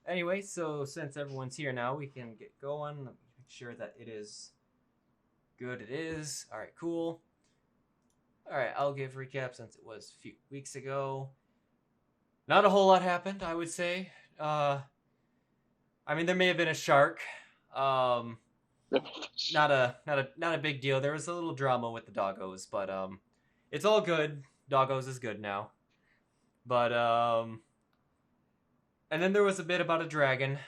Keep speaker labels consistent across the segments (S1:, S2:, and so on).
S1: Anyway, so since everyone's here now, we can get going. Let me make sure that it is good. It is. All right, cool. All right, I'll give recap since it was a few weeks ago. Not a whole lot happened, I would say. I mean, there may have been a shark. Not a big deal. There was a little drama with the doggos, but it's all good. Doggos is good now. But and then there was a bit about a dragon.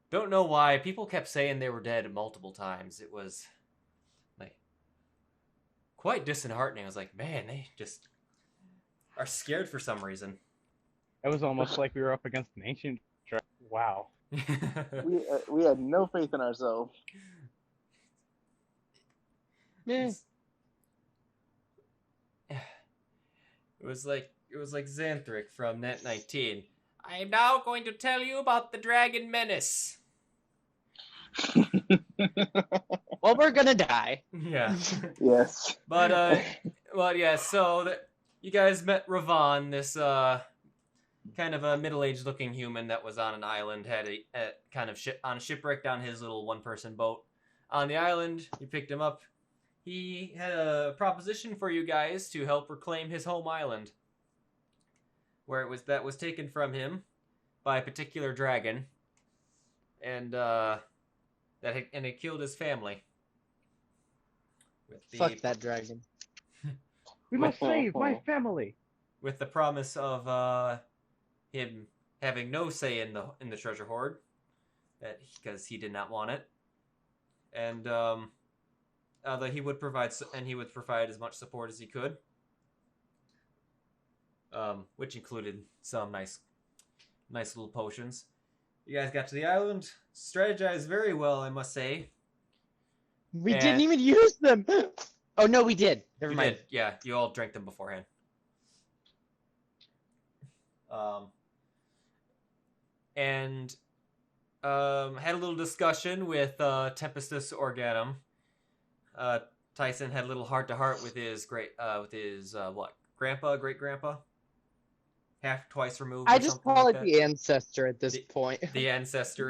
S1: Don't know why. People kept saying they were dead multiple times. It was like quite disheartening. I was like, man, they just are scared for some reason.
S2: It was almost like we were up against an ancient dragon. Wow.
S3: We had no faith in ourselves.
S1: Yeah. It was like Xanthric from Net 19. I am now going to tell you about the Dragon Menace.
S4: Well, we're gonna die.
S1: Yeah.
S3: Yes.
S1: But yeah. So you guys met Ravan, this kind of a middle-aged looking human that was on an island, had a kind of on a shipwreck down his little one-person boat on the island. You picked him up. He had a proposition for you guys to help reclaim his home island, where that was taken from him by a particular dragon, and it killed his family.
S4: Fuck that dragon.
S2: We must save my family.
S1: With the promise of him having no say in the treasure hoard, because he did not want it, and that he would provide as much support as he could, which included some nice little potions. You guys got to the island, strategized very well, I must say.
S4: We didn't even use them. Oh no, we did. Never mind.
S1: Did. Yeah, you all drank them beforehand. And had a little discussion with Tempestus Organum. Tycen had a little heart-to-heart with his great grandpa, twice removed.
S4: I just call it the ancestor at this point.
S1: The ancestor.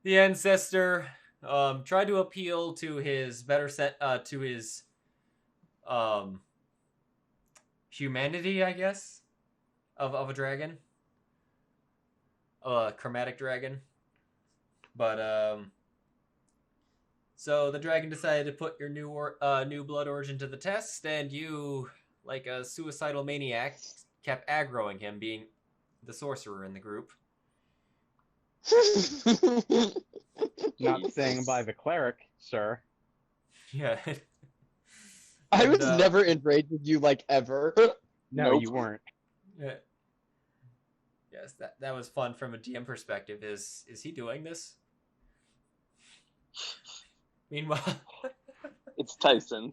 S3: The ancestor.
S1: Tried to appeal to his humanity, I guess, of a dragon, a chromatic dragon, but so the dragon decided to put your new blood origin to the test, and you, like a suicidal maniac, kept aggroing him, being the sorcerer in the group.
S2: Not saying by the cleric, sir.
S1: Yeah.
S4: I was never enraged with you, like, ever.
S2: No,
S3: Nope.
S2: you weren't.
S1: Yeah. Yes, that was fun from a DM perspective. Is he doing this? Meanwhile,
S3: It's Tycen.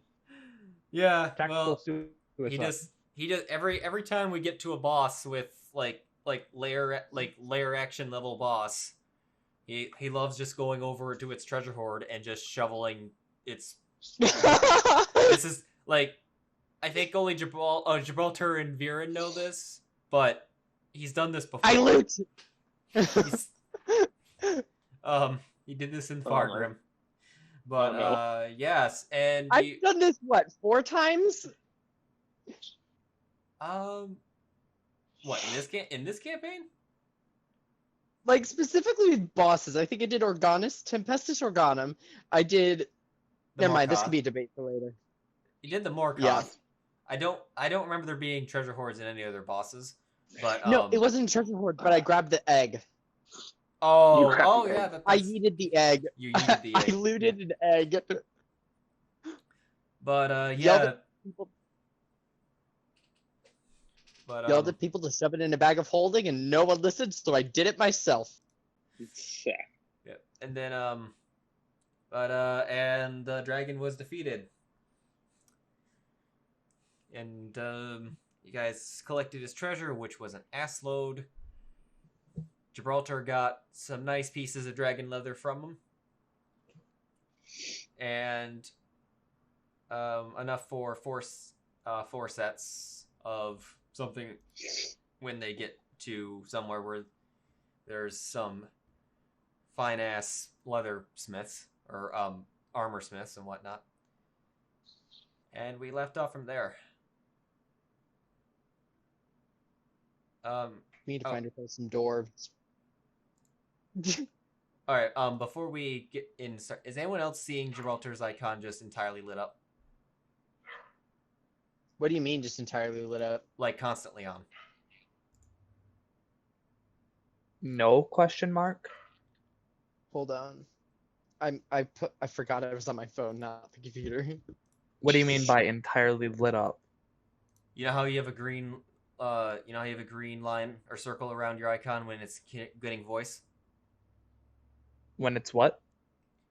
S1: yeah.
S2: Tactical
S1: Well,
S2: suicide.
S1: he does every time we get to a boss with like layer action level boss, he loves just going over to its treasure hoard and just shoveling its. This is like, I think only Gibraltar and Viran know this, but he's done this before.
S4: I loot.
S1: He did this in Fargrim, but yes, and
S4: I've done this 4 times?
S1: what in this campaign?
S4: Like, specifically with bosses. I think I did Tempestus Organum. I did. Never mind. This could be a debate for later.
S1: You did the Morkoth.
S4: Yeah.
S1: I don't remember there being treasure hoards in any other bosses, but
S4: No, it wasn't a treasure hoard, but I grabbed the egg.
S1: Yeah.
S4: I yeeted the egg.
S1: You yeeted the egg.
S4: I looted an egg.
S1: But
S4: Yelled
S1: yeah.
S4: at people,
S1: But
S4: yelled at people to shove it in a bag of holding, and no one listened, so I did it myself.
S3: Yeah.
S1: yeah. And then and the dragon was defeated. And you guys collected his treasure, which was an ass load. Gibraltar got some nice pieces of dragon leather from him. And enough for four sets of something when they get to somewhere where there's some fine ass leather smiths or armor smiths and whatnot. And we left off from there.
S4: We need to find some dwarves.
S1: All right. Before we get in, is anyone else seeing Gibraltar's icon just entirely lit up,
S4: What do you mean, just entirely lit up?
S1: like constantly on?
S5: No question mark.
S4: Hold on. I forgot I was on my phone, not the computer.
S5: What do you mean by entirely lit up?
S1: You know how you have a green, line or circle around your icon when it's getting voice.
S5: When it's what?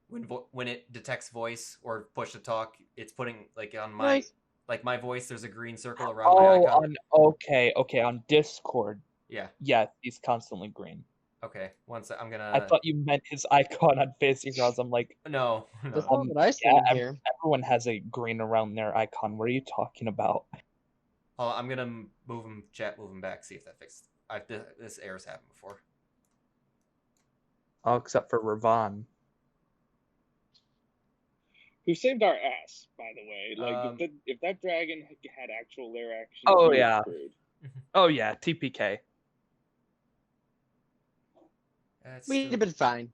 S1: When it detects voice or push to talk, it's putting like on my
S4: Right.
S1: like my voice. There's a green circle around my icon.
S5: Okay, on Discord.
S1: Yeah.
S5: Yeah, he's constantly green.
S1: Okay. I'm gonna.
S5: I thought you meant his icon on Fantasy Grounds. I'm like,
S1: No.
S4: That's not what I said here.
S5: everyone has a green around their icon. What are you talking about?
S1: Oh, I'm gonna move him back. See if that fixes. This error's happened before.
S5: Oh, except for Ravon.
S3: Who saved our ass, by the way? Like, if that dragon had actual lair action,
S5: Oh,
S3: we were
S5: yeah.
S3: screwed.
S5: Oh yeah, TPK.
S4: We'd have been fine.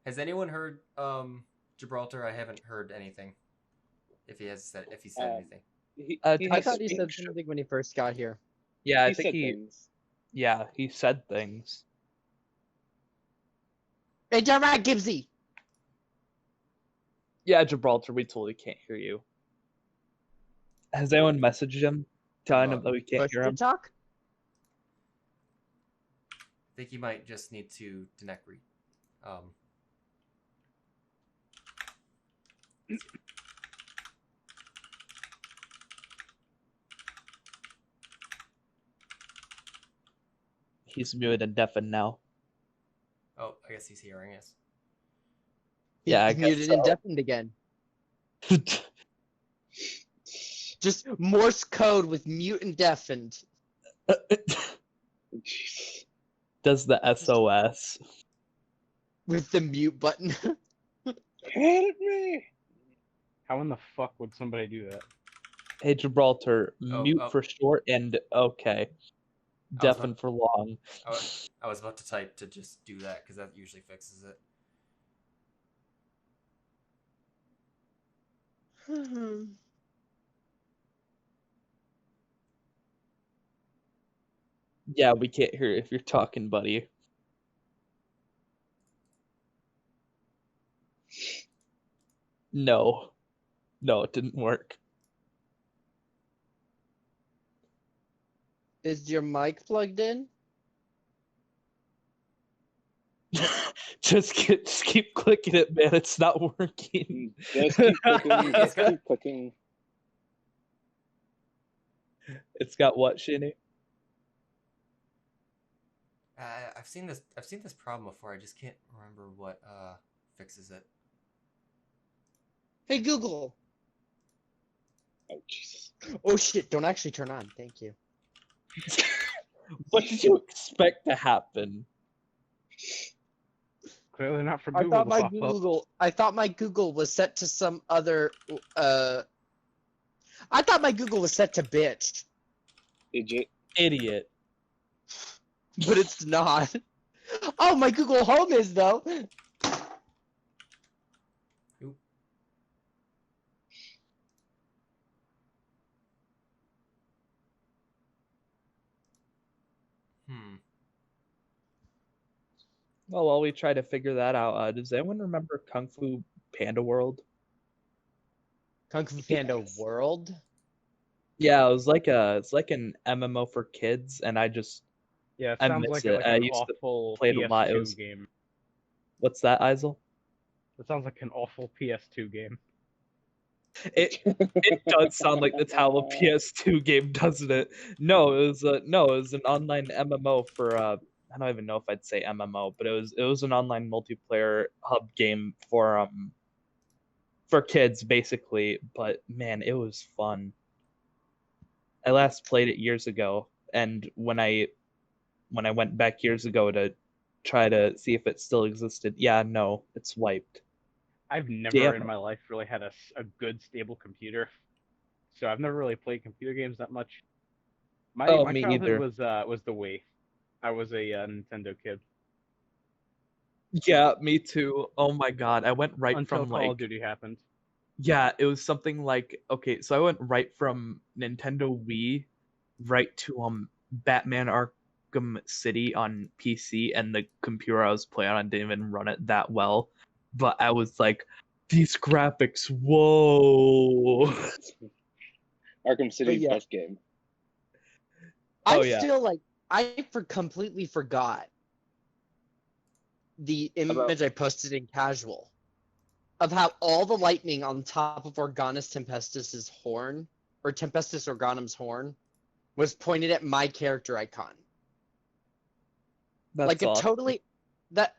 S1: Has anyone heard Gibraltar? I haven't heard anything. If he said anything.
S4: I thought he said something when he first got here.
S5: Yeah, I
S3: He
S5: think
S3: said
S5: he.
S3: things.
S5: Yeah, he said things.
S4: Hey, Jeremiah Gibbsy!
S5: Yeah, Gibraltar, we totally can't hear you. Has anyone messaged him telling him that we can't
S4: Push
S5: hear
S4: to
S5: him?
S4: talk?
S1: I think you might just need to connect.
S5: He's muted and deafened now.
S1: Oh, I guess he's hearing us.
S5: Yeah, I
S4: He's
S5: guess
S4: muted and deafened again. Just Morse code with mute and deafened.
S3: Jeez.
S5: Does the SOS.
S4: With the mute button.
S3: Help me!
S2: How in the fuck would somebody do that?
S5: Hey, Gibraltar,
S1: Oh,
S5: mute
S1: oh.
S5: for short and okay. Deafened for long.
S1: I was about to type to just do that because that usually fixes it.
S5: Yeah, we can't hear if you're talking, buddy. No. No, it didn't work.
S4: Is your mic plugged in?
S5: Just keep clicking it, man. It's not working.
S3: Just keep clicking. Just keep clicking.
S5: It's got what, Shinny?
S1: I've seen this problem before. I just can't remember what fixes it.
S4: Hey, Google!
S3: Oh, Jesus.
S4: Oh shit, don't actually turn on. Thank you.
S5: What did you expect to happen?
S2: Clearly not for
S4: I
S2: Google
S4: thought
S2: to
S4: my
S2: pop up.
S4: Google was set to some other I thought my Google was set to bitch,
S3: Idiot.
S5: Idiot.
S4: but it's not. Oh, my Google Home is though.
S5: Well, while we try to figure that out, does anyone remember Kung Fu Panda World?
S4: Kung Fu Panda
S3: Yes.
S4: World?
S5: Yeah, it's like an MMO for kids, and I just
S2: Yeah, it
S5: I
S2: sounds
S5: miss
S2: like,
S5: it.
S2: like
S5: I
S2: an
S5: used to
S2: awful
S5: play it
S2: PS2
S5: a lot. It was-
S2: game.
S5: What's that, Eizell?
S2: It sounds like an awful PS2 game.
S5: It does sound like that's how a PS2 game, doesn't it? No, it was an online MMO for I don't even know if I'd say MMO, but it was an online multiplayer hub game for kids basically. But man, it was fun. I last played it years ago, and when I went back years ago to try to see if it still existed, yeah, no, it's wiped.
S2: I've never
S5: Damn.
S2: in my life really had a good stable computer, so I've never really played computer games that much. My
S5: Me
S2: childhood
S5: either.
S2: was the Wii. I was a Nintendo kid
S5: Yeah, me too. Oh my god, I went right
S2: until
S5: from
S2: Call of Duty happened.
S5: yeah, it was something like, okay, so I went right from Nintendo Wii right to Batman Arkham City on PC, and the computer I was playing on didn't even run it that well. But I was like, these graphics, whoa.
S3: Arkham City
S4: yeah.
S3: best game.
S5: Oh,
S4: I
S5: yeah.
S4: still completely forgot the image I posted in casual of how all the lightning on top of Organis Tempestus's horn, or Tempestus Organum's horn, was pointed at my character icon.
S5: That's
S4: Like
S5: awesome.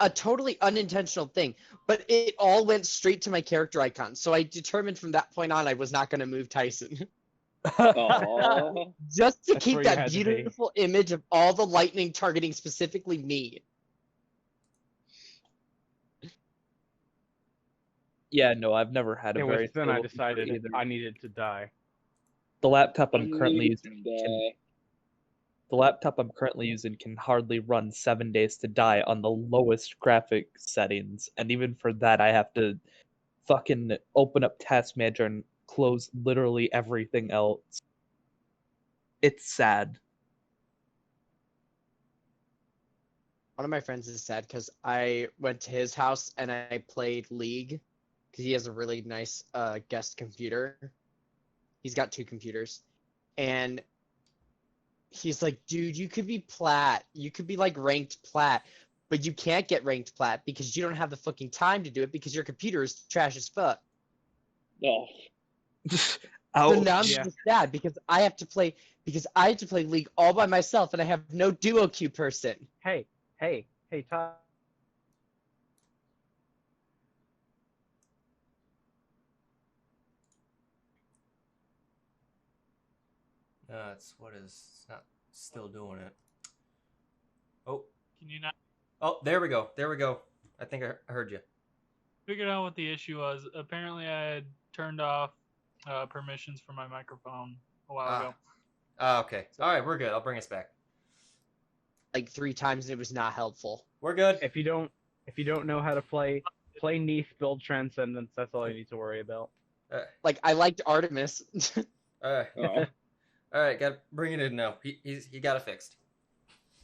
S4: a totally unintentional thing, but it all went straight to my character icon. So I determined from that point on I was not going to move Tycen.
S3: Aww.
S4: Just to
S2: That's
S4: keep
S2: where you
S4: that
S2: had to be.
S4: beautiful image of all the lightning targeting specifically me.
S5: Yeah, no, I've never had a
S2: It
S5: very
S2: was then I
S5: stable computer
S2: decided
S5: either.
S2: I needed to die.
S5: The laptop I'm currently using
S3: Die.
S5: can hardly run 7 days to die on the lowest graphic settings, and even for that I have to fucking open up Task Manager and close literally everything else. It's sad.
S4: One of my friends is sad because I went to his house and I played League because he has a really nice guest computer. He's got 2 computers. And he's like, dude, you could be plat. You could be like ranked plat. But you can't get ranked plat because you don't have the fucking time to do it because your computer is trash as fuck.
S3: Oh.
S4: So now I'm
S2: Yeah.
S4: just sad because I have to play League all by myself and I have no duo queue person.
S2: Hey, Todd.
S1: It's not still doing it. Oh,
S6: Can you not
S1: oh, there we go. There we go. I think I heard you.
S6: figure out what the issue was? Apparently, I had turned off permissions for my microphone a while ago.
S1: Okay. All right, we're good. I'll bring us back.
S4: Like 3 times and it was not helpful.
S1: We're good.
S2: If you don't know how to play Neath, build Transcendence. That's all you need to worry about.
S4: Like I liked Artemis.
S1: All right, got to bring it in now. He got it fixed.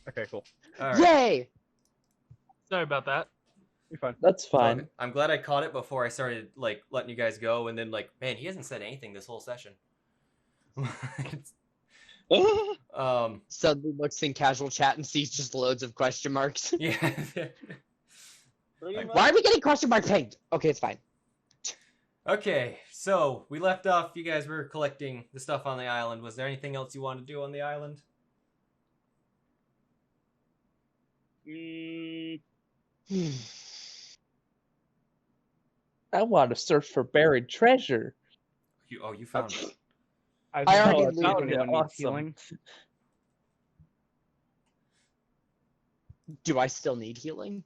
S2: Okay, cool.
S1: All right.
S4: Yay!
S6: Sorry about that.
S2: You're fine.
S5: That's fine.
S1: I'm glad I caught it before I started like letting you guys go, and then like, man, he hasn't said anything this whole session.
S4: Suddenly looks in casual chat and sees just loads of question marks.
S1: Yeah.
S3: Pretty much.
S4: Why are we getting question mark pinged? Okay, it's fine.
S1: Okay, so we left off. You guys were collecting the stuff on the island. Was there anything else you wanted to do on the island?
S5: I want to search for buried treasure.
S1: You found it.
S4: I already
S2: looted.
S5: found it.
S2: Anyone needs
S5: Awesome.
S2: healing?
S4: Do I still need healing?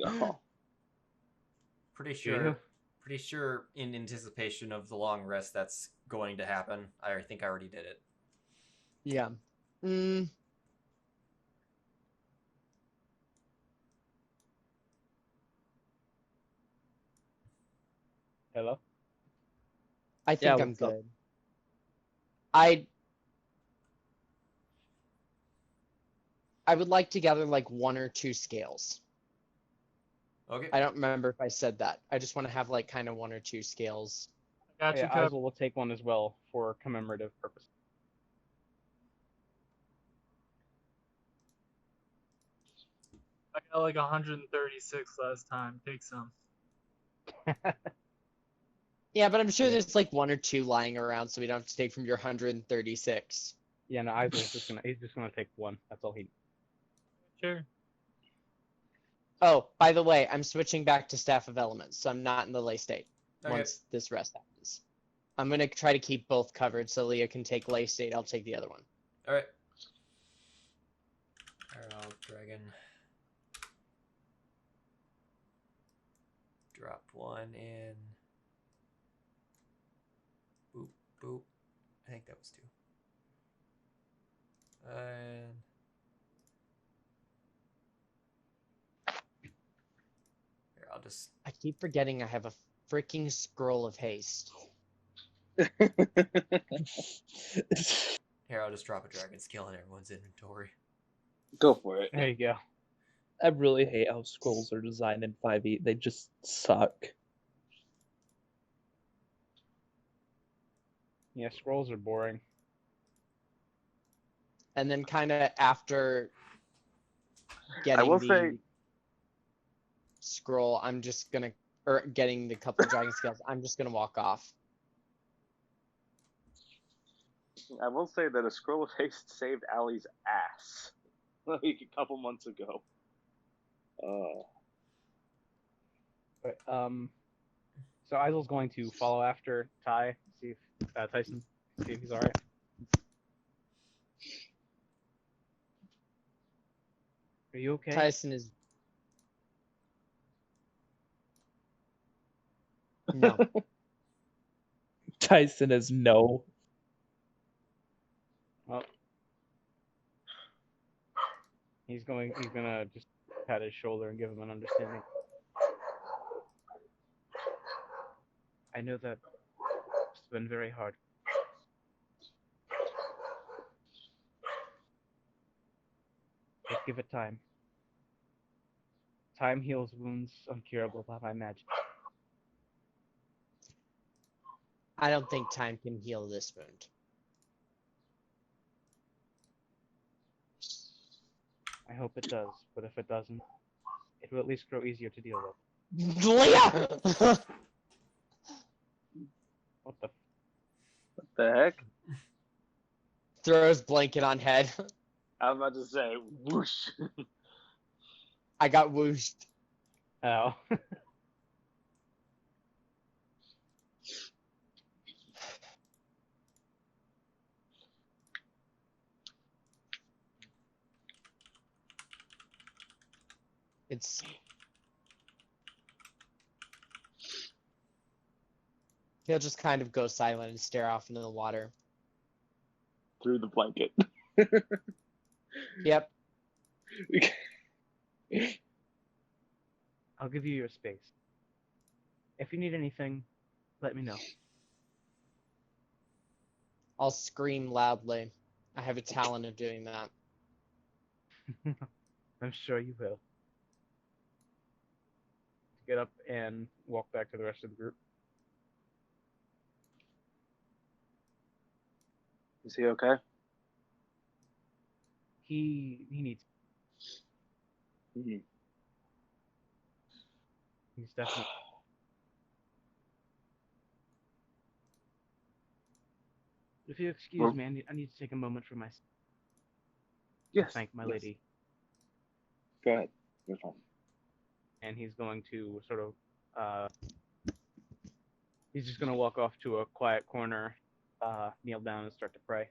S3: Oh.
S1: Pretty
S2: Do you?
S1: sure. Pretty sure in anticipation of the long rest that's going to happen. I think I already did it.
S4: Yeah.
S2: Hello.
S4: I think
S5: Yeah,
S4: I'm
S5: what's up?
S4: good. I would like to gather like 1 or 2 scales.
S1: Okay.
S4: I don't remember if I said that. I just want to have like kind of 1 or 2 scales.
S6: Got you
S2: Yeah,
S6: covered.
S2: Eizell will take one as well for commemorative purposes.
S6: I got like 136 last time. Take some.
S4: Yeah, but I'm sure there's like 1 or 2 lying around, so we don't have to take from your 136.
S2: Yeah, no, Eizell's he's just gonna take 1. That's all he.
S6: Sure.
S4: Oh, by the way, I'm switching back to Staff of Elements, so I'm not in the lay state
S1: Okay.
S4: once this rest happens. I'm gonna try to keep both covered, so Leah can take lay state. I'll take the other one.
S1: All right. dragon. Drop one in. Boop, boop. I think that was 2. And here, I'll just.
S4: I keep forgetting I have a freaking scroll of haste.
S1: Here, I'll just drop a dragon skill in everyone's inventory.
S3: Go for it.
S2: There you go.
S5: I really hate how scrolls are designed in 5e. They just suck.
S2: Yeah, scrolls are boring.
S4: And then kind of after getting
S7: will
S4: the
S7: say-
S4: scroll, I'm just gonna, or getting the couple dragon scales, I'm just gonna walk off.
S7: I will say that a scroll of haste saved Allie's ass like a couple months ago.
S2: But, so Eizell's going to follow after Ty, see if Tycen, see if he's alright. Are you okay?
S4: Tycen is. No.
S5: Tycen is no.
S2: Well, he's gonna just pat his shoulder and give him an understanding. I know that it's been very hard. Just give it time. Time heals wounds uncurable, I imagine.
S4: I don't think time can heal this wound.
S2: I hope it does, but if it doesn't, it will at least grow easier to deal with.
S4: Lia!
S2: What the?
S7: What the heck?
S4: Throws blanket on head.
S7: I was about to say, whoosh.
S4: I got whooshed.
S2: Oh.
S4: It's. He'll just kind of go silent and stare off into the water.
S7: Through the blanket.
S4: Yep.
S2: I'll give you your space. If you need anything, let me know.
S4: I'll scream loudly. I have a talent of doing that.
S2: I'm sure you will. Get up and walk back to the rest of the group.
S7: Is he okay?
S2: He needs.
S7: Mhm.
S2: He's definitely. If you excuse
S7: Well-
S2: me, I need to take a moment for myself.
S7: Yes.
S2: Thank my
S7: yes.
S2: lady.
S3: Go ahead. You're fine.
S2: And he's going to sort of, he's just going to walk off to a quiet corner, kneel down and start to pray.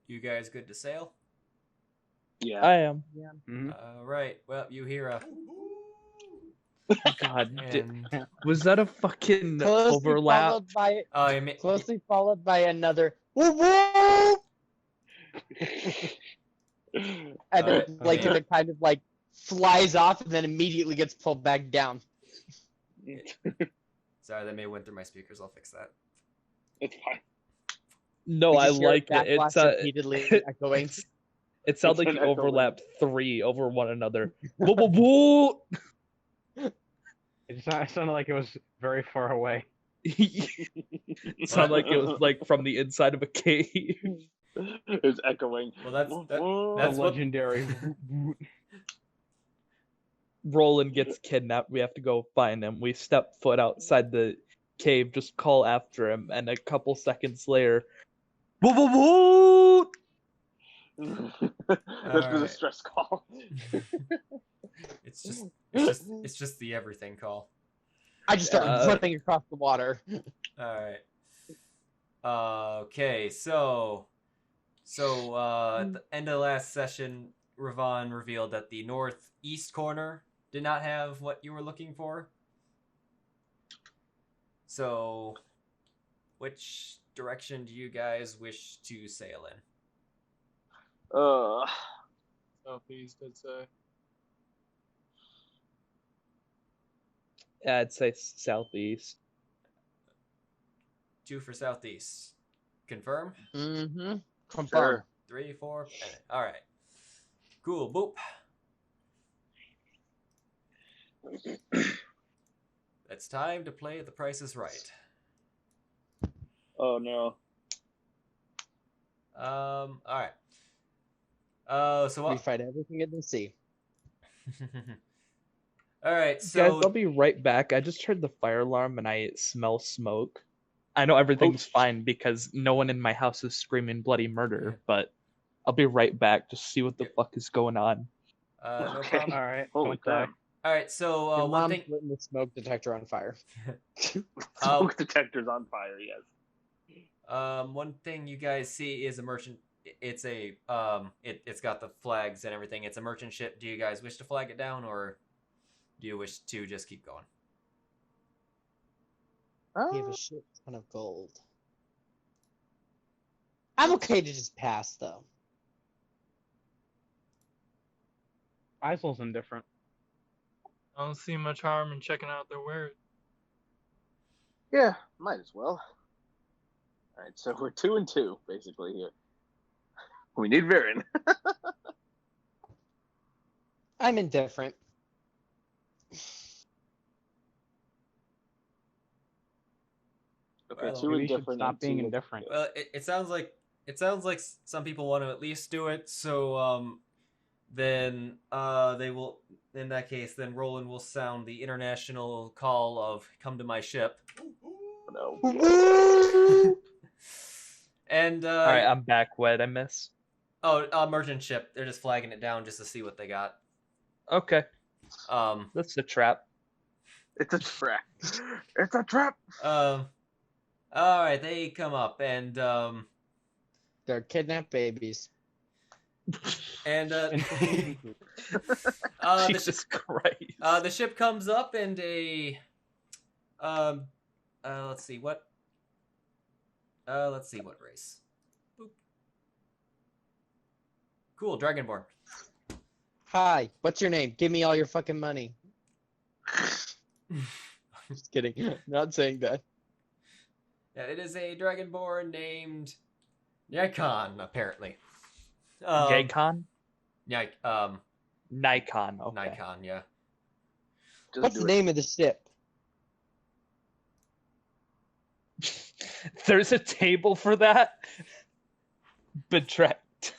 S1: You guys good to sail?
S7: Yeah.
S5: I am.
S2: Mm-hmm.
S1: All right. Well, you hear a.
S5: God,
S1: And,
S5: was that a fucking
S4: Closely
S5: overlap?
S4: followed by
S1: oh, you mean,
S4: closely followed by another whoop whoop, and then
S1: Alright,
S4: like
S1: okay.
S4: it kind of like flies off and then immediately gets pulled back down.
S1: Sorry, that may have went through my speakers. I'll fix that.
S3: It's fine.
S5: No,
S4: We
S5: I
S4: just hear
S5: like that.
S4: backblast repeatedly echoing.
S5: It sounds
S7: It's
S5: like
S7: an
S5: you
S7: echo
S5: overlapped 3 over one another. Woo, woo, woo!
S2: It sounded like it was very far away.
S5: It sounded like it was like from the inside of a cave.
S7: It's echoing.
S1: Well, that's
S2: The
S1: what
S2: legendary.
S5: Roland gets kidnapped. We have to go find him. We step foot outside the cave, just call after him, and a couple seconds later, woo woo woo!
S7: That's the distress call.
S1: It's just the everything call.
S4: I just started running across the water.
S1: All right. Okay, so at the end of last session, Ravon revealed that the northeast corner did not have what you were looking for. So, which direction do you guys wish to sail in?
S6: Southeast, I'd say.
S5: Yeah, I'd say southeast.
S1: 2 for southeast. Confirm?
S4: Mm-hmm. Confirm.
S7: Sure.
S1: 3, 4. All right. Cool. Boop. It's time to play The Price is Right.
S3: Oh no.
S1: All right. So
S4: We
S1: what?
S4: fight everything in the sea.
S1: All right.
S5: Guys,
S1: So
S5: I'll be right back. I just heard the fire alarm and I smell smoke. I know everything's fine because no one in my house is screaming bloody murder, but I'll be right back. Just see what the fuck is going on.
S1: no
S7: Okay.
S1: problem.
S2: All right.
S7: Holy
S2: don't
S7: crap.
S2: die.
S1: All right. So
S4: Your
S1: one
S4: mom's
S1: thing.
S4: lit the smoke detector on fire.
S7: Smoke detector's on fire, yes.
S1: One thing you guys see is a merchant. It's a it's got the flags and everything. It's a merchant ship. Do you guys wish to flag it down, or do you wish to just keep going?
S4: We have a shit ton of gold. I'm okay to just pass, though.
S2: Eizell's indifferent.
S6: I don't see much harm in checking out their wares.
S7: Yeah, might as well. Alright, so we're 2 and 2, basically, here. We need Viran.
S4: I'm indifferent.
S7: Okay,
S1: Well,
S7: 2
S2: Maybe you should
S7: indifferent.
S2: stop
S7: and
S2: being
S7: 2
S2: indifferent.
S1: Well, it sounds like some people want to at least do it. So then they will. In that case, then Roland will sound the international call of "Come to my ship."
S7: No.
S1: And
S5: All right, I'm back. What did I miss?
S1: merchant ship. They're just flagging it down just to see what they got.
S5: Okay,
S1: Um,
S5: that's a trap.
S7: It's a trap. It's a trap.
S1: all right, they come up and
S4: They're kidnapped babies.
S5: Jesus Christ.
S1: The ship comes up and a let's see what race. Boop. Cool, Dragonborn.
S4: Hi, what's your name? Give me all your fucking money. Just kidding. Not saying that.
S1: Yeah, it is a Dragonborn named Nikon, apparently.
S5: Yacon?
S1: Yeah,
S5: Nikon. Okay.
S1: Nikon, yeah.
S7: Just
S4: What's
S7: do
S4: the
S7: it.
S4: name of the ship?
S5: There's a table for that. Betract.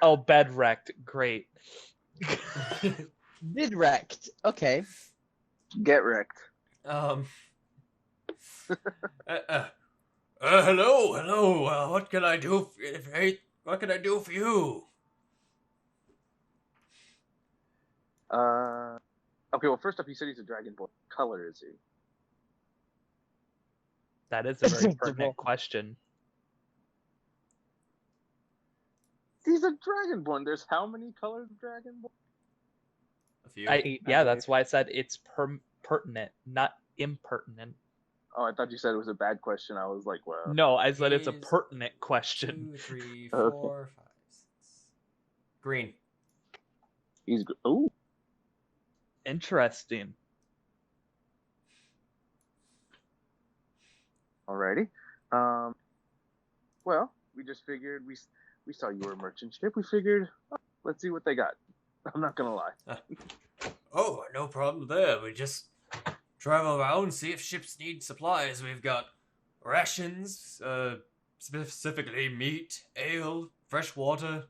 S5: Oh, bed wrecked. Great.
S4: Vidrect. Okay.
S7: Get wrecked.
S1: Hello. What can I do? What can I do for you?
S7: Okay, well, first up, you said he's a dragonborn. What color is he?
S5: That is a very pertinent question.
S7: He's a dragonborn. There's how many colors of dragonborn?
S1: A few.
S5: Yeah, that's why I said it's pertinent, not impertinent.
S7: Oh, I thought you said it was a bad question. I was like, well.
S5: No, I said it's a
S1: He's
S5: pertinent question.
S1: 2, 3,
S7: Okay.
S1: 4, 5, 6. Green.
S7: He's. Ooh.
S5: Interesting.
S7: Alrighty. Well, we just figured we saw you were a merchant ship. We figured, let's see what they got. I'm not gonna lie.
S1: Oh, no problem there. We just travel around, see if ships need supplies. We've got rations, specifically meat, ale, fresh water.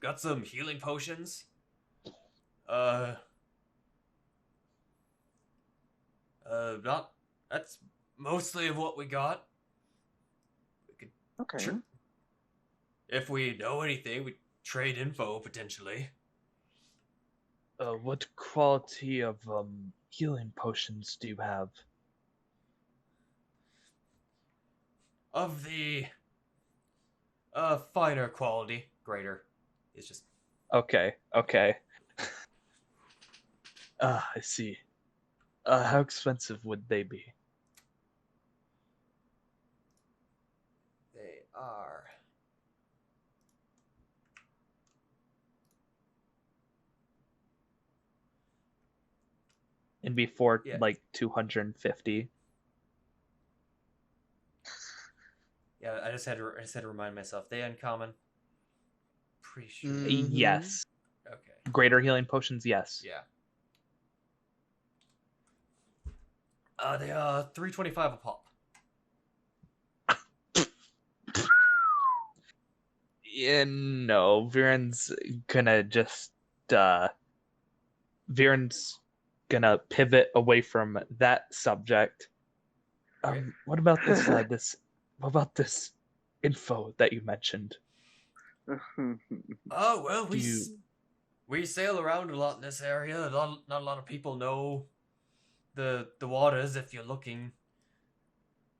S1: Got some healing potions. Not. That's mostly of what we got. We could,
S7: Okay.
S1: if we know anything, we trade info potentially.
S5: What quality of healing potions do you have?
S1: Of the finer quality, greater. It's just
S5: Okay. I see. How expensive would they be?
S1: they are.
S5: And before
S1: Yeah.
S5: like 250.
S1: Yeah, I just had to remind myself. They uncommon. Pretty sure.
S4: Mhm.
S5: Yes.
S1: Okay.
S5: Greater healing potions, yes.
S1: Yeah. They are 325 a pop.
S5: Yeah, no, Viran's gonna pivot away from that subject.
S1: Okay.
S5: What about this what about this info that you mentioned?
S1: Oh well,
S5: Do you-
S1: we sail around a lot in this area. Not a lot of people know the waters. If you're looking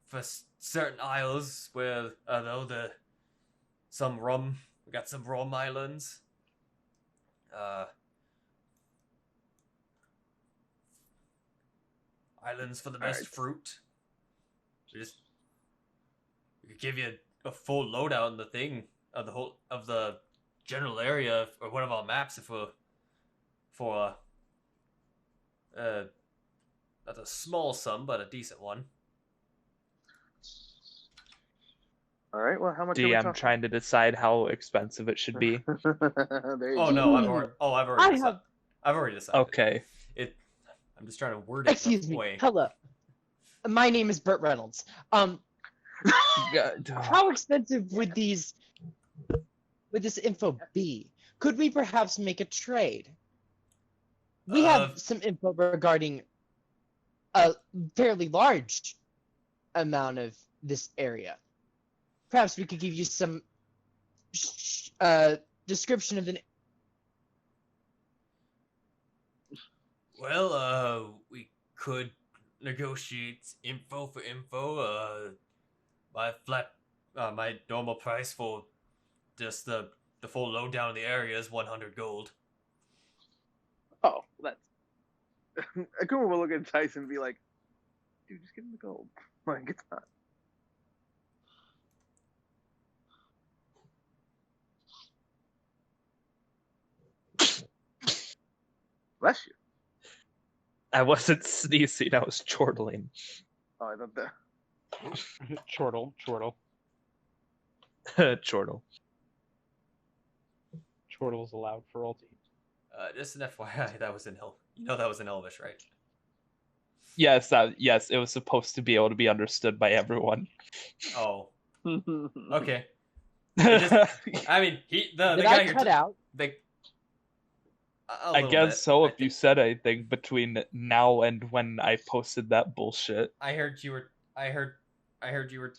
S1: for certain isles where we got some rum islands. Islands for the best
S7: Alright.
S1: fruit. We could give you a full lowdown on the thing of the general area or one of our maps if we're for not a small sum but a decent one.
S7: All right. Well, how much are we
S5: DM
S7: talking?
S5: trying to decide how expensive it should be.
S7: There you
S1: Oh
S7: go.
S1: no, I've already
S4: I have-
S1: decided.
S5: Okay.
S1: I'm just trying to word it
S4: Excuse
S1: in a
S4: me.
S1: way.
S4: Hello. My name is Burt Reynolds. How expensive would this info be? Could we perhaps make a trade? We have some info regarding a fairly large amount of this area. Perhaps we could give you some description of the.
S1: Well, we could negotiate info for info. My normal price for just the full lowdown of the area is 100 gold.
S7: Oh, that's. Akuma will look at Tycen and be like, "Dude, just give him the gold. Like it's not." Bless you.
S5: I wasn't sneezing, I was chortling.
S7: Oh, I thought that.
S2: Chortle.
S5: Chortle.
S2: Chortle's allowed for all teams.
S1: Just an FYI, that was in that was in Elvish, right?
S5: Yes, it was supposed to be able to be understood by everyone.
S1: Oh, okay.
S5: I
S1: I mean, the
S4: Did
S1: guy
S4: I cut out?
S5: guess so. If you said anything between now and when I posted that bullshit.
S1: I heard you were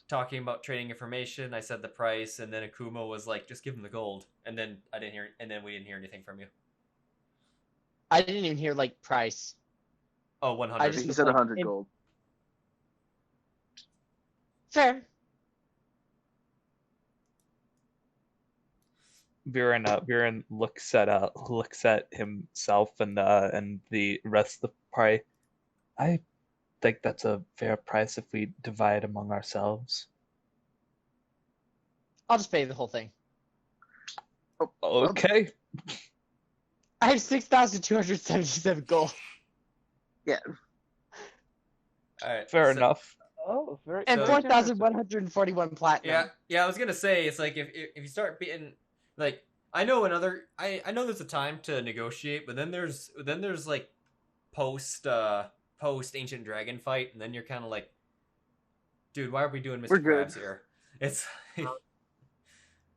S1: talking about trading information. I said the price, and then Akuma was like, "Just give him the gold." And then we didn't hear anything from you.
S4: I didn't even hear like price.
S1: Oh, 100.
S4: I just-
S7: He said
S4: like,
S7: 100
S4: in-
S7: gold.
S4: Fair.
S5: Viran looks at himself and the rest of the party. I think that's a fair price if we divide among ourselves.
S4: I'll just pay the whole thing.
S5: Okay.
S4: I have 6,277 gold.
S7: Yeah.
S1: All right,
S5: Fair
S1: so-
S5: enough.
S2: Oh, very.
S4: And
S1: So-
S4: 4,141 platinum.
S1: Yeah. I was gonna say it's like if you start being like I know there's a time to negotiate, but then there's like post Ancient Dragon fight, and then you're kind of like, dude, why are we doing
S7: We're
S1: Mr.
S7: good.
S1: Krabs here? It's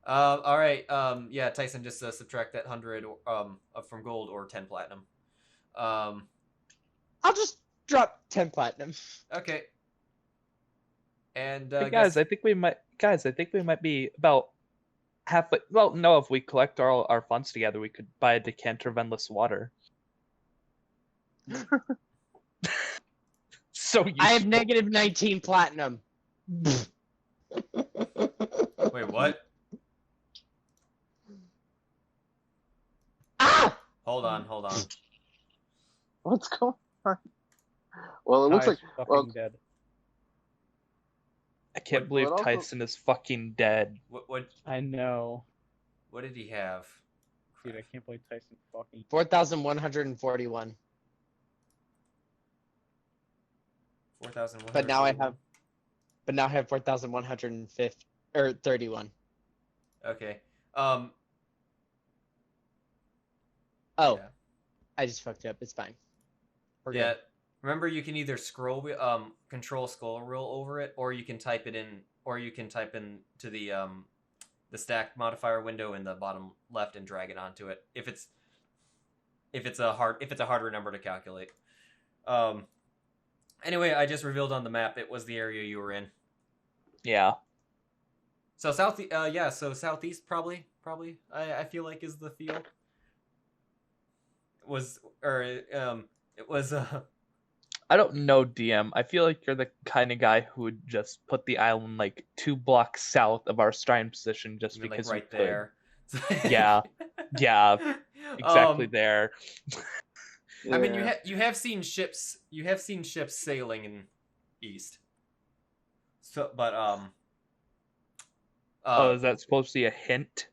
S1: all right. Yeah, Tycen, just subtract that 100 from gold or 10 platinum.
S4: I'll just Drop 10 platinum.
S1: Okay. And
S5: Hey guys, I think we might be about halfway. Well, no, if we collect all our funds together, we could buy a decanter of endless water. So useful.
S4: I have negative 19 platinum.
S1: Wait, what?
S4: Ah!
S1: Hold on.
S7: What's going on? Well, it looks like
S2: fucking dead.
S5: I can't believe
S7: also-
S5: Tycen is fucking dead.
S1: What?
S2: I know.
S1: What did he have?
S2: Dude, I can't believe Tycen fucking.
S4: 4,141.
S1: 4,100.
S4: But now I have 4,150 or 31.
S1: Okay.
S4: Oh,
S1: Yeah.
S4: I just fucked up. It's fine. We're
S1: Yeah.
S4: good.
S1: Remember, you can either control scroll wheel over it, or you can type it in, or you can type in to the stack modifier window in the bottom left and drag it onto it. If it's a harder number to calculate. Anyway, I just revealed on the map it was the area you were in.
S5: Yeah.
S1: So so southeast probably I feel like is the field. It was
S5: I don't know, DM. I feel like you're the kind of guy who would just put the island like 2 blocks south of our starting position just
S1: you mean,
S5: because
S1: like right
S5: you could.
S1: there.
S5: Yeah. Yeah. Exactly there.
S1: I mean,
S7: Yeah.
S1: you have seen ships sailing in east. So, but
S5: Oh, is that supposed to be a hint?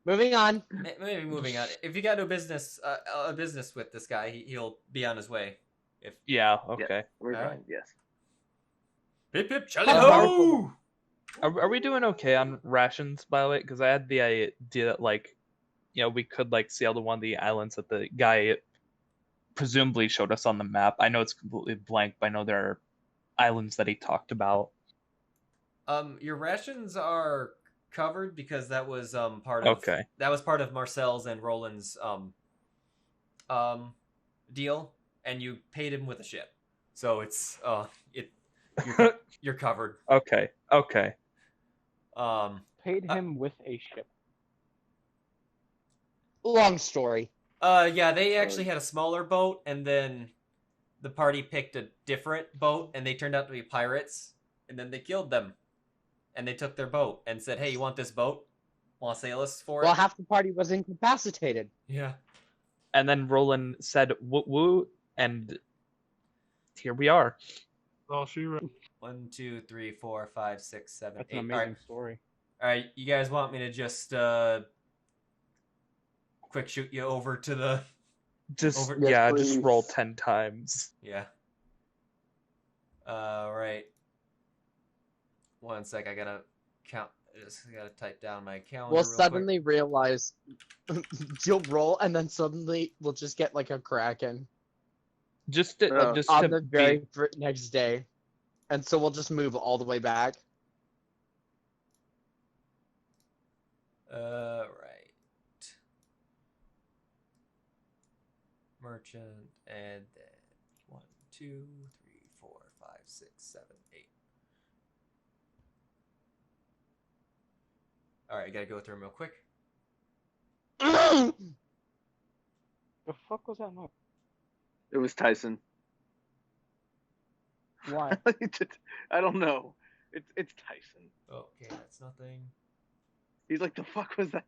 S4: Moving on.
S1: maybe moving on. If you got no business with this guy, he'll be on his way. If
S5: Yeah. Okay.
S7: We're
S1: Alright.
S7: fine. Yes.
S1: Pip pip Charlie
S4: Uh-huh.
S1: ho!
S5: Are we doing okay on rations, by the way? Because I had the idea that like, we could like sail to one of the islands that the guy presumably showed us on the map. I know it's completely blank, but I know there are islands that he talked about.
S1: Your rations are covered because that was part of Marcel's and Roland's deal, and you paid him with a ship, so it's you're covered.
S5: Okay.
S2: Paid him with a ship.
S4: Long story.
S1: Yeah, they actually had a smaller boat, and then the party picked a different boat, and they turned out to be pirates, and then they killed them, and they took their boat and said, "Hey, you want this boat? Want to sail us for
S4: Well,
S1: it?"
S4: half the party was incapacitated.
S1: Yeah.
S5: And then Roland said "woo woo," and here we are.
S6: All she wrote.
S1: 1, 2, 3, 4, 5, 6, 7,
S2: That's
S1: 8.
S2: an amazing story.
S1: All right, you guys want me to just quick shoot you over to the?
S5: Just
S7: Yes,
S5: just
S7: please.
S5: roll 10 times.
S1: Yeah. Right. 1 sec, I gotta count. I just gotta type down my calendar.
S4: We'll
S1: real
S4: suddenly realize you'll roll, and then suddenly we'll just get like a kraken
S5: Just to,
S7: Oh.
S5: just
S4: on
S5: to
S4: the
S5: be
S4: very next day, and so we'll just move all the way back.
S1: quick. Right. Merchant, and then 1, 2, 3, 4, 5, 6, 7, 8. All right, I gotta go through them real quick.
S2: The fuck was that noise?
S7: It was Tycen.
S2: Why?
S7: I don't know. It's Tycen.
S1: Okay, that's nothing.
S7: He's like, the fuck was that?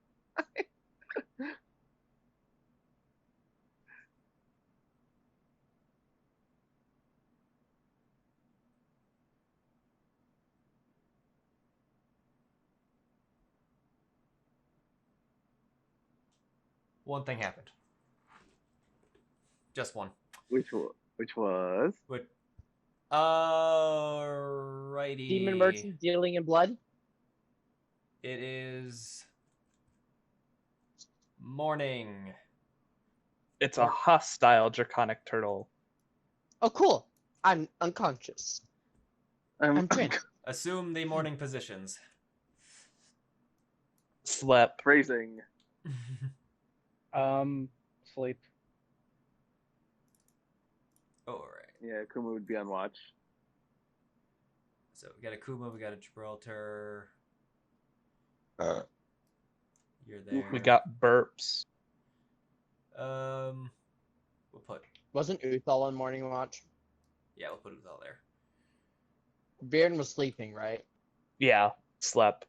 S1: One thing happened. Just one.
S7: Which was?
S1: But alrighty.
S4: Demon merchant dealing in blood.
S1: It is morning.
S5: It's a hostile draconic turtle.
S4: Oh, cool. I'm unconscious. I'm trained.
S1: Assume the morning positions.
S5: Slept.
S7: Phrasing.
S2: Sleep.
S1: Oh, all right.
S7: Yeah, Akuma would be on watch.
S1: So we got Akuma, we got a Gibraltar. You're there.
S5: We got burps.
S1: We'll put.
S4: Wasn't Uthal on morning watch?
S1: Yeah, we'll put Uthal there.
S4: Viran was sleeping, right?
S5: Yeah, slept.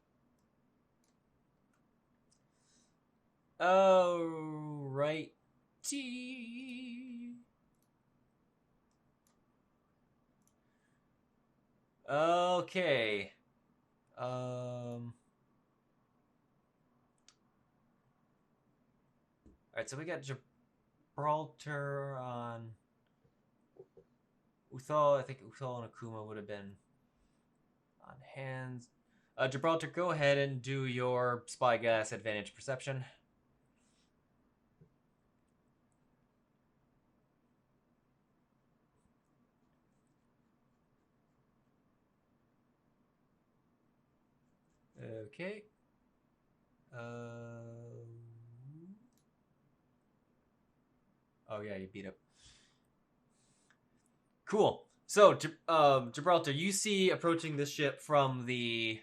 S1: Oh, righty. Okay. Alright, so we got Gibraltar on Uthal. I think Uthal and Akuma would have been on hands. Gibraltar, go ahead and do your Spyglass Advantage Perception. Okay. Oh yeah, you beat up. Cool. So, Gibraltar, you see approaching this ship from the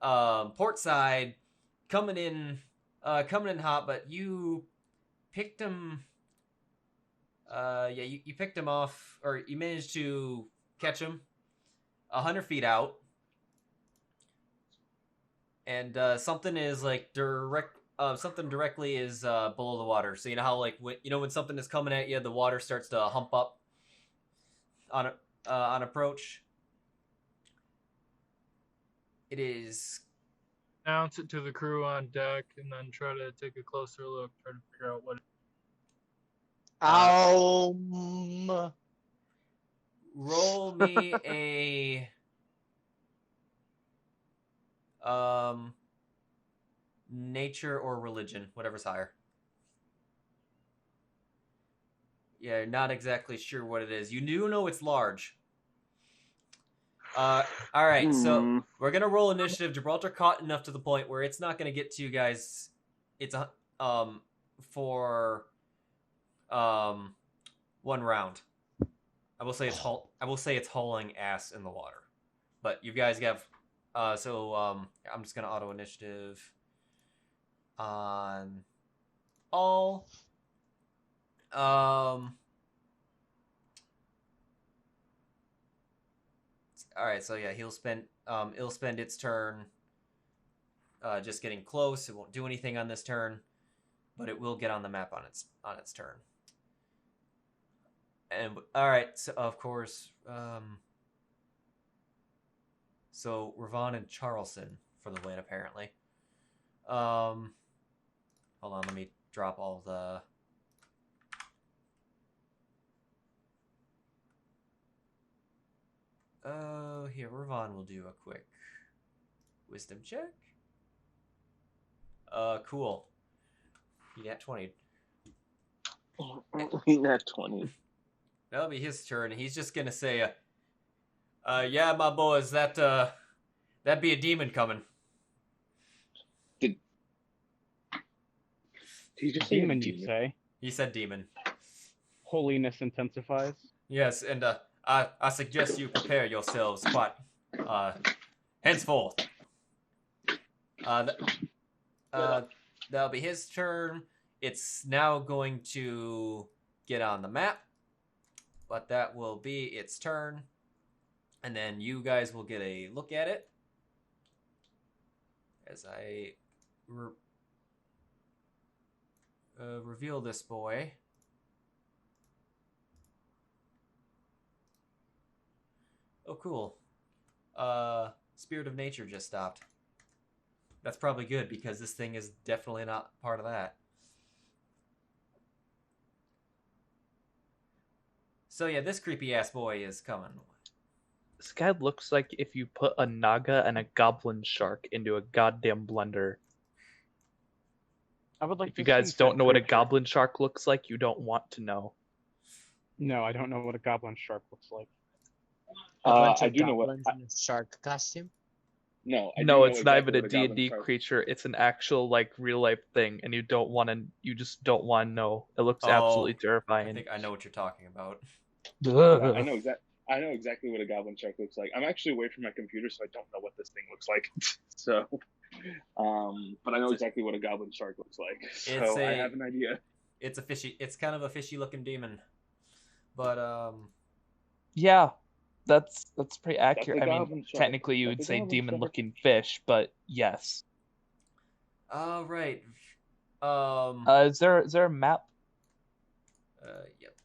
S1: port side, coming in hot, but you picked him. You picked him off, or you managed to catch him 100 feet out. And something is like something directly is below the water. So you know how like when something is coming at you, the water starts to hump up on approach. It is.
S6: Announce it to the crew on deck, and then try to take a closer look. Try to figure out what.
S1: Roll me a. Nature or religion, whatever's higher. Yeah, not exactly sure what it is. You do know it's large. All right, so we're gonna roll initiative. Gibraltar caught enough to the point where it's not gonna get to you guys. It's for one round. I will say it's hauling ass in the water, but you guys have. I'm just gonna auto initiative on all. All right, so yeah, it'll spend its turn just getting close. It won't do anything on this turn, but it will get on the map on its turn. And all right, so of course, so Ravon and Charleston for the win apparently. Hold on, let me drop all the. Here, Ravon will do a quick wisdom check. Cool. He nat 20.
S7: He nat 20.
S1: That'll be his turn. He's just gonna say, yeah, my boys, that be a demon coming.
S2: Did he just say demon, you say?
S1: He said demon.
S2: Holiness intensifies?
S1: Yes, and I suggest you prepare yourselves quite henceforth. That'll be his turn. It's now going to get on the map, but that will be its turn. And then you guys will get a look at it as I reveal this boy. Oh, cool. Spirit of Nature just stopped. That's probably good because this thing is definitely not part of that. So yeah, this creepy ass boy is coming.
S5: This guy looks like if you put a Naga and a Goblin Shark into a goddamn blender.
S2: I would like.
S5: If you guys don't know what a Goblin Shark looks like, you don't want to know.
S2: No, I don't know what a Goblin Shark looks like.
S7: I do know what
S4: in a shark costume.
S7: No,
S5: it's not even a D&D creature. It's an actual like real life thing, and you just don't want to know. It looks absolutely terrifying.
S1: I think I know what you're talking about.
S3: I know exactly what a goblin shark looks like. I'm actually away from my computer, so I don't know what this thing looks like. So, but I know exactly what a goblin shark looks like. So I have an idea.
S1: It's kind of a fishy looking demon, but
S5: Yeah, that's pretty accurate.
S3: That's a
S5: I mean,
S3: goblin shark.
S5: technically you would
S3: That's a
S5: say
S3: goblin shark.
S5: demon-looking fish, but yes.
S1: Right.
S5: Is there a map?
S1: Yep.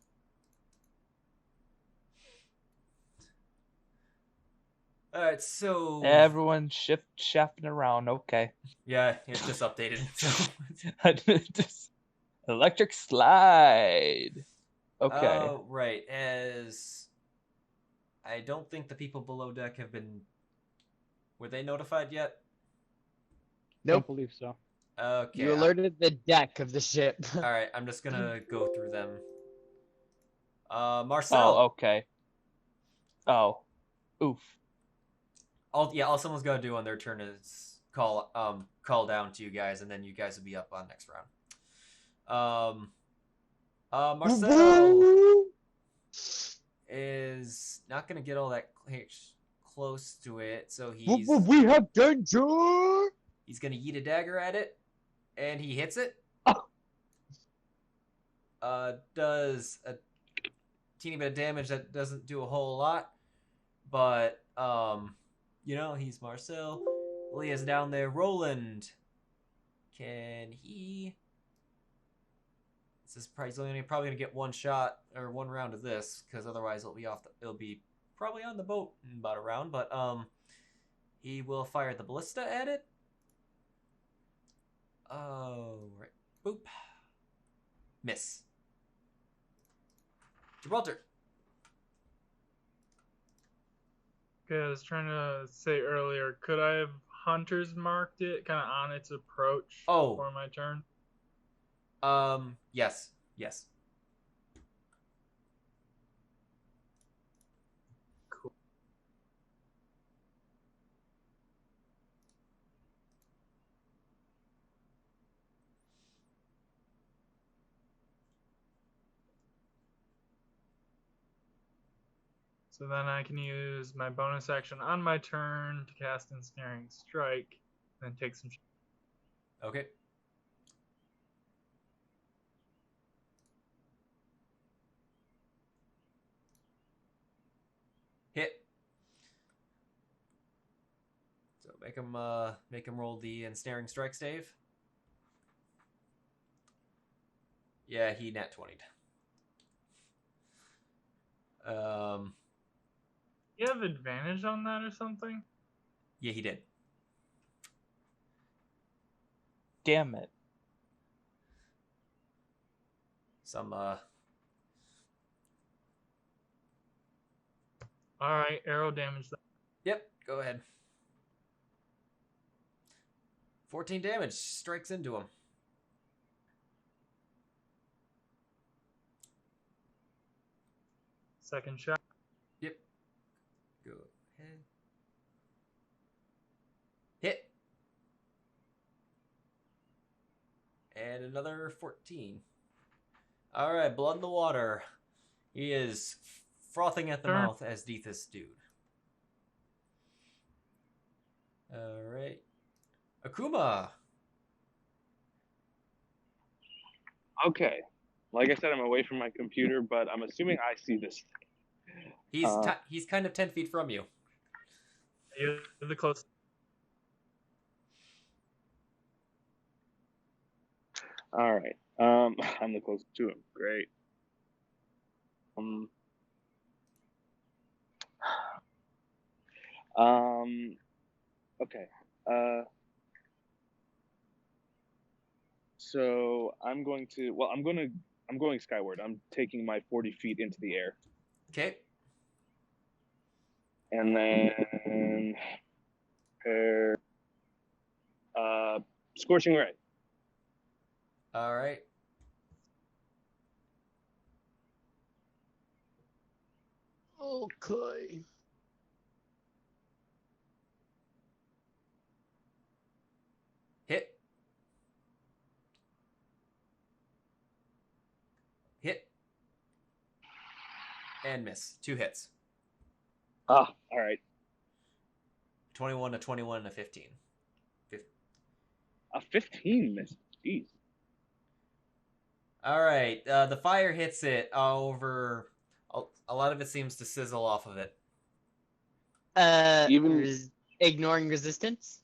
S1: All right, so
S5: Everyone shafting around. Okay.
S1: yeah, it's just updated. So.
S5: Just electric slide. Okay.
S1: Right. As I don't think the people below deck have been. Were they notified yet?
S2: Don't
S4: Nope.
S2: believe so.
S1: Okay.
S4: You alerted the deck of the ship.
S1: All right, I'm just gonna go through them. Marcel.
S5: Oh, okay. Oh, oof.
S1: All someone's gotta do on their turn is call down to you guys, and then you guys will be up on next round. Marcel is not gonna get all that close to it, so
S4: We have danger.
S1: he's gonna yeet a dagger at it, and he hits it. Does a teeny bit of damage that doesn't do a whole lot, but he's Marcel. Lia's down there. Roland, can he? This is probably gonna get one shot or one round of this, because otherwise it'll be probably on the boat in about a round. But he will fire the ballista at it. Oh, right. Boop. Miss. Gibraltar.
S6: Okay, I was trying to say earlier, could I have hunters marked it kind of on its approach for my turn?
S1: Yes.
S6: Cool. So then I can use my bonus action on my turn to cast Ensnaring Strike, and take some.
S1: Okay. Hit. So make him roll the Ensnaring Strike save. Yeah, he nat 20'd.
S6: You have advantage on that or something?
S1: Yeah, he did.
S5: Damn it.
S1: Some
S6: Alright, arrow damage.
S1: Yep, go ahead. 14 damage, strikes into him.
S6: Second shot.
S1: Yep. Go ahead. Hit. And another 14. Alright, blood in the water. He is frothing at the mouth as deeth this dude. Alright. Akuma.
S3: Okay. Like I said, I'm away from my computer, but I'm assuming I see this.
S1: He's kind of 10 feet from you.
S6: You're the closest.
S3: All right. I'm the closest to him. Great. Okay. So I'm going skyward. I'm taking my 40 feet into the air.
S1: Okay.
S3: And then Scorching Ray.
S1: All right.
S4: Okay.
S1: Hit. Hit. And miss. 2 hits.
S3: Ah, all right.
S1: 21, a 21, and a 15.
S3: A 15 miss. Jeez.
S1: All right. The fire hits it over. A lot of it seems to sizzle off of it.
S4: Ignoring resistance?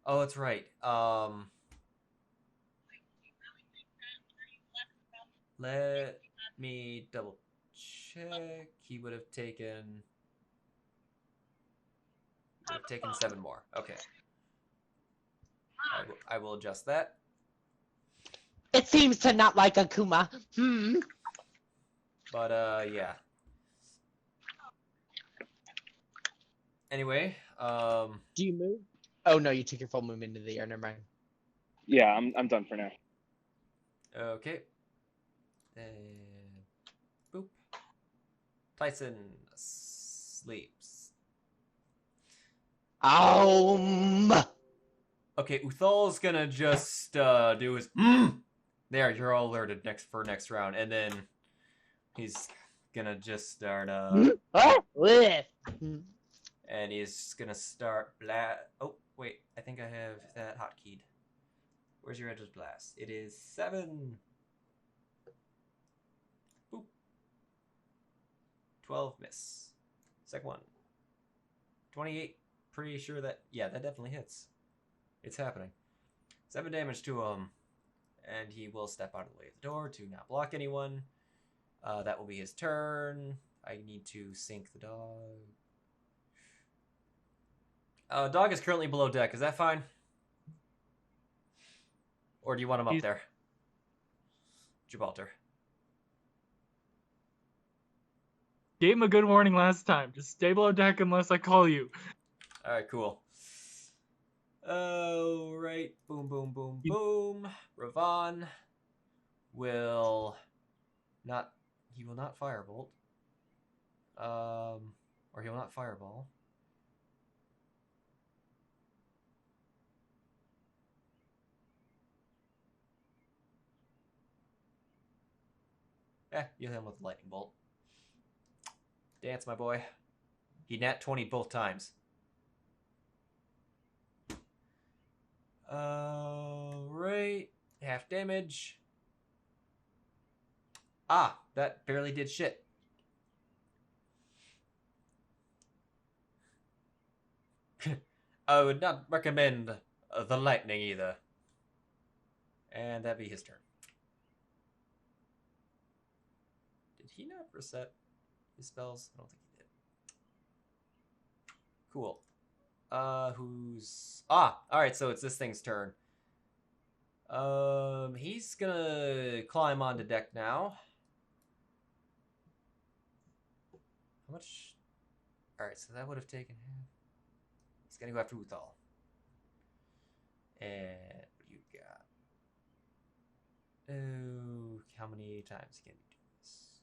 S1: Oh, that's right. Let me double check. He would have taken 7 more. Okay. I will adjust that.
S4: It seems to not like Akuma.
S1: But yeah. Anyway,
S4: Do you move? Oh no, you took your full movement into the air. Never mind.
S3: Yeah, I'm done for now.
S1: Okay. Then boop. Tycen sleeps. Okay, Uthal's gonna just do his There, you're all alerted next round, and then he's gonna just start and he's gonna start oh wait, I think I have that hotkeyed. Where's your Edge's Blast? It is 7. Boop. 12 miss. Second one. 28. Pretty sure that that definitely hits. It's happening. 7 damage to him. And he will step out of the way of the door to not block anyone. That will be his turn. I need to sync the dog. Dog is currently below deck. Is that fine? Or do you want him up there? Gibraltar.
S6: Gave him a good warning last time. Just stay below deck unless I call you.
S1: Alright, cool. Oh, right. Boom, boom, boom, boom. Ravan will not... He will not firebolt. Or he will not fireball. You'll hit him with a lightning bolt. Dance, my boy. He nat 20 both times. Right. Half damage. Ah, that barely did shit. I would not recommend the lightning either. And that'd be his turn. Did he not reset his spells? I don't think he did. Cool. Who's... alright, so it's this thing's turn. He's gonna climb onto deck now. How much... Alright, so that would have taken him... He's gonna go after Uthal. And what do you got? Oh, how many times can you do this?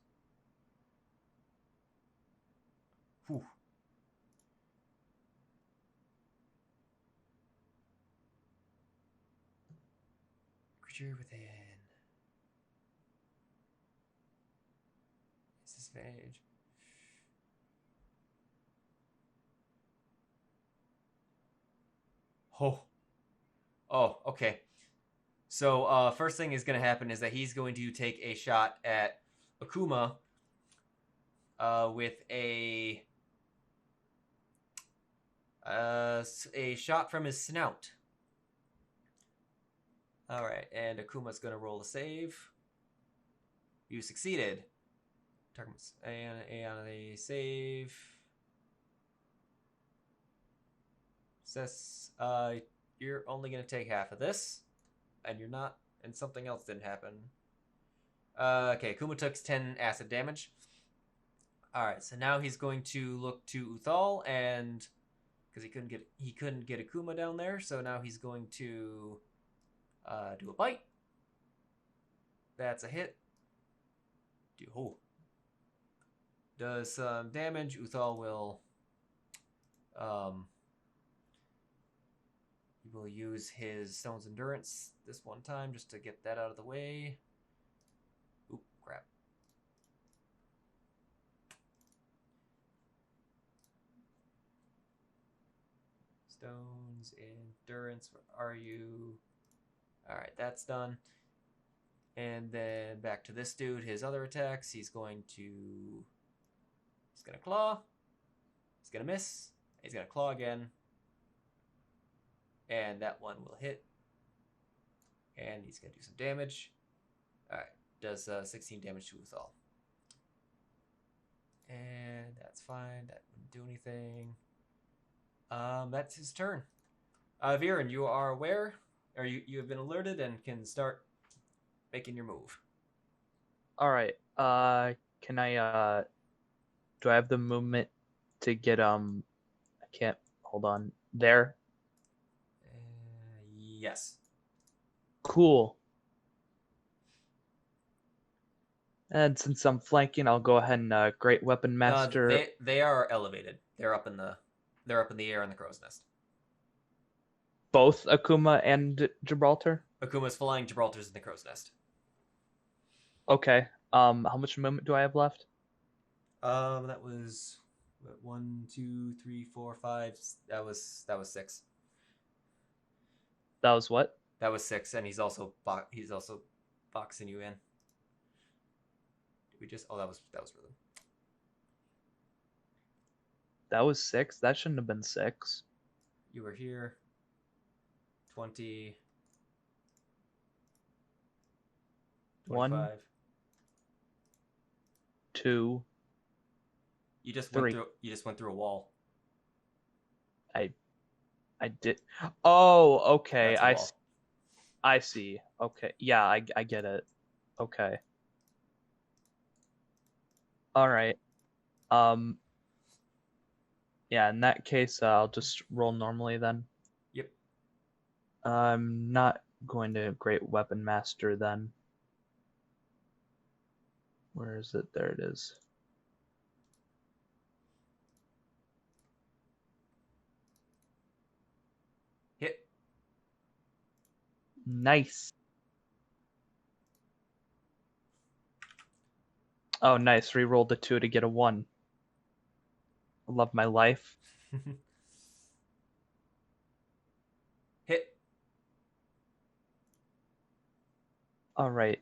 S1: Whew. Creature within. Disadvantage. Oh, okay. So, first thing is going to happen is that he's going to take a shot at Akuma with a shot from his snout. Alright, and Akuma's going to roll a save. You succeeded. And a save. Says, you're only going to take half of this. And you're not, and something else didn't happen. Okay, Akuma took 10 acid damage. Alright, so now he's going to look to Uthal, and because he couldn't get Akuma down there, so now he's going to do a bite. That's a hit. Does some damage. Uthal will he will use his Stone's Endurance this one time just to get that out of the way. Oop, crap. Stones, endurance. Where are you? All right, that's done. And then back to this dude. His other attacks. He's gonna claw. He's gonna miss. He's gonna claw again. And that one will hit. And he's gonna do some damage. All right, does 16 damage to Uthal. And that's fine. That wouldn't do anything. That's his turn. Viran, you are aware, or you have been alerted and can start making your move.
S5: All right. Can I? Do I have the movement to get I can't. Hold on. There.
S1: Yes.
S5: Cool. And since I'm flanking, I'll go ahead and Great Weapon Master.
S1: They are elevated. They're up in the air in the crow's nest.
S5: Both Akuma and Gibraltar?
S1: Akuma's flying, Gibraltar's in the crow's nest.
S5: Okay. How much movement do I have left?
S1: That was 1, 2, 3, 4, 5. That was 6.
S5: That was what?
S1: That was 6, and he's also boxing you in. Did we just? Oh, that was rhythm.
S5: That was 6. That shouldn't have been 6.
S1: You were here. 20. 25.
S5: 1, 2.
S1: You just
S5: 3.
S1: went through a wall.
S5: I did. Oh, okay.
S1: That's a wall.
S5: I see. Okay. Yeah, I get it. Okay. All right. Yeah, in that case, I'll just roll normally then.
S1: Yep.
S5: I'm not going to Great Weapon Master then. Where is it? There it is.
S1: Hit.
S5: Nice. Oh, nice. Rerolled the 2 to get a 1. I love my life.
S1: Hit.
S5: All right.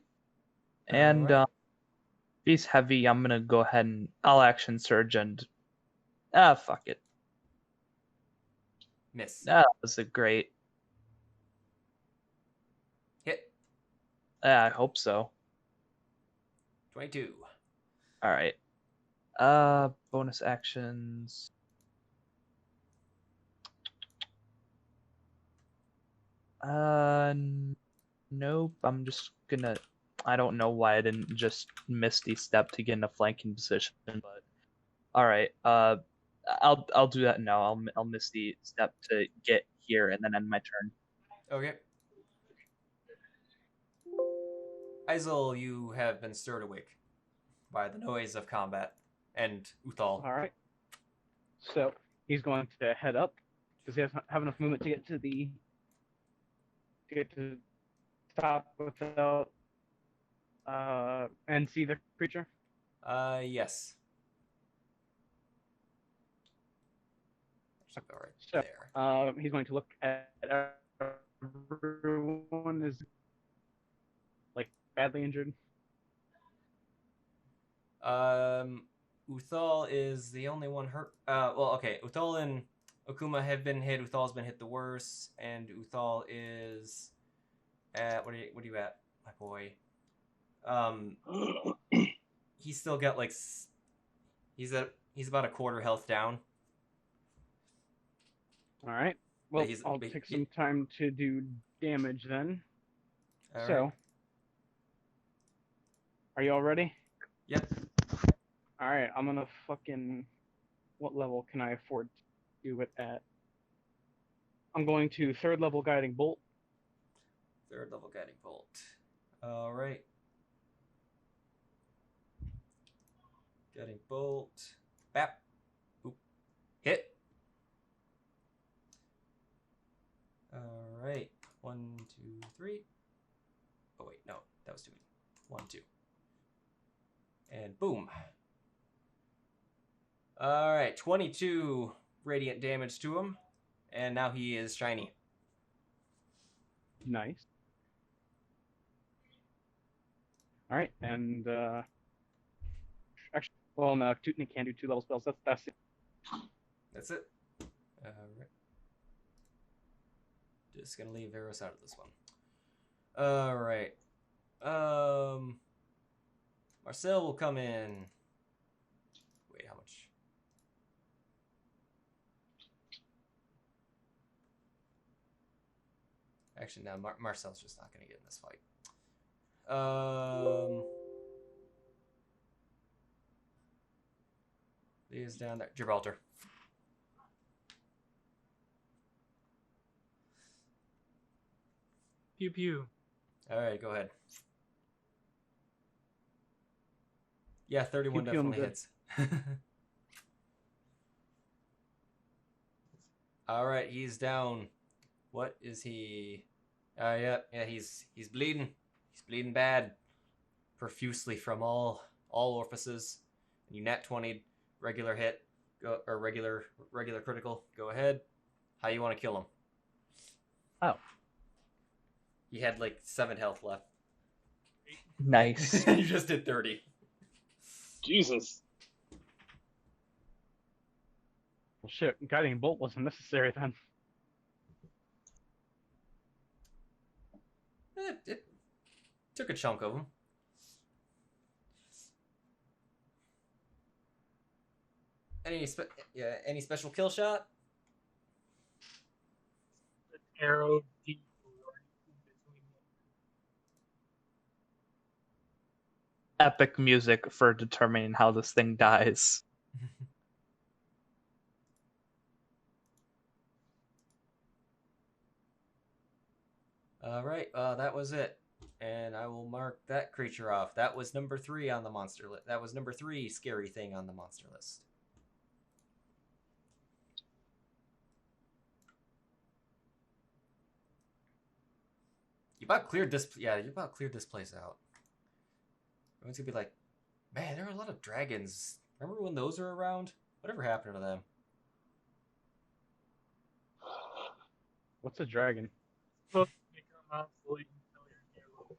S5: And if he's heavy, I'm going to go ahead and I'll action surge and fuck it.
S1: Miss.
S5: That was a great.
S1: Hit.
S5: I hope so.
S1: 22.
S5: All right. Bonus actions. Nope. I'm just gonna. I don't know why I didn't just Misty Step to get in a flanking position, but all right. I'll do that now. I'll Misty Step to get here and then end my turn.
S1: Okay. Eizell, you have been stirred awake by the noise of combat, and Uthal.
S2: All right. So he's going to head up because he doesn't have enough movement to get to the top without and see the creature.
S1: Yes. All right.
S2: So
S1: there.
S2: he's going to look at everyone is like badly injured.
S1: Uthal is the only one hurt. Well, okay. Uthal and Akuma have been hit. Uthal's been hit the worst, and Uthal is at what are you at, my boy? He's still got like he's about a quarter health down.
S2: All right. Well, I'll take some time to do damage then.
S1: All
S2: so,
S1: right.
S2: Are you all ready?
S1: Yep.
S2: All right. I'm gonna fucking. What level can I afford to do it at? I'm going to 3rd level guiding bolt.
S1: 3rd level guiding bolt. All right. Guiding bolt. Bap. Oop. Hit. All right. 1, 2, 3. Oh wait, no, that was too many. 1, 2. And boom. All right, 22 radiant damage to him, And now he is shiny.
S2: Nice. All right, and actually, well, no, Tutnik can do 2-level spells. That's it.
S1: That's it. All right. Just gonna leave Eros out of this one. All right. Marcel will come in. Wait, how much? Actually, no. Marcel's just not gonna get in this fight. He is down there. Gibraltar.
S6: Pew pew.
S1: All right, go ahead. Yeah, 31
S2: Pew pew, I'm
S1: definitely
S2: good.
S1: hits. All right, he's down. What is he? Yeah, he's bleeding. He's bleeding bad, profusely from all orifices. You nat 20, regular hit, or regular critical. Go ahead. How you want to kill him?
S2: Oh.
S1: He had like 7 health left.
S5: Nice.
S1: You just did 30.
S3: Jesus.
S2: Well, shit, guiding bolt wasn't necessary then.
S1: It took a chunk of him. Any special kill shot?
S6: Arrow deep.
S5: Epic music for determining how this thing dies.
S1: All right, that was it. And I will mark that creature off. That was number 3 on the monster list. That was number 3 scary thing on the monster list. You about cleared this. Yeah, you about cleared this place out. Everyone's gonna be like, man, there are a lot of dragons. Remember when those were around? Whatever happened to them?
S2: What's a dragon?
S6: Supposed to become obsolete until you're near level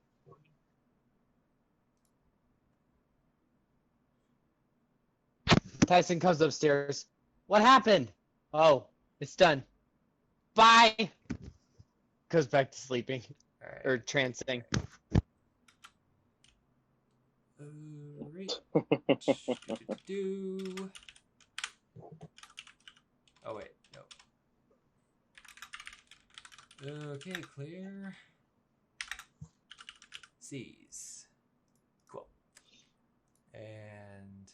S6: 20.
S4: Tycen comes upstairs. What happened? Oh, it's done. Bye. Goes back to sleeping.
S1: All right.
S4: Or trancing.
S1: Oh wait, no. Okay, clear. Seize. Cool. And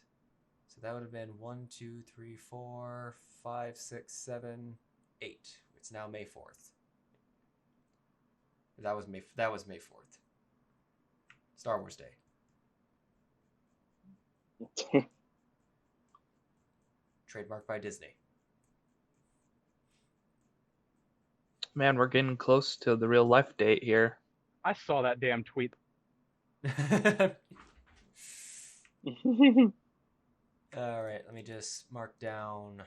S1: so that would have been 1, 2, 3, 4, 5, 6, 7, 8. It's now May 4th. That was May 4th. Star Wars Day. Trademarked by Disney.
S5: Man, we're getting close to the real life date here.
S2: I saw that damn tweet.
S1: All right, let me just mark down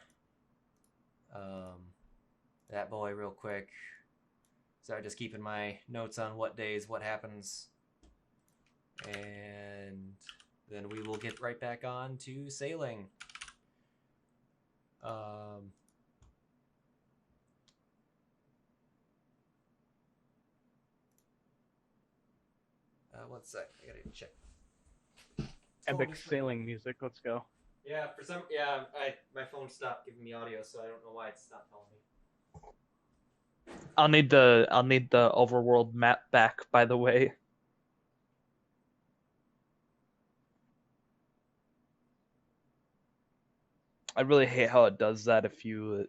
S1: that boy real quick. So just keeping my notes on what days, what happens. And then we will get right back on to sailing. One sec, I gotta check.
S2: Epic sailing music. Let's go.
S1: Yeah, my phone stopped giving me audio, so I don't know why it's not telling me.
S5: I'll need the overworld map back, by the way. I really hate how it does that if you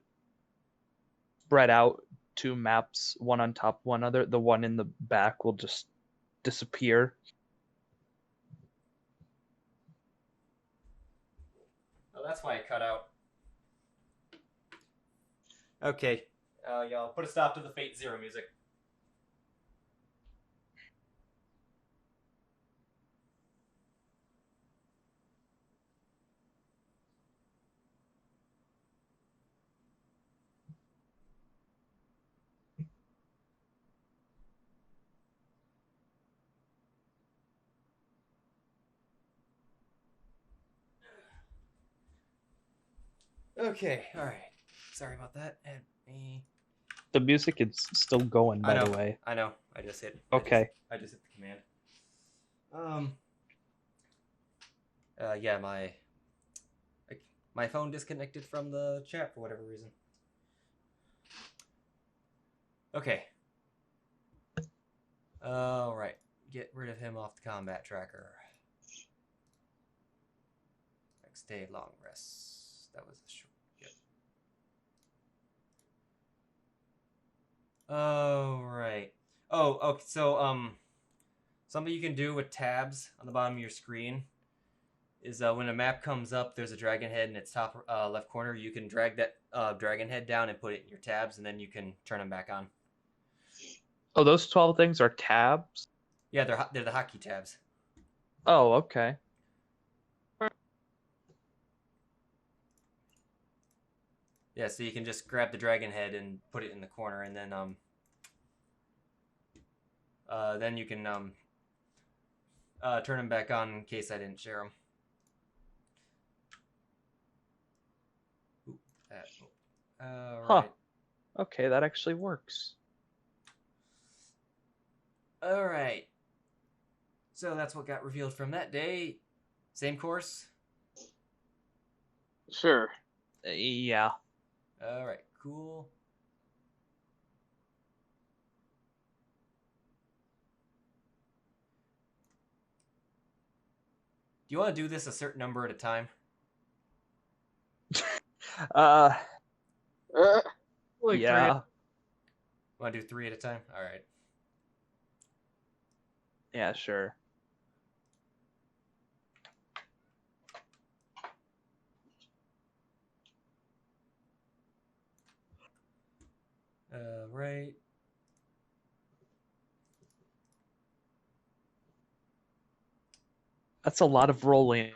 S5: spread out 2 maps, one on top of one another. The one in the back will just disappear.
S1: Oh, that's why it cut out. Okay, y'all put a stop to the Fate Zero music. Okay, all right. Sorry about that. And me.
S5: The music is still going, by the way.
S1: I know. I just hit.
S5: Okay.
S1: I just hit the command. Yeah, my phone disconnected from the chat for whatever reason. Okay. All right. Get rid of him off the combat tracker. Next day, long rest. That was a short. Yep. All right. Oh, okay. So, something you can do with tabs on the bottom of your screen is when a map comes up, there's a dragon head in its top left corner. You can drag that dragon head down and put it in your tabs, and then you can turn them back on.
S5: Oh, those 12 things are tabs?
S1: Yeah, they're the hotkey tabs.
S5: Oh, okay.
S1: Yeah, so you can just grab the dragon head and put it in the corner, and then you can turn them back on in case I didn't share them.
S5: Huh.
S1: Right.
S5: Okay, that actually works.
S1: All right. So that's what got revealed from that day. Same course?
S7: Sure.
S5: Yeah.
S1: All right, cool. Do you want to do this a certain number at a time?
S6: Like
S5: Yeah.
S1: Want to do 3 at a time? All right.
S5: Yeah, sure.
S1: Right.
S5: That's a lot of rolling.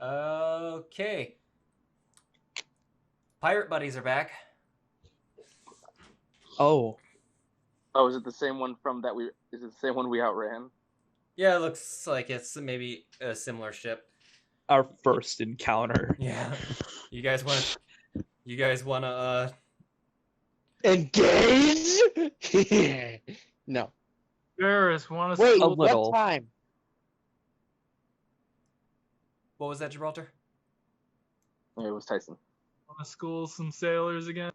S1: Okay. Pirate buddies are back.
S5: Oh.
S7: Oh, is it the same one from that we? Is it the same one we outran?
S1: Yeah, it looks like it's maybe a similar ship.
S5: Our first encounter.
S1: Yeah. You guys want to
S4: Engage? No.
S6: Varys, want to
S4: Wait,
S5: A little.
S4: what time?
S1: What was that, Gibraltar?
S7: Yeah, it was Tycen.
S6: Want to school some sailors again?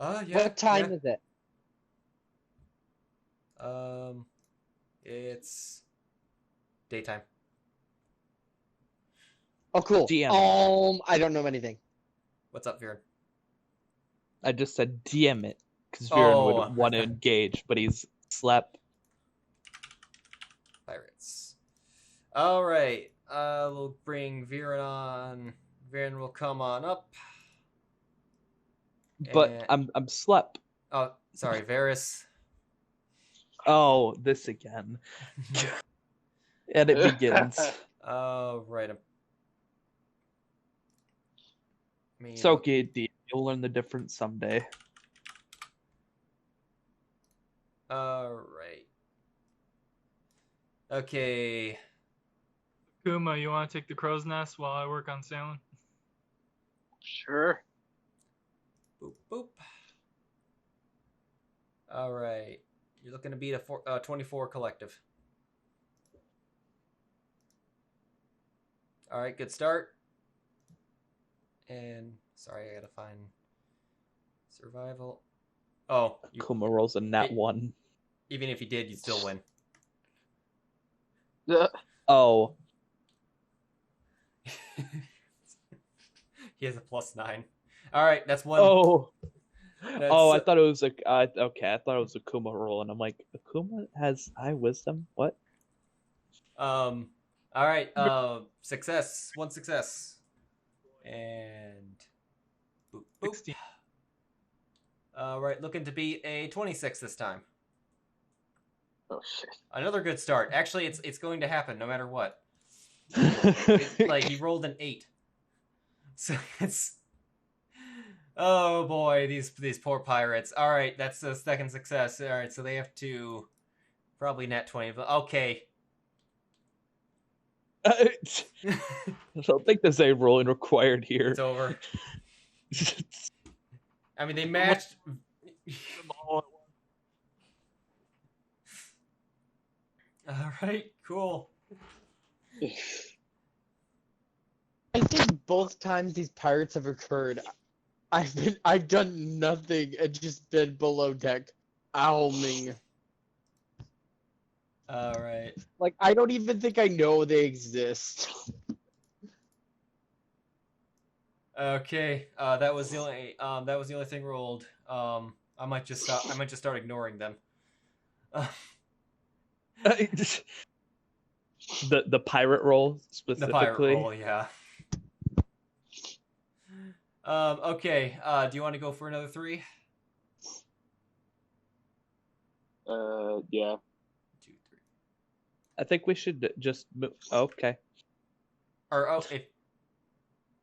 S1: Yeah.
S4: What time is it?
S1: It's daytime.
S4: Oh, cool.
S5: DM.
S4: I don't know anything.
S1: What's up, Viran?
S5: I just said DM it, because Viran
S1: Oh.
S5: would want to engage, but he's slept.
S1: Pirates. All right. We'll bring Viran on. Viran will come on up.
S5: But
S1: And-
S5: I'm slept.
S1: Oh, sorry, Varys.
S5: Oh, this again. And it begins.
S1: Right.
S5: It's okay, D. You'll learn the difference someday.
S1: All right. Okay.
S6: Akuma, you want to take the crow's nest while I work on sailing?
S7: Sure.
S1: Boop, boop. All right. You're looking to beat a 24 collective. All right, good start. And sorry, I gotta find survival. Oh,
S5: Akuma rolls a nat 1.
S1: Even if you did, you'd still win.
S5: Oh.
S1: He has a +9. All right, that's one.
S5: Oh.
S1: That's,
S5: Oh, I thought it was okay. I thought it was Akuma roll, and I'm like, Akuma has high wisdom. What?
S1: All right. Success. 1 success. And boop, boop.
S6: 16.
S1: All right, looking to be a 26 this time.
S7: Oh shit.
S1: Another good start. Actually, it's going to happen no matter what. Like he rolled an 8, so it's Oh boy, these poor pirates. All right, that's the second success. All right, so they have to probably net 20. Okay.
S5: I don't think there's a rolling required here.
S1: It's over. I mean, they matched. All right, cool.
S4: I think both times these pirates have occurred, I've done nothing and just been below deck, owling.
S1: All right.
S4: Like, I don't even think I know they exist.
S1: Okay. That was the only thing rolled. I might just start ignoring them.
S5: The pirate roll specifically.
S1: The pirate roll, yeah. Okay. Do you want to go for another 3?
S3: Yeah.
S1: 2, 3.
S5: I think we should just move. Okay.
S1: Or what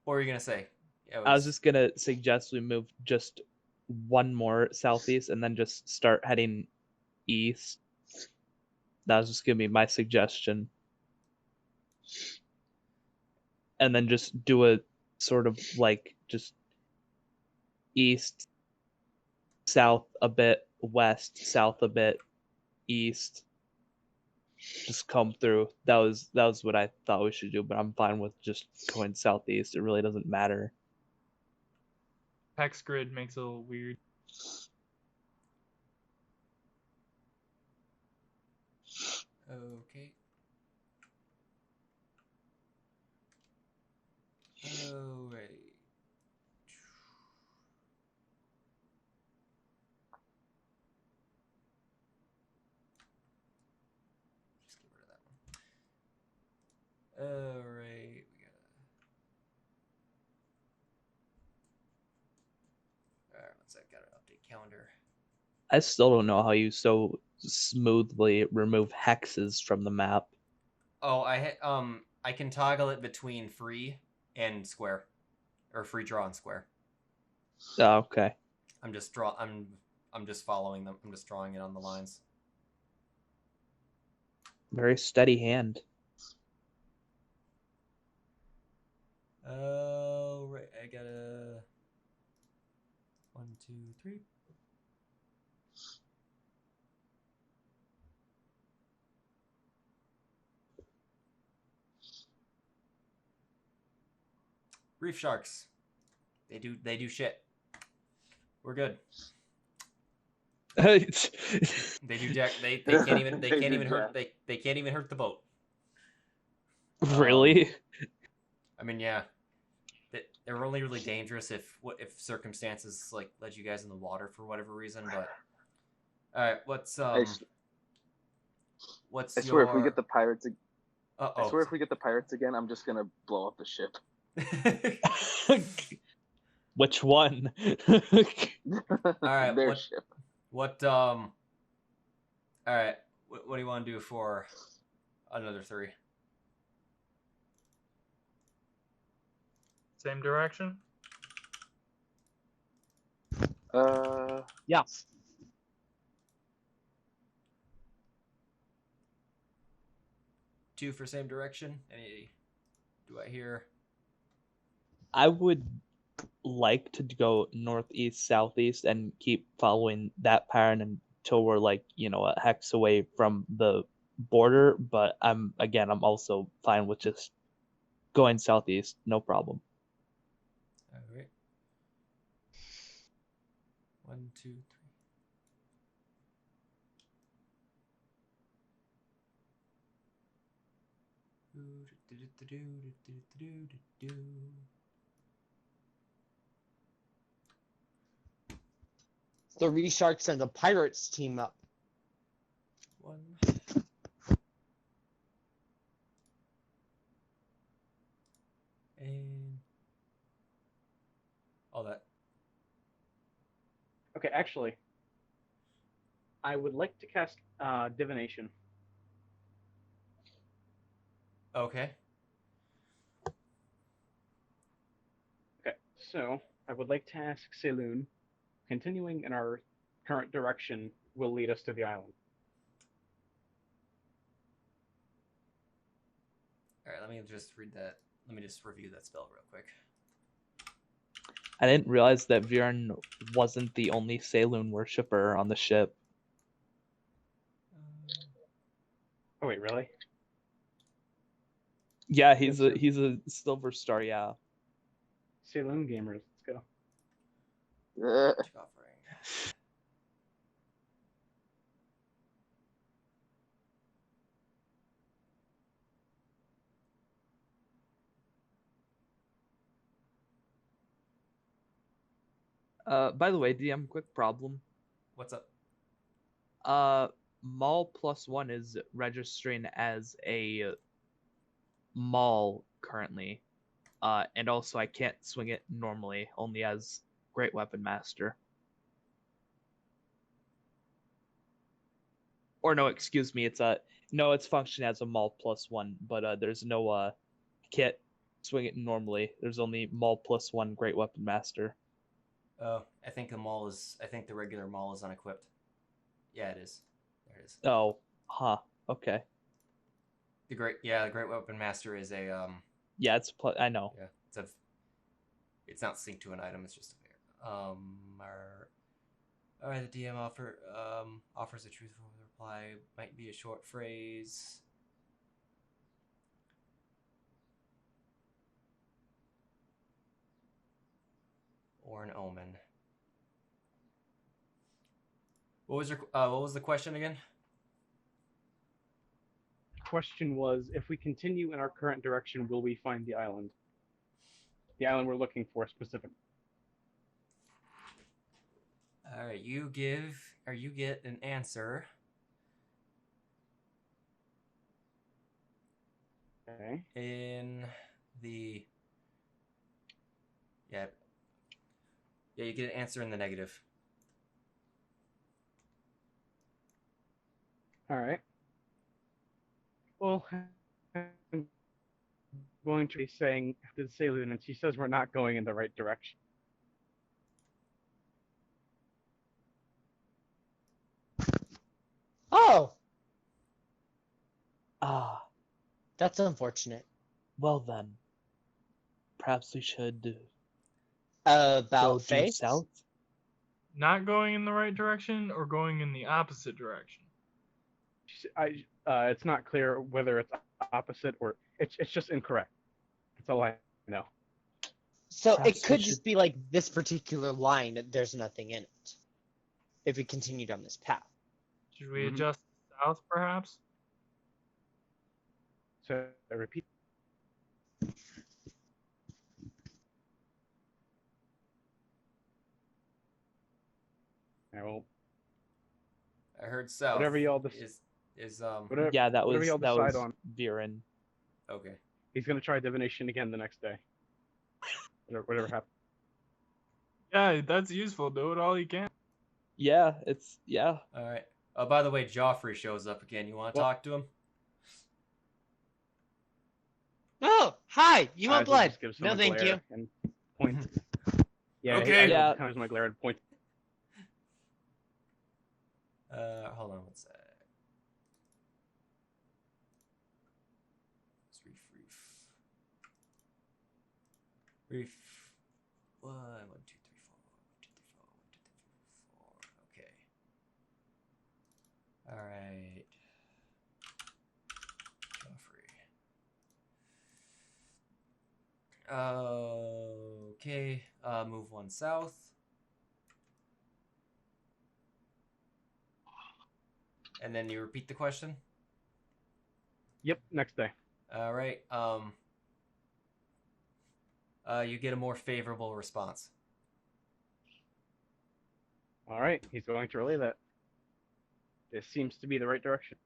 S1: were you gonna say?
S5: I was just gonna suggest we move just one more southeast and then just start heading east. That was just gonna be my suggestion. And then just do a sort of like just east, south a bit, west, south a bit, east. Just come through. That was what I thought we should do, but I'm fine with just going southeast. It really doesn't matter.
S6: Hex grid makes it a little weird.
S1: Okay. Alright. Just get rid of that one. Alright, we gotta. Alright, one sec, gotta update calendar.
S5: I still don't know how you so smoothly remove hexes from the map.
S1: Oh, I can toggle it between free and square, or free draw and square.
S5: Oh, okay.
S1: I'm just following them. I'm just drawing it on the lines.
S5: Very steady hand.
S1: Oh, right. I gotta 1, 2, 3. Reef sharks. They do shit. We're good. They do deck. They can't even hurt the boat.
S5: Really?
S1: I mean, yeah. They're only really dangerous if circumstances like let you guys in the water for whatever reason. But all right, what's
S7: I swear if we get the pirates, I swear if we get the pirates again, I'm just gonna blow up the ship.
S5: Which one?
S1: All right,
S7: their ship.
S1: What all right, what do you want to do for another 3?
S6: Same direction?
S4: Yeah.
S1: Two for same direction. Any? Do I hear?
S5: I would like to go northeast, southeast, and keep following that pattern until we're like, a hex away from the border. But I'm also fine with just going southeast, no problem.
S1: All right. 1, 2, 3.
S4: The Reef Sharks and the Pirates team up.
S1: 1. And all that.
S2: Okay, actually, I would like to cast Divination.
S1: Okay.
S2: Okay, so I would like to ask Saloon, continuing in our current direction will lead us to the island.
S1: All right, let me just read that. Let me just review that spell real quick.
S5: I didn't realize that Viran wasn't the only Saloon worshipper on the ship.
S2: Oh wait, really?
S5: Yeah, he's a silver star. Yeah.
S2: Saloon gamers, let's go.
S1: Magic offering.
S5: By the way, DM, quick problem.
S1: What's up?
S5: Maul +1 is registering as a Maul currently. And also I can't swing it normally, only as Great Weapon Master. Or no, excuse me, it's functioning as a Maul +1, but there's no can't swing it normally. There's only Maul +1 Great Weapon Master.
S1: Oh, I think the regular Maul is unequipped. Yeah, it is. There it is.
S5: Oh, huh. Okay.
S1: The Great Weapon Master is a
S5: Yeah, I know.
S1: Yeah, it's not synced to an item. It's just a pair. All right, the DM offers a truthful reply. Might be a short phrase. Or an omen. What was the question again?
S2: Question was, if we continue in our current direction, will we find the island? The island we're looking for specifically.
S1: All right, you get an answer.
S2: Okay.
S1: In the yeah, you get an answer in the negative.
S2: All right. Well, I'm going to be saying to the Saloon, and she says we're not going in the right direction.
S4: Oh,
S5: Ah,
S4: that's unfortunate.
S5: well then. Perhaps we should go
S4: About
S5: due
S4: face?
S5: south?
S6: Not going in the right direction or going in the opposite direction?
S2: It's not clear whether it's opposite or it's just incorrect. That's all I know.
S4: So
S5: Perhaps
S4: it could
S5: we
S4: just
S5: should-
S4: be like this particular line, there's nothing in it. If we continued on this path.
S6: Should we adjust south, perhaps?
S2: So I repeat.
S1: I heard south.
S2: Whatever y'all
S5: Yeah, that
S2: whatever
S5: was
S2: y'all decide on.
S5: Viran.
S1: Okay.
S2: He's gonna try divination again the next day. Whatever happens.
S6: Yeah, that's useful. Do it all you can.
S5: Yeah,
S1: All right. By the way, Joffrey shows up again. You want to talk to him?
S4: Oh, hi! You want
S2: Eizell
S4: blood?
S2: just gives him
S4: No,
S2: a
S4: thank
S2: glare
S4: you.
S2: And points. Yeah.
S1: Okay.
S2: Yeah. Comes my glare and points.
S1: Hold on one sec. Let's reef. 1, 2, 3, 4. 1, 2, 3, 4. 1, 2, 3, 4. Okay. All right. Joffrey. Okay. Move 1 south. And then you repeat the question?
S2: Yep, next day.
S1: All right. You get a more favorable response.
S2: All right, he's going to relay that. This seems to be the right direction.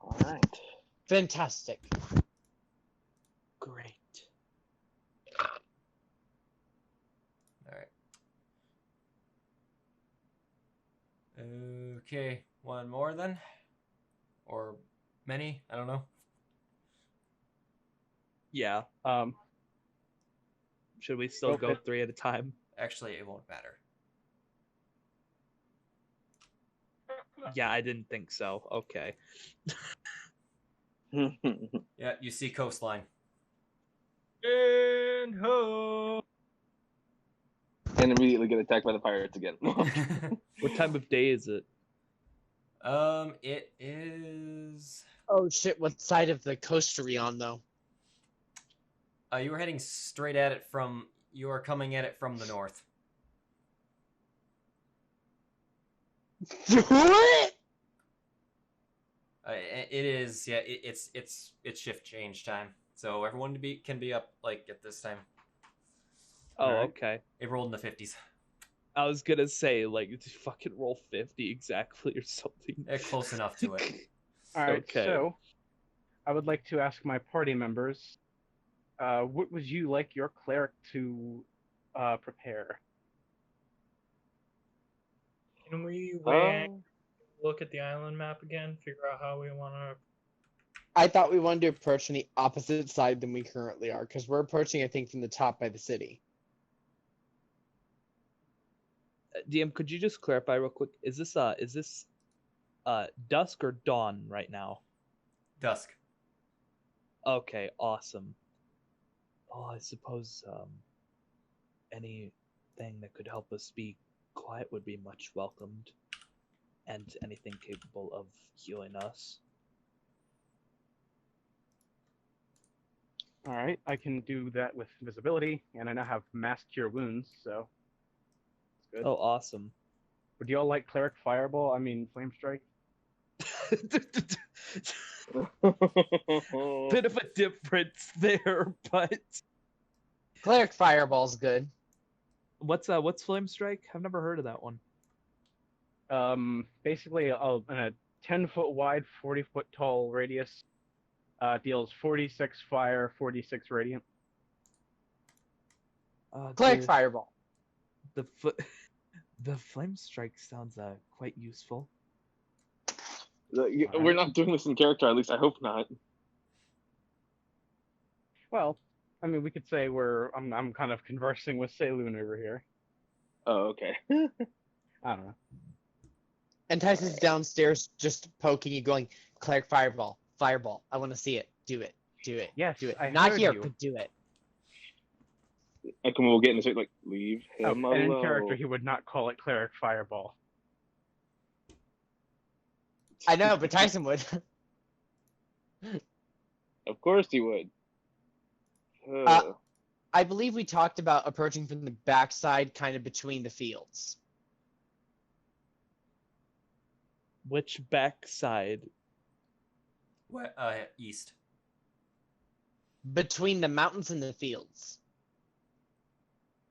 S7: All right.
S4: Fantastic.
S5: great.
S1: All right. Okay, one more then? Or many? I don't know.
S5: Yeah. Should we still go 3 at a time?
S1: Actually, it won't matter.
S5: Yeah, I didn't think so. Okay.
S1: Yeah, you see coastline.
S2: And ho!
S3: And immediately get attacked by the pirates again.
S5: What time of day is it?
S1: It is.
S4: Oh shit! What side of the coast are we on, though?
S1: You were heading straight at it from. You are coming at it from the north.
S4: What?
S1: It is. Yeah, it's shift change time. So everyone can be up like at this time.
S5: Oh, okay.
S1: It rolled in the 50s.
S5: I was gonna say, like, fucking roll 50 exactly or something.
S1: Close enough to it.
S2: All right,
S5: Okay.
S2: so I would like to ask my party members, what would you like your cleric to prepare?
S6: Can we look at the island map again, figure out how we want to...
S4: I thought we wanted to approach on the opposite side than we currently are, because we're approaching, I think, from the top by the city.
S5: DM, could you just clarify real quick? Is this dusk or dawn right now?
S1: Dusk.
S5: Okay, awesome. Oh, I suppose anything that could help us be quiet would be much welcomed, and anything capable of healing us.
S2: All right, I can do that with invisibility, and I now have mass cure wounds, so it's good.
S5: Oh, awesome.
S2: Would you all like cleric fireball? I mean, flame strike?
S5: Bit of a difference there, but
S4: Cleric Fireball's good.
S5: what's flame strike? I've never heard of that one.
S2: Basically, in a 10-foot wide, 40-foot tall radius, deals 46 fire, 46 radiant.
S4: Cleric Fireball.
S5: The flame strike sounds quite useful.
S3: We're not doing this in character, at least I hope not.
S2: Well, I mean, we could say I'm kind of conversing with Saloon over here.
S3: Oh, okay.
S2: I don't know.
S4: And Tyson's downstairs just poking you, going, Cleric Fireball, Fireball. I want to see it. Do it. Do it.
S2: Yes,
S4: do it.
S2: I
S4: Not
S2: heard
S4: here,
S2: you.
S4: but do it.
S3: Akuma will get in the like, leave him
S2: And
S3: alone.
S2: in character, he would not call it Cleric Fireball.
S4: I know, but Tyson would.
S3: Of course he would.
S4: I believe we talked about approaching from the backside, kind of between the fields.
S5: Which backside?
S1: What? East.
S4: Between the mountains and the fields.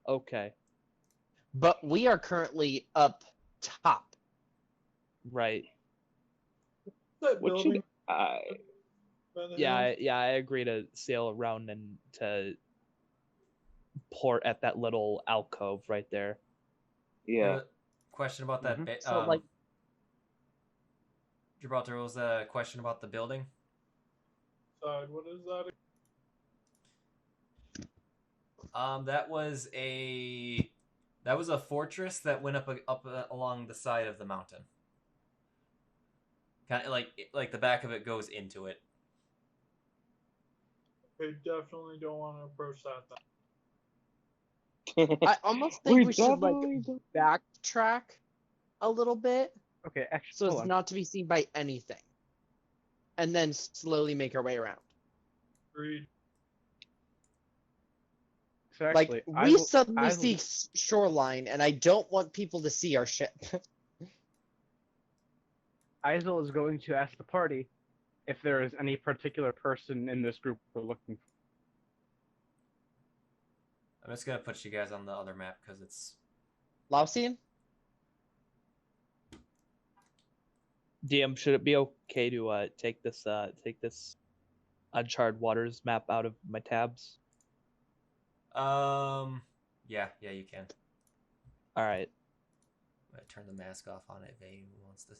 S5: Okay.
S4: But we are currently up top.
S5: Right.
S3: What should I?
S5: Yeah, I agree to sail around and to port at that little alcove right there.
S3: Yeah.
S1: Question about that.
S4: So,
S1: Gibraltar, was a question about the building?
S6: Side, what is that?
S1: That was a fortress that went up along the side of the mountain. Kind of like the back of it goes into it.
S6: We definitely don't want to approach that then.
S4: I almost think we should backtrack a little bit,
S2: Okay, actually,
S4: so
S2: hold
S4: as
S2: on.
S4: not to be seen by anything, and then slowly make our way around.
S6: Agreed.
S2: So actually,
S4: Like we suddenly see shoreline, and I don't want people to see our ship.
S2: Eizell is going to ask the party if there is any particular person in this group we're looking for.
S1: I'm just gonna put you guys on the other map because it's
S4: Lausian?
S5: DM, should it be okay to take this Uncharted Waters map out of my tabs?
S1: yeah, you can.
S5: All right.
S1: I'm gonna turn the mask off on it if anyone wants this.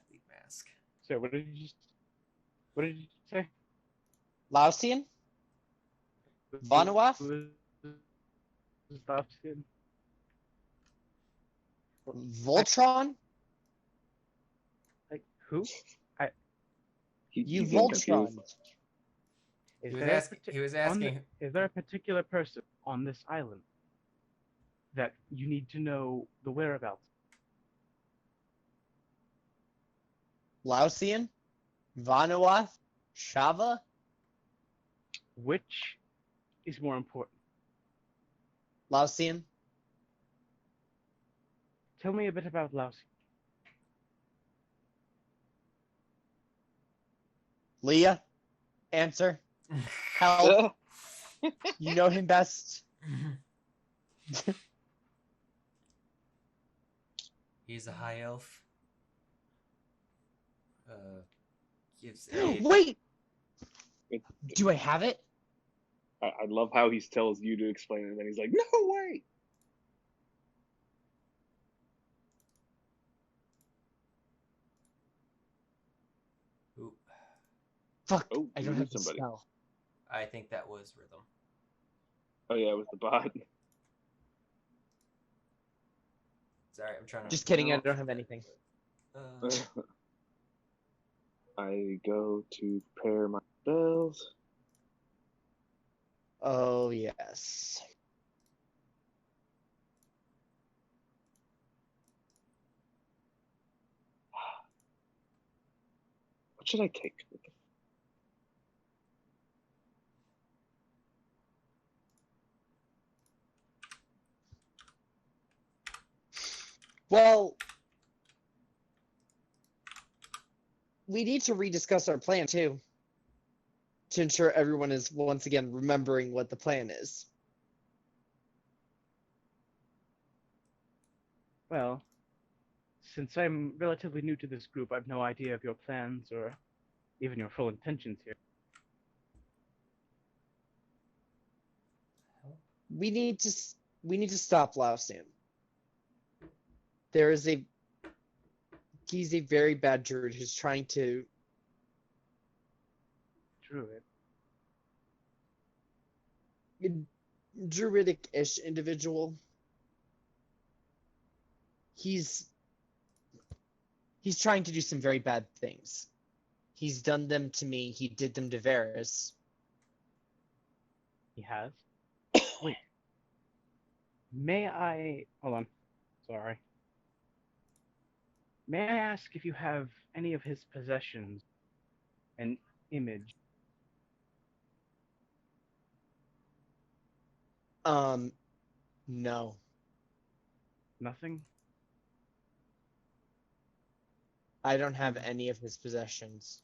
S1: Delete mask.
S2: So what did you say?
S4: Lausian? Vanuaf?
S2: Lausian?
S4: Voltron?
S2: Like, who?
S4: You
S3: getting
S4: Voltron.
S3: confused.
S1: He was asking.
S2: Is there a particular person on this island that you need to know the whereabouts?
S4: Lausian? Vanuaf? Shava?
S2: Which is more important?
S4: Lausian?
S2: Tell me a bit about Lausian.
S4: Lia? Answer? Help? You know him best.
S1: He's a high elf. Gives aid.
S4: Wait! Do I have it?
S3: I love how he tells you to explain it, and then he's like, "No way!"
S1: Ooh,
S4: Fuck,
S3: Oh,
S4: I
S3: you
S4: don't
S3: hit
S4: have the
S3: somebody.
S4: spell.
S1: I think that was rhythm.
S3: Oh yeah, it was the bot.
S1: Sorry, I'm trying to.
S4: Just kidding, I don't have anything.
S3: I go to prepare my spells.
S4: Oh, yes.
S3: What should I take?
S4: Well, we need to rediscuss our plan, too. To ensure everyone is, once again, remembering what the plan is.
S2: Well, since I'm relatively new to this group, I have no idea of your plans or even your full intentions here.
S4: We need to stop Lausian. He's a very bad druid who's trying to... Druidic-ish individual. He's trying to do some very bad things. He's done them to me. He did them to Varys.
S2: He has? Wait. May I... Hold on. Sorry. May I ask if you have any of his possessions? An image?
S4: No.
S2: Nothing?
S4: I don't have any of his possessions.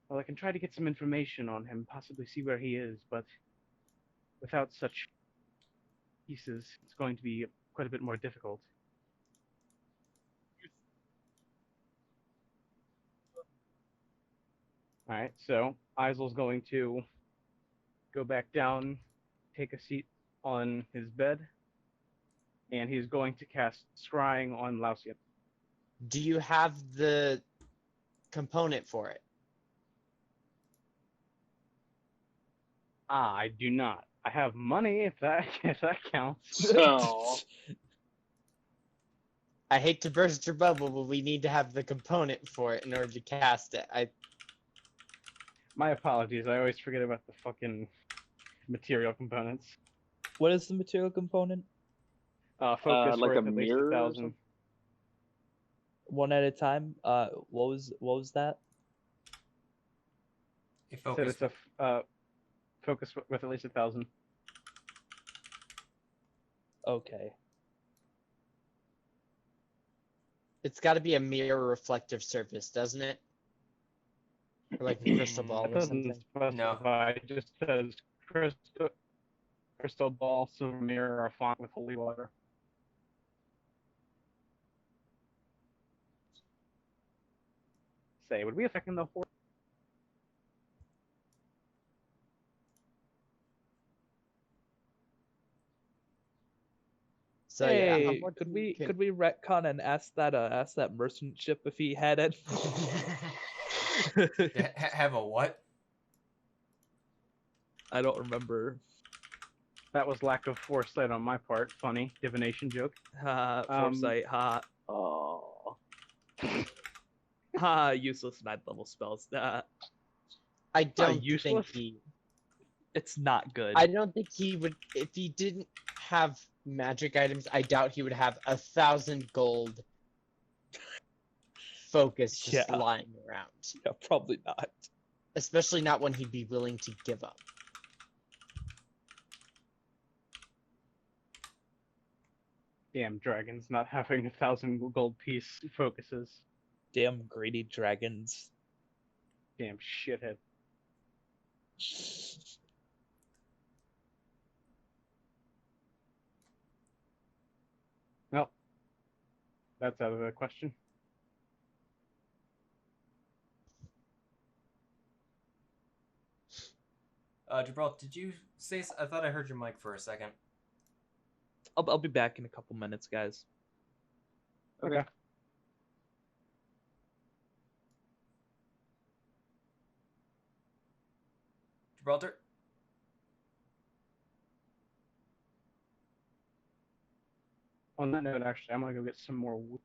S2: Well, I can try to get some information on him, possibly see where he is, but without such pieces, it's going to be quite a bit more difficult. Alright, so Eizell's going to go back down, take a seat on his bed, and he's going to cast Scrying on Lausian.
S4: Do you have the component for it?
S2: I do not. I have money, if that counts.
S3: So
S4: I hate to burst your bubble, but we need to have the component for it in order to cast it.
S2: My apologies, I always forget about the fucking material components.
S5: What is the material component?
S2: Focus
S3: like
S2: worth
S3: a
S2: at least
S3: mirror or
S2: 1,000.
S3: something?
S5: One at a time. What was that?
S1: A
S2: So
S1: focus.
S2: it's a focus with at least 1,000.
S5: Okay.
S4: It's got to be a mirror reflective surface, doesn't it? Or like a crystal ball
S2: It
S4: or
S2: doesn't
S4: something.
S2: specify. It just says crystal ball, silver mirror, or font with holy water. Say, would we affect the horse?
S4: So
S5: Hey,
S4: yeah,
S5: could we retcon and ask that merchant ship if he had it?
S1: Have a what?
S5: I don't remember.
S2: That was lack of foresight on my part. Funny divination joke.
S5: Foresight. Ha.
S3: Oh.
S5: Ha. Useless 9th level spells.
S4: I don't
S2: useless?
S4: think he.
S5: It's not good.
S4: I don't think he would. If he didn't have magic items, I doubt he would have 1,000 gold focus just lying around.
S5: Yeah, probably not.
S4: Especially not when he'd be willing to give up.
S2: Damn dragons not having 1,000 gold piece focuses.
S5: Damn greedy dragons.
S2: Damn shithead. Well, that's out of the question.
S1: Gibraltar, did you say? I thought I heard your mic for a second.
S5: I'll be back in a couple minutes, guys.
S2: Okay.
S1: Gibraltar?
S2: On that note, actually, I'm gonna go get some more wood.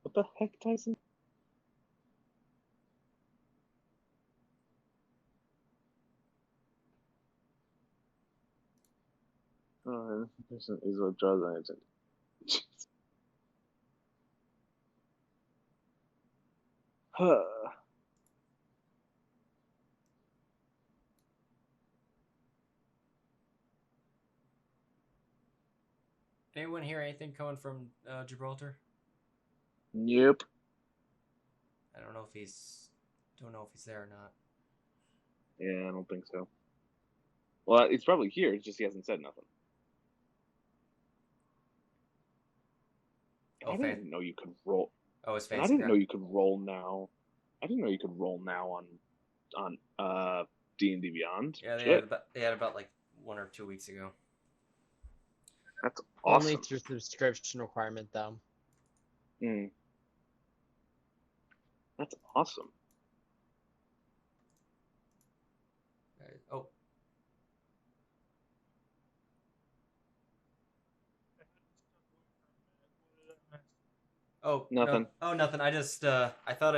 S3: What the heck, Tyson? Oh, this person is what draws on it. Huh.
S1: Anyone hear anything coming from Gibraltar?
S3: Nope.
S1: I don't know if he's there or not.
S3: Yeah, I don't think so. Well, it's probably here. It's just he hasn't said nothing.
S1: Oh,
S3: I didn't know you could roll.
S1: Oh, it's
S3: I
S1: fancy.
S3: didn't know you could roll now. I didn't know you could roll now on D&D Beyond.
S1: Yeah, they had about like 1 or 2 weeks ago.
S3: That's awesome.
S4: Only through subscription requirement, though.
S3: Mm. That's awesome.
S1: Oh. Oh,
S3: nothing.
S1: No, oh, nothing. I just I thought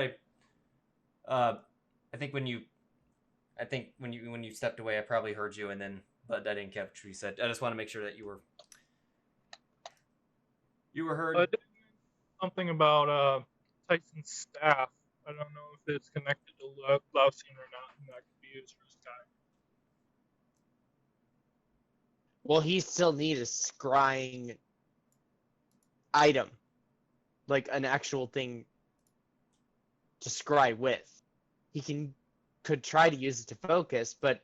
S1: I think when you stepped away, I probably heard you, but I didn't catch what you said. I just want to make sure that you were heard.
S6: Something about Tycen's staff. I don't know if it's connected to Lousine or not, and that could be used for his guy.
S4: Well, he still needs a scrying item, like an actual thing to scry with. He could try to use it to focus, but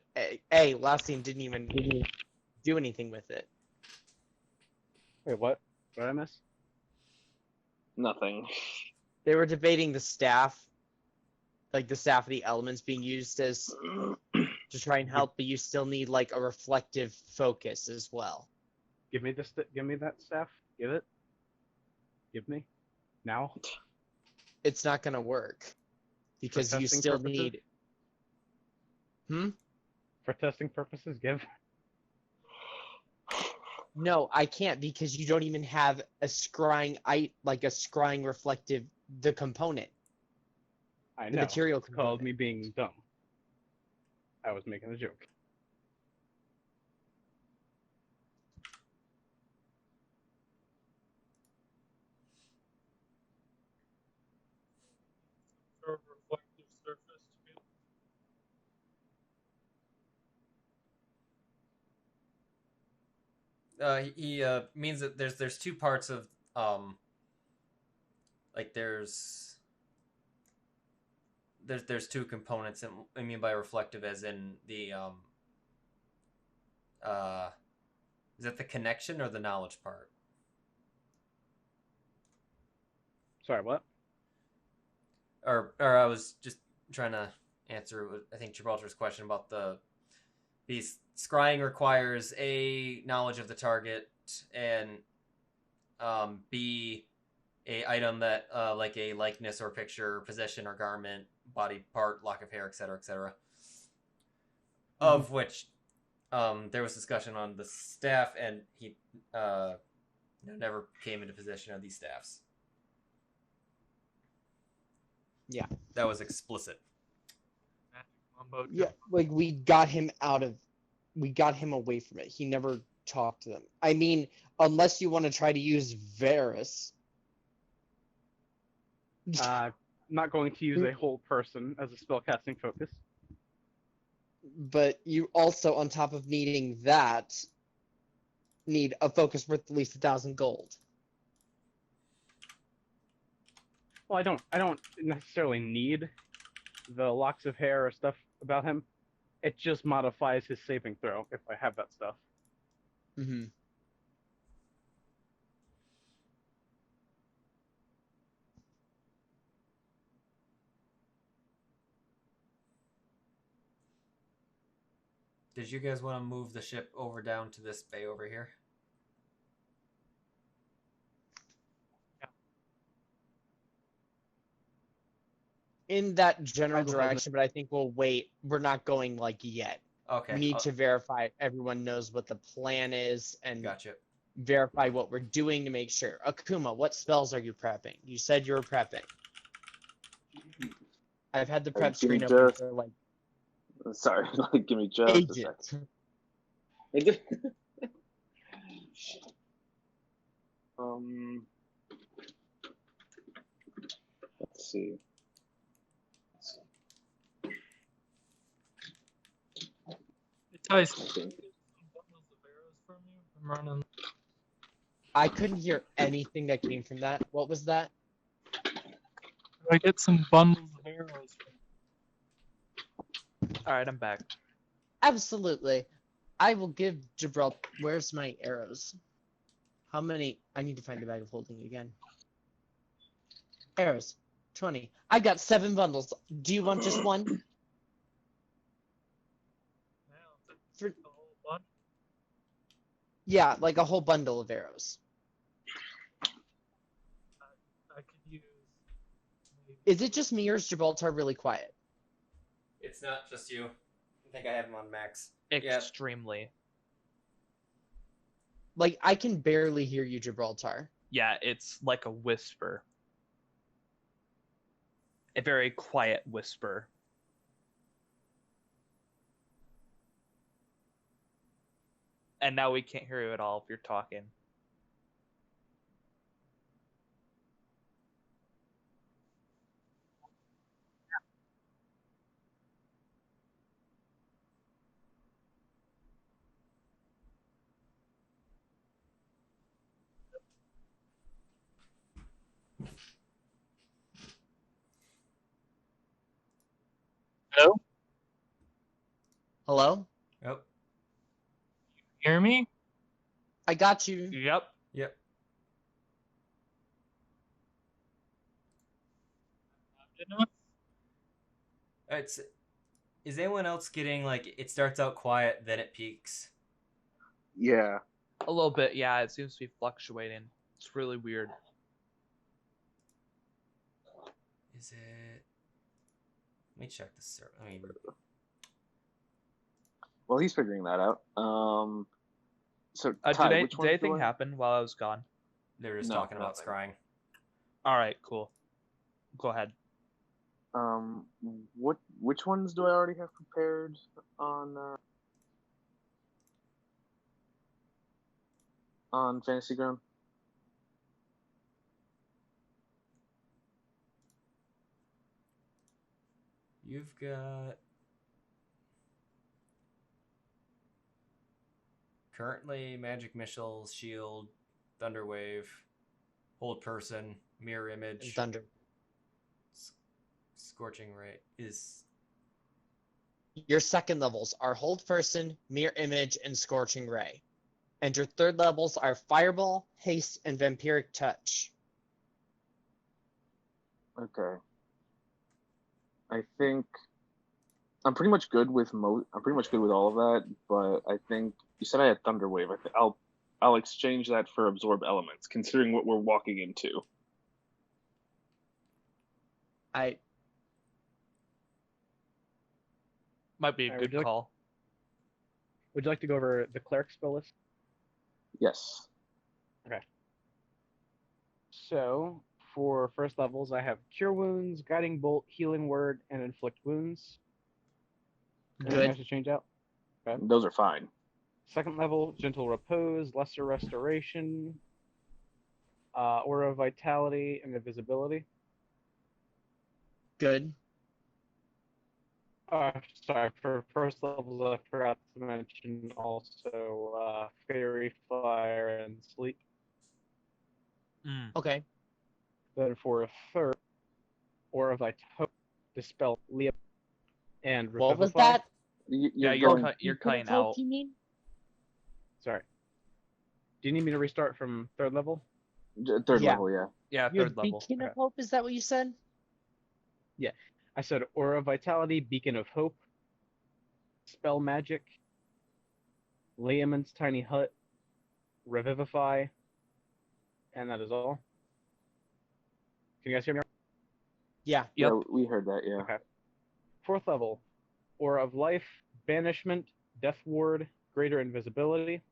S4: Lousine didn't even do anything with it.
S2: Wait, what? What did I miss?
S3: Nothing.
S4: They were debating the staff, like the staff of the elements being used as to try and help, but you still need like a reflective focus as well.
S2: Give me that staff. Give it. Give me. Now.
S4: It's not gonna work because you still need.
S2: For testing purposes, give.
S4: No, I can't because you don't even have a scrying reflective the component.
S2: I know.
S4: The material component.
S2: Called me being dumb. I was making a joke.
S6: Sort of reflective surface to be.
S1: He means that there's two parts of like there's two components. I mean by reflective as in the is that the connection or the knowledge part?
S2: Sorry, what?
S1: Or I was just trying to answer, I think, Gibraltar's question about the scrying requires A, knowledge of the target, and B, a item that like a likeness or picture, possession or garment, body part, lock of hair, etc. Of which there was discussion on the staff, and he never came into possession of these staffs.
S4: Yeah.
S1: That was explicit.
S4: Yeah, like we got him away from it. He never talked to them. I mean, unless you want to try to use Varus.
S2: I'm not going to use a whole person as a spellcasting focus.
S4: But you also, on top of needing that, need a focus worth at least 1,000 gold.
S2: Well, I don't necessarily need the locks of hair or stuff about him. It just modifies his saving throw if I have that stuff.
S4: Mm-hmm.
S1: Did you guys want to move the ship over down to this bay over here?
S4: In that general direction, but I think we'll wait. We're not going like yet.
S1: Okay.
S4: We need to verify everyone knows what the plan is and
S1: Gotcha.
S4: verify what we're doing to make sure. Akuma, what spells are you prepping? You said you were prepping. I've had the prep screen open for like...
S7: Sorry, give me just
S4: ages.
S7: a second. Let's see.
S6: Tycen, I'm running.
S4: I couldn't hear anything that came from that. What was that?
S6: I get some bundles of arrows.
S5: Alright, I'm back.
S4: Absolutely. I will give Gibraltar... Where's my arrows? How many... I need to find a bag of holding again. Arrows. 20. I got 7 bundles. Do you want just one? Yeah, like a whole bundle of arrows.
S6: I could use...
S4: Is it just me or is Gibraltar really quiet?
S1: It's not just you. I think I have him on max.
S5: Extremely.
S4: Like, I can barely hear you, Gibraltar.
S5: Yeah, it's like a whisper. A very quiet whisper. And now we can't hear you at all if you're talking.
S6: Hello?
S4: Hello?
S1: Yep.
S6: Hear me?
S4: I got you.
S5: Yep.
S1: Yep. Is anyone else getting, like, it starts out quiet, then it peaks?
S7: Yeah.
S5: A little bit, yeah. It seems to be fluctuating. It's really weird.
S1: Is it... Let me check this. I mean...
S7: Well, he's figuring that out. So, Ty,
S5: did
S7: which one
S5: anything happen while I was gone?
S1: They were just talking about scrying.
S5: Alright, cool. Go ahead.
S7: Which ones do I already have prepared on Fantasy Ground?
S1: You've got... Currently, Magic Missile, Shield, Thunderwave, Hold Person, Mirror Image,
S4: Thunder.
S1: Scorching Ray is...
S4: Your second levels are Hold Person, Mirror Image, and Scorching Ray. And your third levels are Fireball, Haste, and Vampiric Touch.
S7: Okay. I think I'm pretty much good with I'm pretty much good with all of that, but I think you said I had Thunder Wave. I think I'll exchange that for Absorb Elements, considering what we're walking into.
S5: Might be a good call.
S2: Would you like to go over the cleric spell list?
S7: Yes.
S2: Okay. So, for first levels, I have Cure Wounds, Guiding Bolt, Healing Word, and Inflict Wounds. Anything I should change out? Okay.
S7: Those are fine.
S2: Second level, Gentle Repose, Lesser Restoration, Aura of Vitality, and Invisibility.
S4: Good.
S2: Sorry, for first levels, I forgot to mention also Fairy, Fire, and Sleep.
S4: Okay.
S2: Then for a third, Aura of Vitality, Dispel, Lia, and Revivify.
S4: What was that?
S5: You're cutting out.
S4: You mean?
S2: Sorry. Do you need me to restart from third level?
S7: Third level, yeah.
S5: Yeah,
S4: Your
S5: third level.
S4: Beacon of Hope, is that what you said?
S2: Yeah. I said Aura of Vitality, Beacon of Hope, Spell Magic, Liamon's Tiny Hut, Revivify, and that is all. Can you guys hear me?
S4: Yeah.
S5: Yep.
S7: Yeah, we heard that, yeah.
S2: Okay. Fourth level, Aura of Life, Banishment, Death Ward, Greater Invisibility.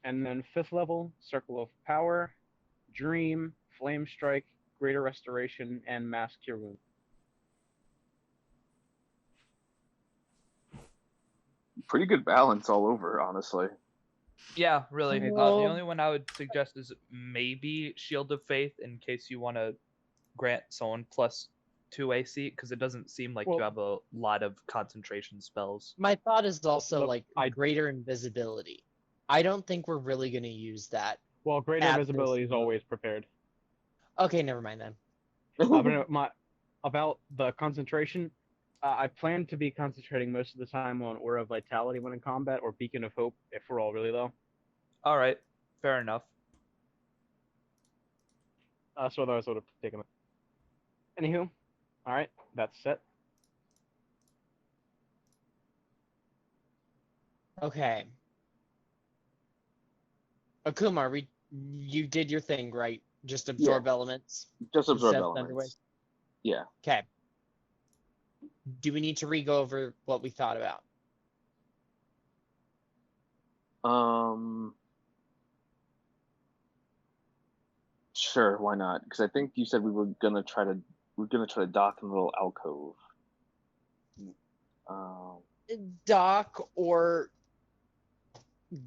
S2: And then fifth level, Circle of Power, Dream, Flame Strike, Greater Restoration, and Mass Cure Wound.
S7: Pretty good balance all over, honestly.
S5: Yeah, really. The
S4: Well-
S5: only one I would suggest is maybe Shield of Faith in case you want to grant someone +2 AC, because it doesn't seem like you have a lot of concentration spells.
S4: My thought is also
S2: Look,
S4: greater invisibility. I don't think we're really going to use that.
S2: Well, Greater
S4: At
S2: Invisibility
S4: this
S2: is always prepared.
S4: Okay, never mind then.
S2: About the concentration, I plan to be concentrating most of the time on Aura of Vitality when in combat, or Beacon of Hope if we're all really low.
S5: All right, fair enough.
S2: So otherwise I would have taken it. Anywho, all right, that's set.
S4: Okay. Akuma, you did your thing, right? Just absorb elements?
S7: Just absorb
S4: Set
S7: elements.
S4: Thunderwave?
S7: Yeah.
S4: Okay. Do we need to re-go over what we thought about?
S7: Sure, why not? Because I think you said we were gonna try to dock in a little alcove.
S4: Dock or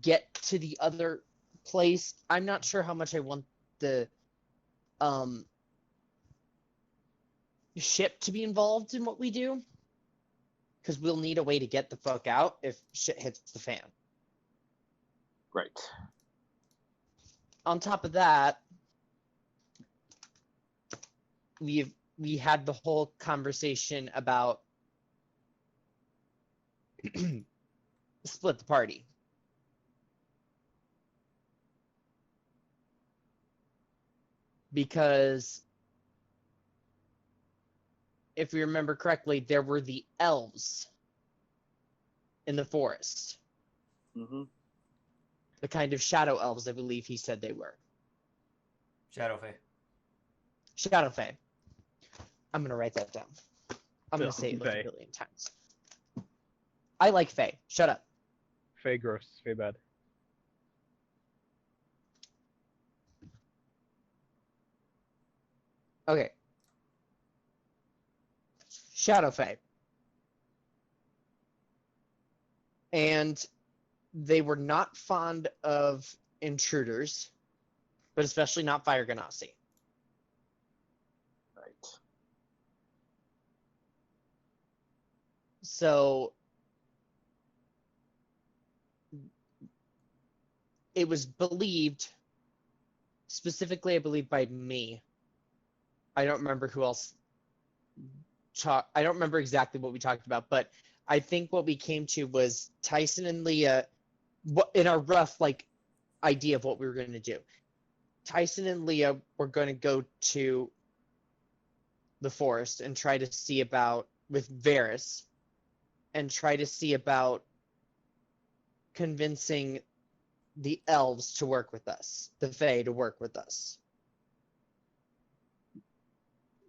S4: get to the other place. I'm not sure how much I want the ship to be involved in what we do, because we'll need a way to get the fuck out if shit hits the fan.
S7: Right.
S4: On top of that, we had the whole conversation about split the party. Because if we remember correctly, there were the elves in the forest.
S7: Mm-hmm.
S4: The kind of shadow elves, I believe he said they were.
S1: Shadowfae.
S4: Shadowfae. I'm going to write that down. I'm going to say it like
S2: Fae.
S4: a billion times. I like Fae. Shut up.
S2: Fae gross, Fae bad.
S4: Okay. Shadowfae. And they were not fond of intruders, but especially not Fire Genasi.
S7: Right.
S4: So it was believed, specifically I believe by me, I don't remember who else I don't remember exactly what we talked about, but I think what we came to was Tycen and Lia, in our rough idea of what we were going to do. Tycen and Lia were going to go to the forest and try to see about with Varys, and try to see about convincing the elves to work with us, the Fae to work with us.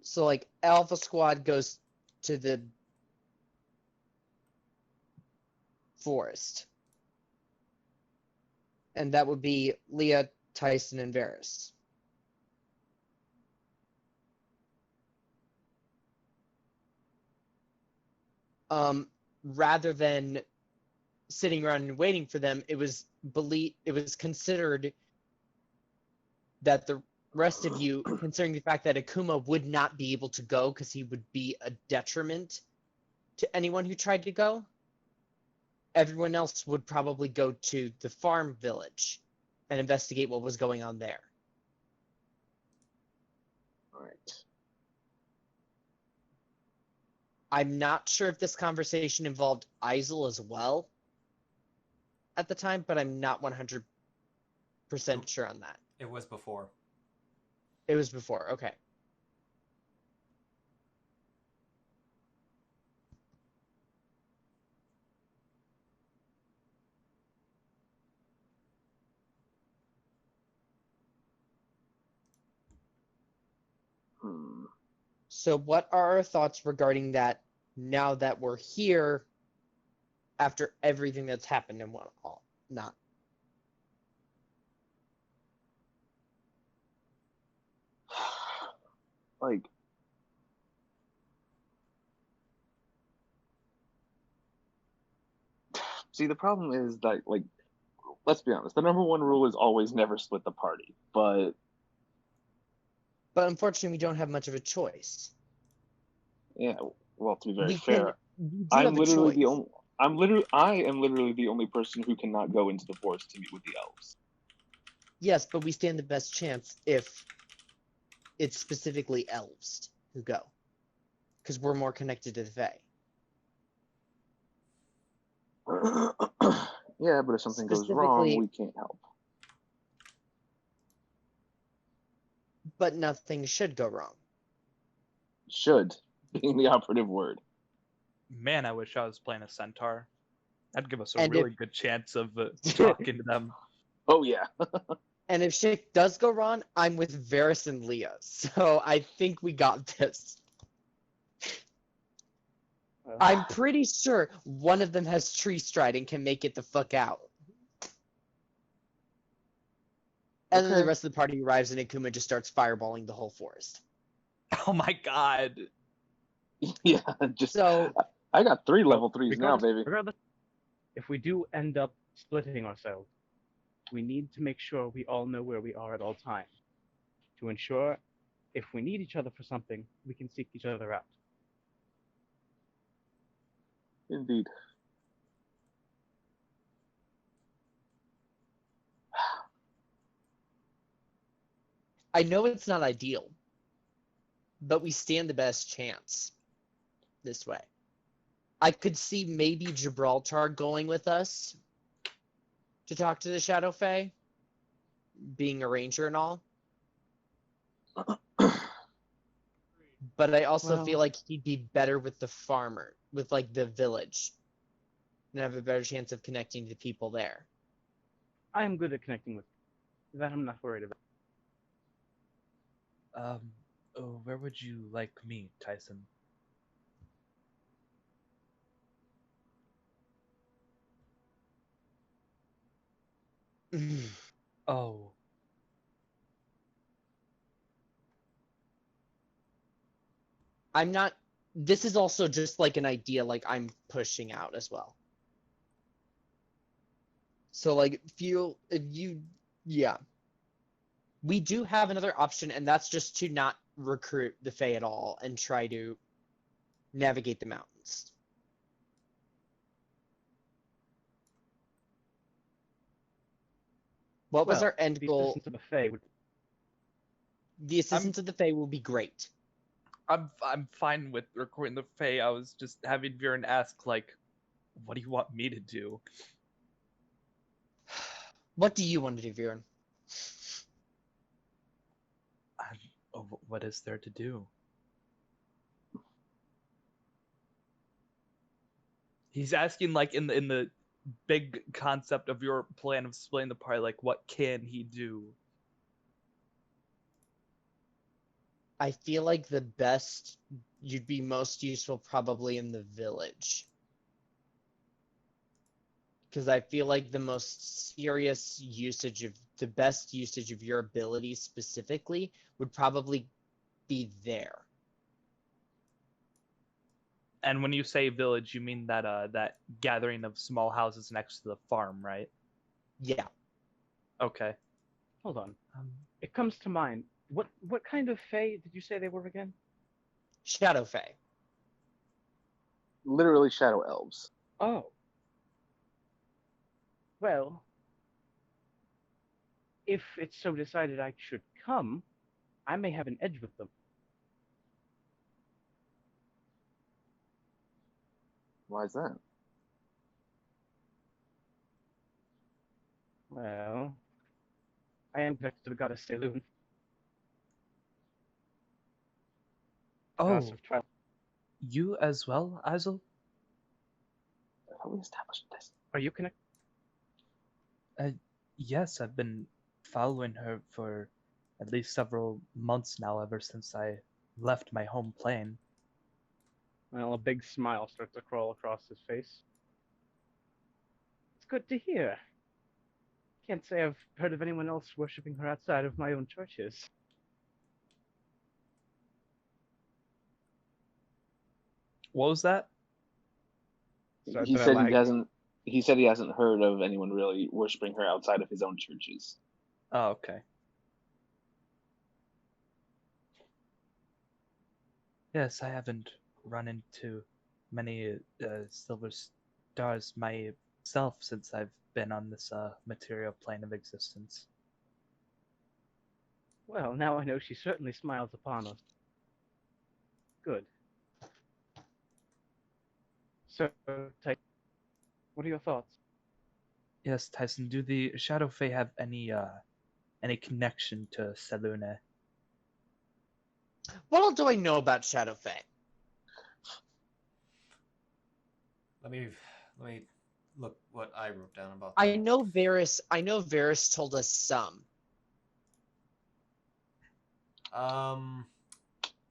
S4: So Alpha Squad goes to the forest, and that would be Lia, Tycen, and Varys. Rather than sitting around and waiting for them, it was considered that the rest of you, considering the fact that Akuma would not be able to go because he would be a detriment to anyone who tried to go, everyone else would probably go to the farm village and investigate what was going on there.
S7: All right.
S4: I'm not sure if this conversation involved Eizell as well at the time, but I'm not 100% sure on that.
S1: It was before.
S4: It was before, okay. So what are our thoughts regarding that now that we're here after everything that's happened and whatnot? Not.
S7: See, the problem is that, let's be honest, the number one rule is always never split the party, but
S4: unfortunately, we don't have much of a choice.
S7: Yeah, well, to be very fair, I am literally the only person who cannot go into the forest to meet with the elves.
S4: Yes, but we stand the best chance if it's specifically elves who go, because we're more connected to the Fae.
S7: Yeah, but if something goes wrong, we can't help.
S4: But nothing should go wrong.
S7: Should being the operative word.
S5: Man, I wish I was playing a centaur. That'd give us a really good chance of talking to them.
S7: Oh yeah.
S4: And if shit does go wrong, I'm with Varys and Lia, so I think we got this. I'm pretty sure one of them has tree stride and can make it the fuck out. And then the rest of the party arrives and Akuma just starts fireballing the whole forest.
S5: Oh my god.
S7: Yeah, I got 3 level 3s now, baby.
S2: Regardless, if we do end up splitting ourselves, we need to make sure we all know where we are at all times, to ensure if we need each other for something, we can seek each other out.
S7: Indeed.
S4: I know it's not ideal, but we stand the best chance this way. I could see maybe Gibraltar going with us to talk to the Shadow Fae, being a ranger and all. But I also feel like he'd be better with the farmer, with the village, and have a better chance of connecting to people there.
S2: I am good at connecting with that. I'm not worried about.
S5: Where would you like me, Tycen? Oh.
S4: I'm not. This is also just an idea I'm pushing out as well. So yeah. We do have another option, and that's just to not recruit the Fae at all and try to navigate the mountains. What was our end goal? The assistance of the Fae will be great.
S5: I'm fine with recruiting the Fae. I was just having Viran ask, What do you want me to do?
S4: What do you want to do, Viran?
S5: What is there to do? He's asking, like, in the big concept of your plan of splitting the party, like, what can he do?
S4: I feel like you'd be most useful probably in the village. Because I feel like the most serious usage of, the best usage of your abilities specifically would probably be there.
S5: And when you say village, you mean that that gathering of small houses next to the farm, right?
S4: Yeah.
S5: Okay.
S2: Hold on. It comes to mind. What kind of fae did you say they were again?
S4: Shadow Fae.
S7: Literally shadow elves.
S2: Oh. Well, if it's so decided I should come, I may have an edge with them.
S7: Why is that?
S2: Well, I am connected to the goddess Saloon. Goddess
S5: Oh,
S2: of Twilight.
S5: you as well, Eizell?
S7: I thought we established this.
S2: Are you connected?
S5: Yes, I've been following her for at least several months now, ever since I left my home plane.
S2: Well, a big smile starts to crawl across his face. It's good to hear. Can't say I've heard of anyone else worshipping her outside of my own churches.
S5: What was that?
S2: So
S7: He said he hasn't. He said he hasn't heard of anyone really worshiping her outside of his own churches.
S5: Oh, okay. Yes, I haven't run into many silver stars myself since I've been on this material plane of existence.
S2: Well, now I know she certainly smiles upon us. Good. So, what are your thoughts?
S5: Yes, Tycen, do the Shadow Fae have any connection to Selûne?
S4: What all do I know about Shadow Fae?
S1: Let me look what I wrote down about.
S4: I know Varys told us some.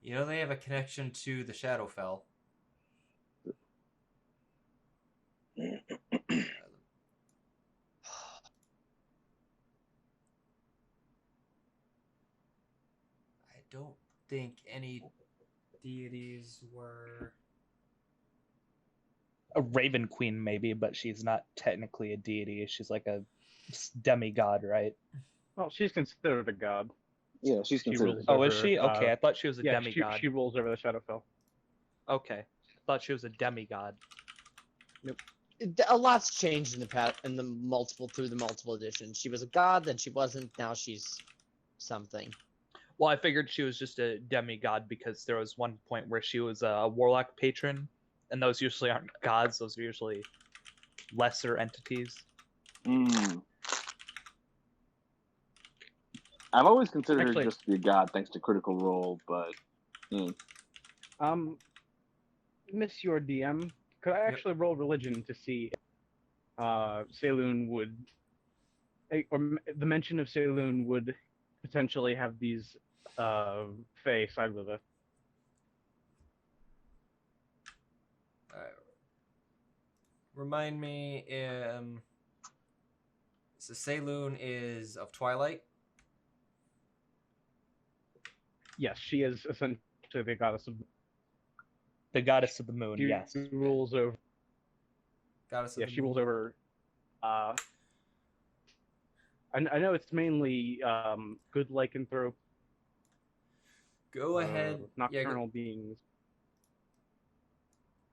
S1: You know they have a connection to the Shadowfell. I don't think any deities were...
S5: A Raven Queen, maybe, but she's not technically a deity. She's like a demigod, right?
S2: Well, she's considered a god.
S7: Yeah, she's considered.
S5: Oh, is she? Okay, I thought she was a
S2: yeah,
S5: demigod.
S2: She rules over the Shadowfell.
S5: Okay, I thought she was a demigod.
S2: Nope.
S4: A lot's changed in the multiple editions. She was a god, then she wasn't. Now she's something.
S5: Well, I figured she was just a demigod because there was one point where she was a warlock patron, and those usually aren't gods. Those are usually lesser entities.
S7: I've always considered her just to be a god thanks to Critical Role, but...
S2: Miss your DM, could I actually roll religion to see if Saloon would... or the mention of Saloon would potentially have these Fae side with it?
S1: Remind me, so Saloon is of Twilight?
S2: Yes, she is essentially the goddess of...
S5: The goddess of the moon, yes.
S2: She rules over...
S1: Goddess of the moon.
S2: she rules over... I know it's mainly good lycanthrope.
S1: Go ahead.
S2: Nocturnal beings.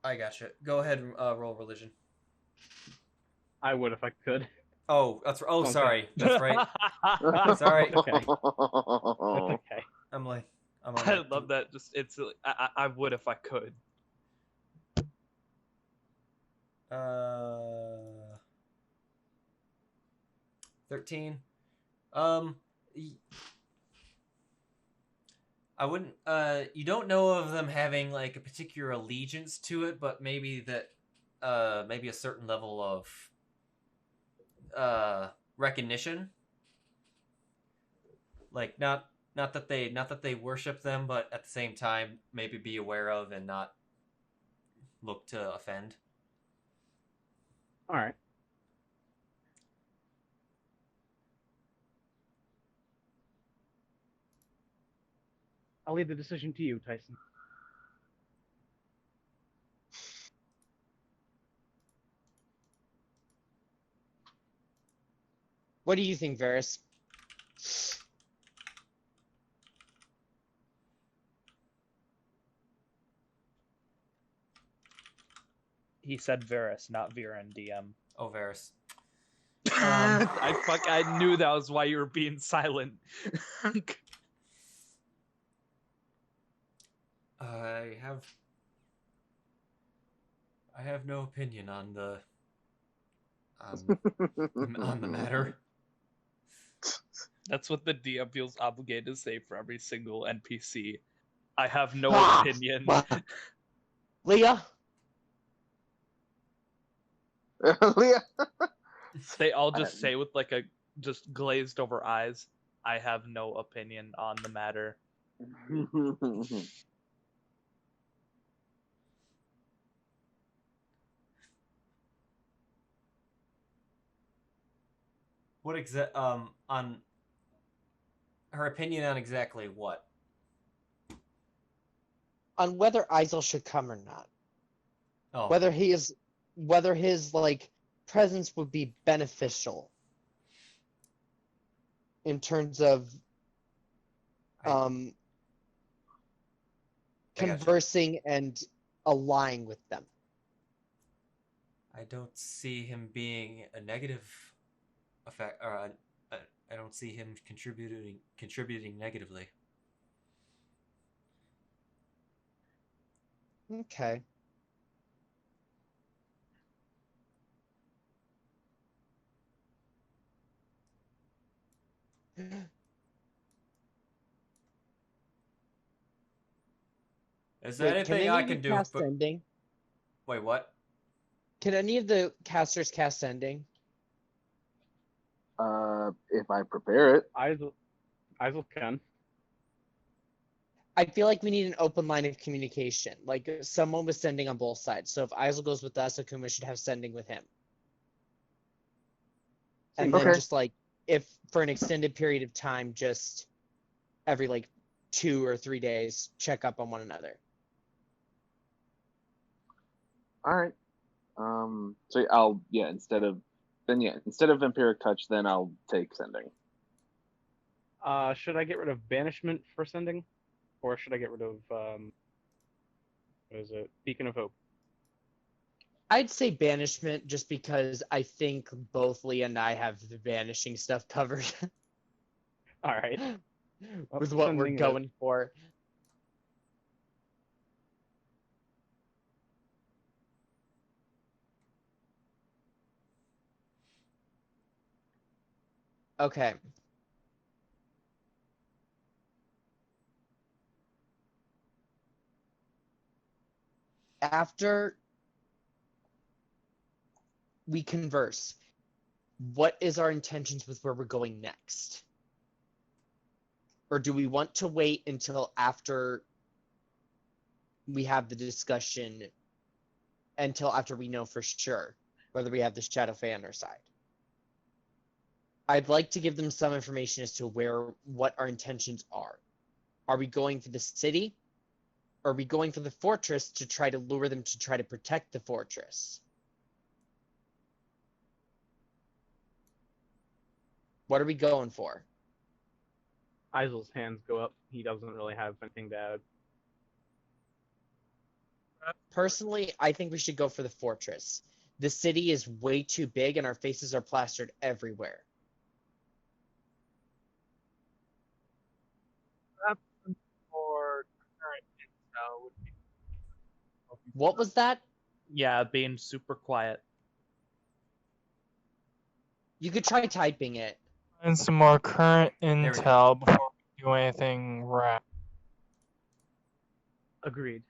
S1: I gotcha. Go ahead and roll religion.
S2: I would if I could.
S1: Oh, that's sorry. That's right. Sorry.
S2: Okay. That's okay.
S5: I love that. Just I would if I could.
S1: 13. I wouldn't. You don't know of them having like a particular allegiance to it, but maybe that, maybe a certain level of recognition. Like not that they worship them, but at the same time maybe be aware of and not look to offend.
S2: All right. I'll leave the decision to you, Tycen.
S4: What do you think, Varys?
S5: He said Varys, not Viran, DM.
S1: Oh, Varys.
S5: I knew that was why you were being silent.
S1: I have no opinion on the on the matter.
S5: That's what the DM feels obligated to say for every single NPC. I have no opinion.
S4: Lia?
S7: Lia.
S5: They all just say with like a just glazed over eyes, I have no opinion on the matter.
S1: What on her opinion on exactly what?
S4: On whether Eizell should come or not.
S1: Oh.
S4: Whether his like presence would be beneficial in terms of conversing and allying with them.
S1: I don't see him being a negative effect, or I don't see him contributing negatively.
S4: Okay.
S1: Is there anything I can do?
S4: Cast Sending?
S1: Wait, what?
S4: Can any of the casters cast Sending?
S7: If I prepare it.
S2: Eizell can.
S4: I feel like we need an open line of communication. Like someone with Sending on both sides. So if Eizell goes with us, Akuma should have Sending with him. And then just like, if for an extended period of time, just every like 2 or 3 days, check up on one another.
S7: All right. So I'll instead of Vampiric Touch, then I'll take Sending.
S2: Should I get rid of Banishment for Sending, or should I get rid of what is it? Beacon of Hope.
S4: I'd say Banishment, just because I think both Lia and I have the banishing stuff covered.
S2: All right.
S4: With what we're going for. Okay. After we converse, what is our intentions with where we're going next? Or do we want to wait until after we have the discussion, until after we know for sure whether we have the Shadow Fae on our side? I'd like to give them some information as to what our intentions are. Are we going for the city? Or are we going for the fortress to try to lure them to try to protect the fortress? What are we going for?
S2: Eizell's hands go up. He doesn't really have anything to add.
S4: Personally, I think we should go for the fortress. The city is way too big and our faces are plastered everywhere.
S6: For current intel would be.
S4: What was that?
S5: Yeah, being super quiet.
S4: You could try typing it.
S6: And some more current
S1: we go.
S6: intel before we do anything rash.
S2: Agreed.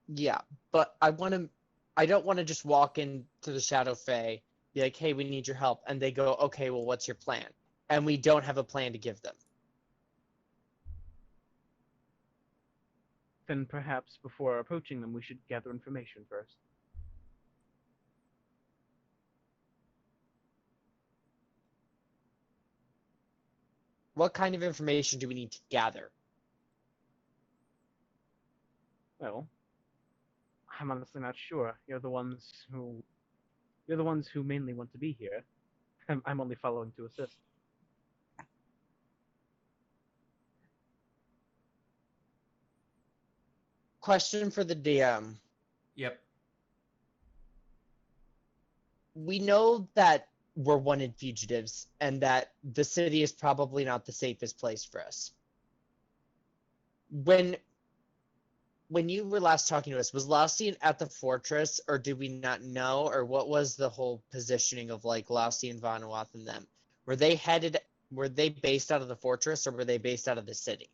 S4: Yeah, but I don't want to just walk into the Shadow Fae, be like, hey, we need your help, and they go, okay, well, what's your plan? And we don't have a plan to give them.
S2: Then perhaps before approaching them, we should gather information first.
S4: What kind of information do we need to gather?
S2: Well, I'm honestly not sure. You're the ones who mainly want to be here. I'm only following to assist.
S4: Question for the DM.
S1: Yep.
S4: We know that we're wanted fugitives, and that the city is probably not the safest place for us. When you were last talking to us, was Laucian at the fortress, or did we not know, or what was the whole positioning of like Laucian, Vanuatu, and them? Were they based out of the fortress, or were they based out of the city?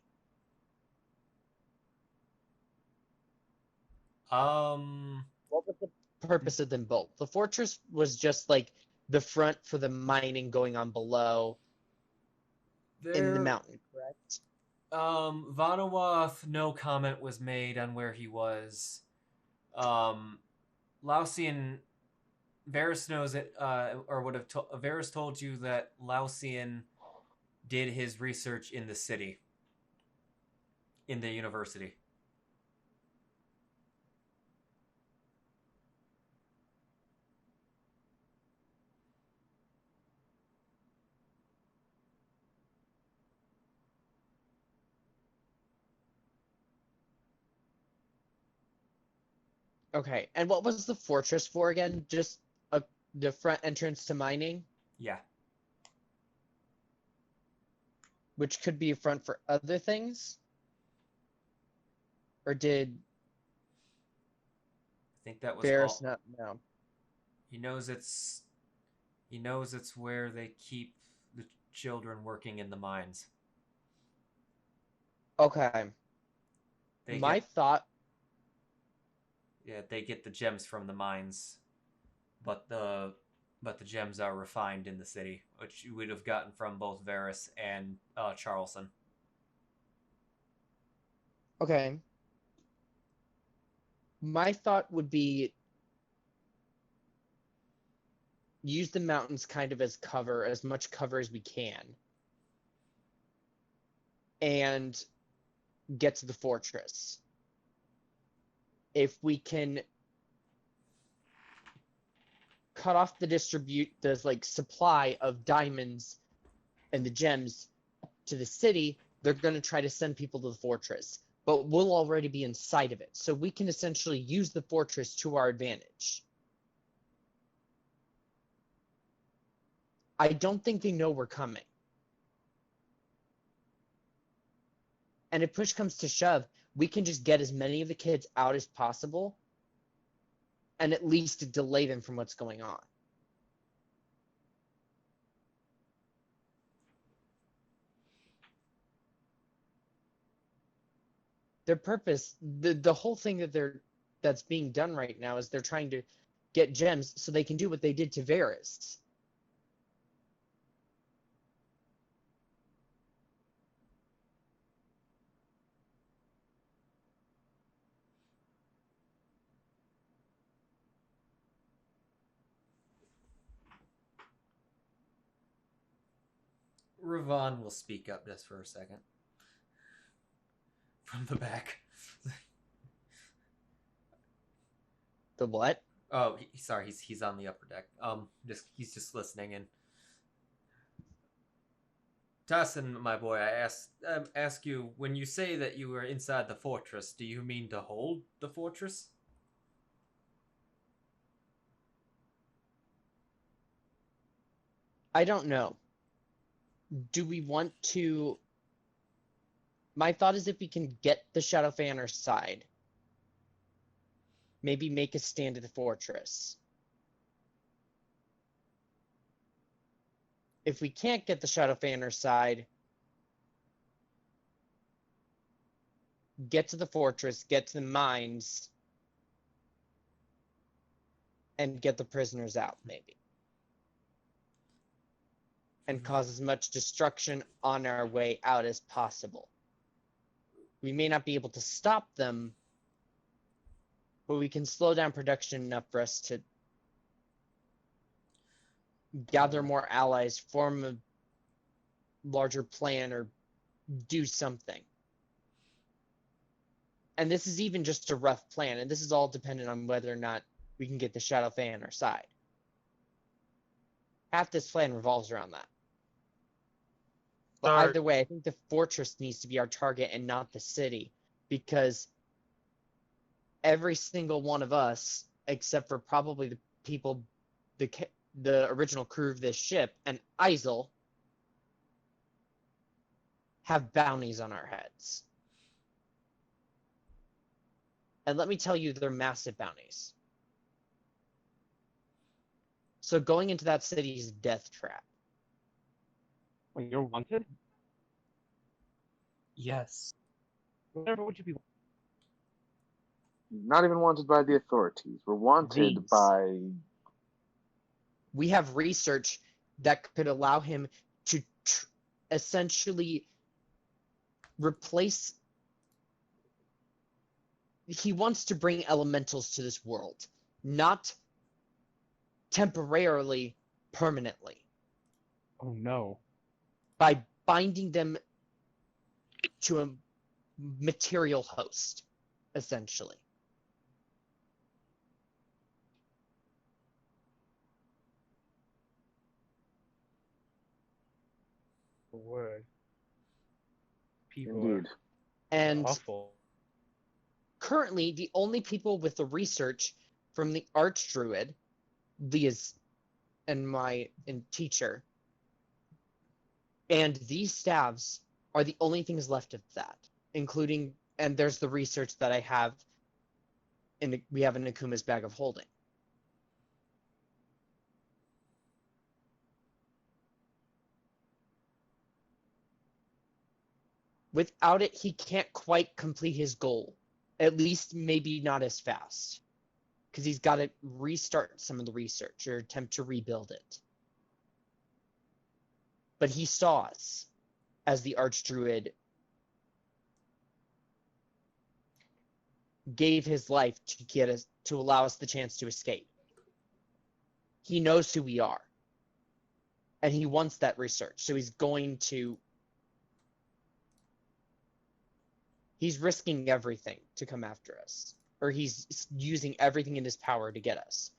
S4: What was the purpose of them both? The fortress was just like the front for the mining going on below in the mountain, correct?
S1: Vanuatu, no comment was made on where he was. Laucian, Varys knows it, or would have Varys told you that Laucian did his research in the city, in the university.
S4: Okay, and what was the fortress for again? Just the front entrance to mining?
S1: Yeah.
S4: Which could be a front for other things? Or did
S1: I think that was
S4: Varys not know?
S1: He knows it's where they keep the children working in the mines.
S4: Okay.
S1: They get the gems from the mines, but the gems are refined in the city, which you would have gotten from both Varys and Charleston.
S4: Okay. My thought would be use the mountains kind of as cover, as much cover as we can, and get to the fortress. If we can cut off the supply of diamonds and the gems to the city, they're going to try to send people to the fortress. But we'll already be inside of it, so we can essentially use the fortress to our advantage. I don't think they know we're coming. And if push comes to shove, we can just get as many of the kids out as possible and at least delay them from what's going on. Their purpose, the whole thing that's being done right now is they're trying to get gems so they can do what they did to Varys.
S1: Ravon will speak up just for a second. From the back.
S4: The what?
S1: Oh, sorry, he's on the upper deck. He's just listening in. Tycen, my boy, I ask you, when you say that you were inside the fortress, do you mean to hold the fortress?
S4: I don't know. Do we want to... My thought is if we can get the Shadow Fae on our side, maybe make a stand at the fortress. If we can't get the Shadowfey on our side, get to the fortress, get to the mines, and get the prisoners out, maybe. And cause as much destruction on our way out as possible. We may not be able to stop them, but we can slow down production enough for us to gather more allies, form a larger plan, or do something. And this is even just a rough plan, and this is all dependent on whether or not we can get the Shadowfey on our side. Half this plan revolves around that. But either way, I think the fortress needs to be our target and not the city, because every single one of us, except for probably the people, the original crew of this ship, and Eizell, have bounties on our heads. And let me tell you, they're massive bounties. So going into that city is a death trap.
S2: Wait, you're wanted?
S5: Yes.
S2: Whatever would you be?
S7: Not even wanted by the authorities. We're wanted by...
S4: We have research that could allow him to essentially replace... He wants to bring elementals to this world, not temporarily, permanently.
S2: Oh no.
S4: By binding them to a material host, essentially.
S2: Word. People
S7: Indeed.
S4: And
S2: awful.
S4: Currently, the only people with the research from the Archdruid, Lia's and teacher, and these staves are the only things left of that, including, and there's the research that I have, we have in Akuma's bag of holding. Without it, he can't quite complete his goal. At least maybe not as fast. Because he's got to restart some of the research or attempt to rebuild it. But he saw us as the Archdruid gave his life to get us, to allow us the chance to escape. He knows who we are. And he wants that research. So he's going to... He's risking everything to come after us. Or he's using everything in his power to get us.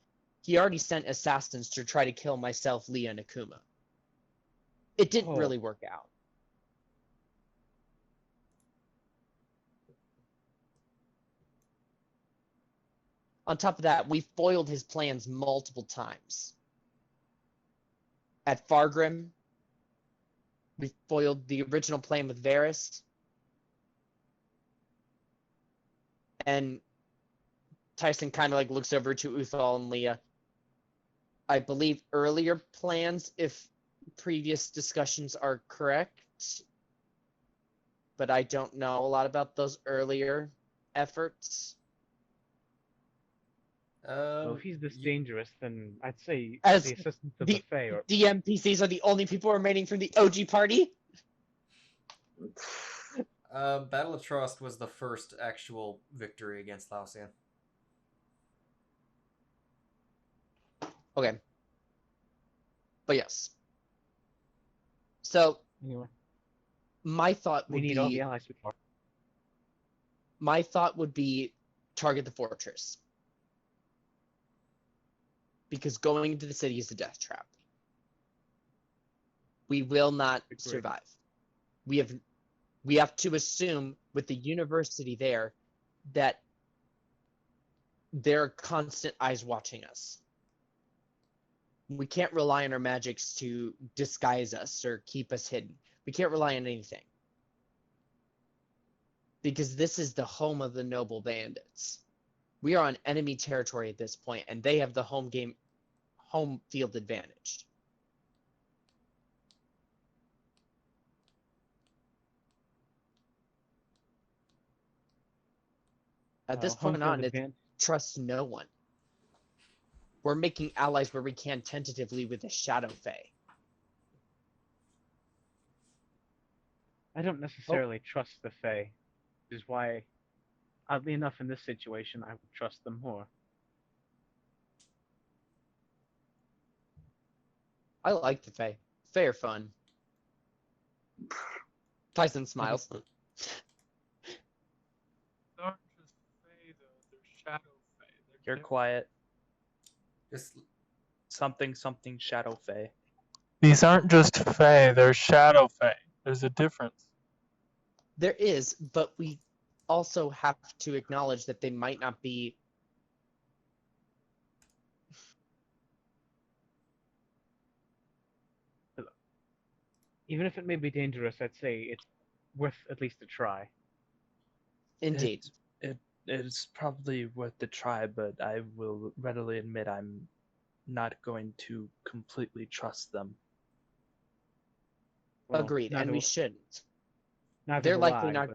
S4: He already sent assassins to try to kill myself, Lia, and Akuma. It didn't really work out. On top of that, we foiled his plans multiple times. At Fargrim, we foiled the original plan with Varys. And Tycen kind of like looks over to Uthal and Lia. I believe earlier plans, if previous discussions are correct, but I don't know a lot about those earlier efforts.
S2: Well, if he's this dangerous, then I'd say
S4: as
S2: the assistants of the Fae. Or...
S4: The NPCs are the only people remaining from the OG party?
S1: Battle of Trust was the first actual victory against Laotian.
S4: Okay. But yes. So,
S2: anyway,
S4: my thought would
S2: we need all the allies we can.
S4: My thought would be target the fortress. Because going into the city is a death trap. We will not survive. We have to assume with the university there that there are constant eyes watching us. We can't rely on our magics to disguise us or keep us hidden. We can't rely on anything. Because this is the home of the noble bandits. We are on enemy territory at this point, and they have the home field advantage. At this point on, it's trust no one. We're making allies where we can tentatively with the Shadow Fae.
S2: I don't necessarily trust the Fae, which is why, oddly enough, in this situation, I would trust them more.
S4: I like the Fae. Fae are fun. Tycen smiles.
S6: They're not just Fae, though. They're Shadow Fae.
S5: You're quiet.
S1: Just
S5: Something Shadow Fae.
S6: These aren't just Fae, they're Shadow Fae. There's a difference.
S4: There is, but we also have to acknowledge that they might not be...
S2: Even if it may be dangerous, I'd say it's worth at least a try.
S4: Indeed.
S5: It is probably worth the try, but I will readily admit I'm not going to completely trust them.
S2: Well,
S4: Agreed, and we shouldn't.
S2: They're likely not...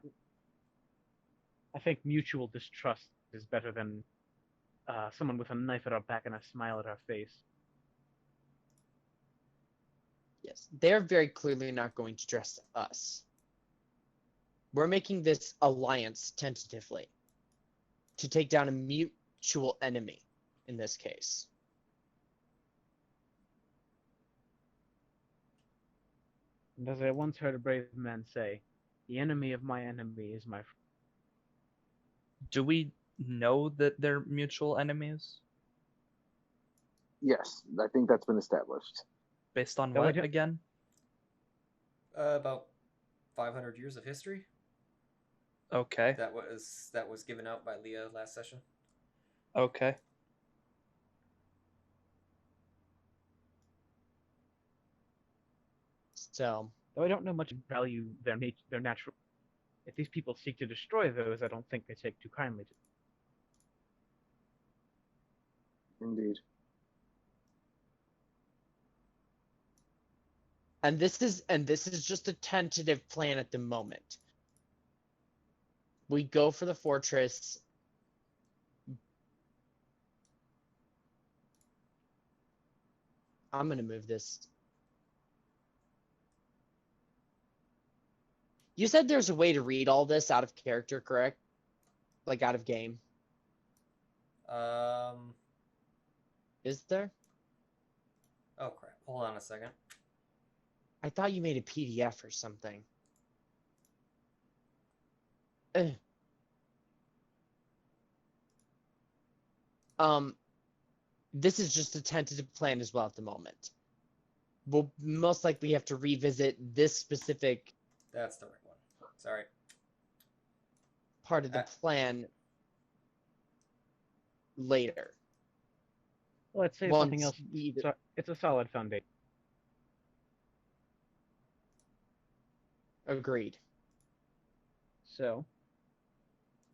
S2: I think mutual distrust is better than someone with a knife at our back and a smile at our face.
S4: Yes, they're very clearly not going to trust us. We're making this alliance tentatively to take down a mutual enemy in this case.
S2: And as I once heard a brave man say, the enemy of my enemy is my friend.
S5: Do we know that they're mutual enemies?
S7: Yes, I think that's been established.
S5: Based on what again?
S1: About 500 years of history.
S5: Okay.
S1: That was given out by Lia last session.
S5: Okay.
S4: So,
S2: though I don't know much value their natural. If these people seek to destroy those, I don't think they take too kindly to.
S7: Indeed.
S4: And this is just a tentative plan at the moment. We go for the fortress. I'm gonna move this. You said there's a way to read all this out of character, correct? Like out of game. Is there?
S1: Oh crap! Hold on a second.
S4: I thought you made a PDF or something. This is just a tentative plan as well at the moment. We'll most likely have to revisit this specific...
S1: That's the right one. Sorry.
S4: Part of the plan later.
S2: Well, let's say something else. It's a solid foundation.
S4: Agreed.
S2: So,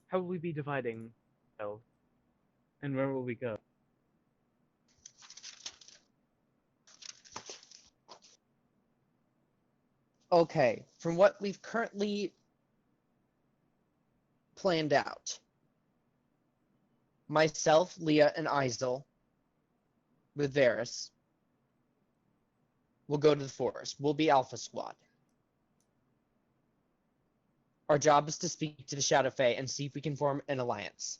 S2: how will we be dividing elves? And where will we go?
S4: Okay, from what we've currently planned out, myself, Lia, and Eizell, with Varys, will go to the forest. We'll be Alpha Squad. Our job is to speak to the Shadow Fae and see if we can form an alliance.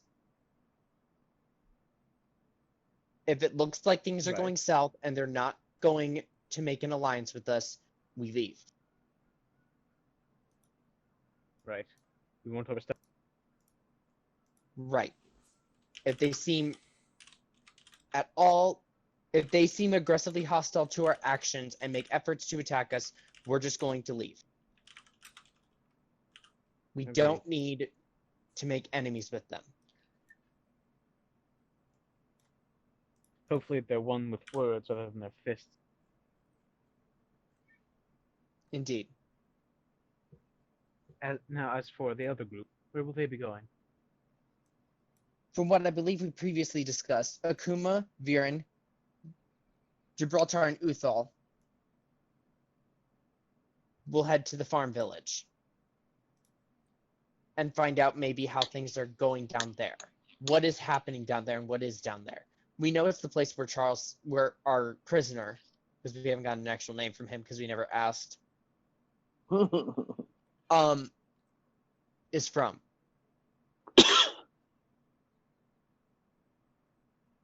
S4: If it looks like things are going south and they're not going to make an alliance with us, we leave.
S2: Right. We won't overstep.
S4: Right. If they seem at all, if they seem aggressively hostile to our actions and make efforts to attack us, we're just going to leave. We don't need to make enemies with them.
S2: Hopefully they're one with words rather than their fists.
S4: Indeed.
S2: Now, as for the other group, where will they be going?
S4: from what I believe we previously discussed, Akuma, Viran, Gibraltar, and Uthal will head to the farm village and find out maybe how things are going down there. What is happening down there and what is down there. We know it's the place where our prisoner, because we haven't gotten an actual name from him because we never asked, is from.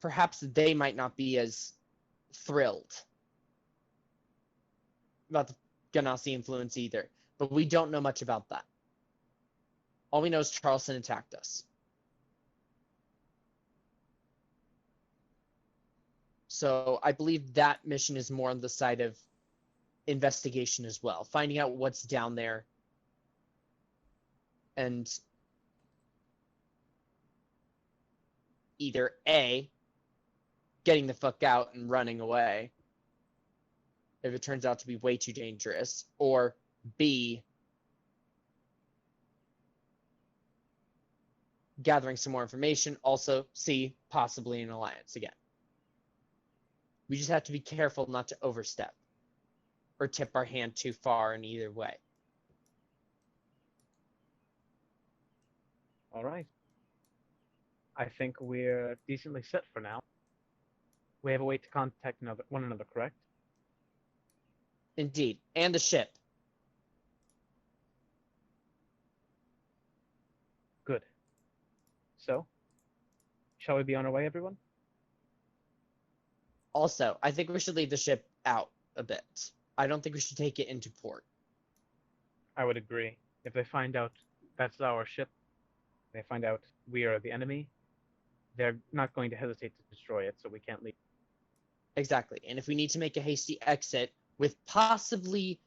S4: Perhaps they might not be as thrilled about the Genasi influence either, but we don't know much about that. All we know is Charleston attacked us. So I believe that mission is more on the side of investigation as well, finding out what's down there and either A, getting the fuck out and running away if it turns out to be way too dangerous, or B, gathering some more information, also C, possibly an alliance again. We just have to be careful not to overstep or tip our hand too far in either way.
S2: All right. I think we're decently set for now. We have a way to contact one another, correct?
S4: Indeed. And the ship.
S2: Good. So, shall we be on our way, everyone?
S4: Also, I think we should leave the ship out a bit. I don't think we should take it into port.
S2: I would agree. If they find out that's our ship, they find out we are the enemy, they're not going to hesitate to destroy it, so we can't leave.
S4: Exactly. And if we need to make a hasty exit with possibly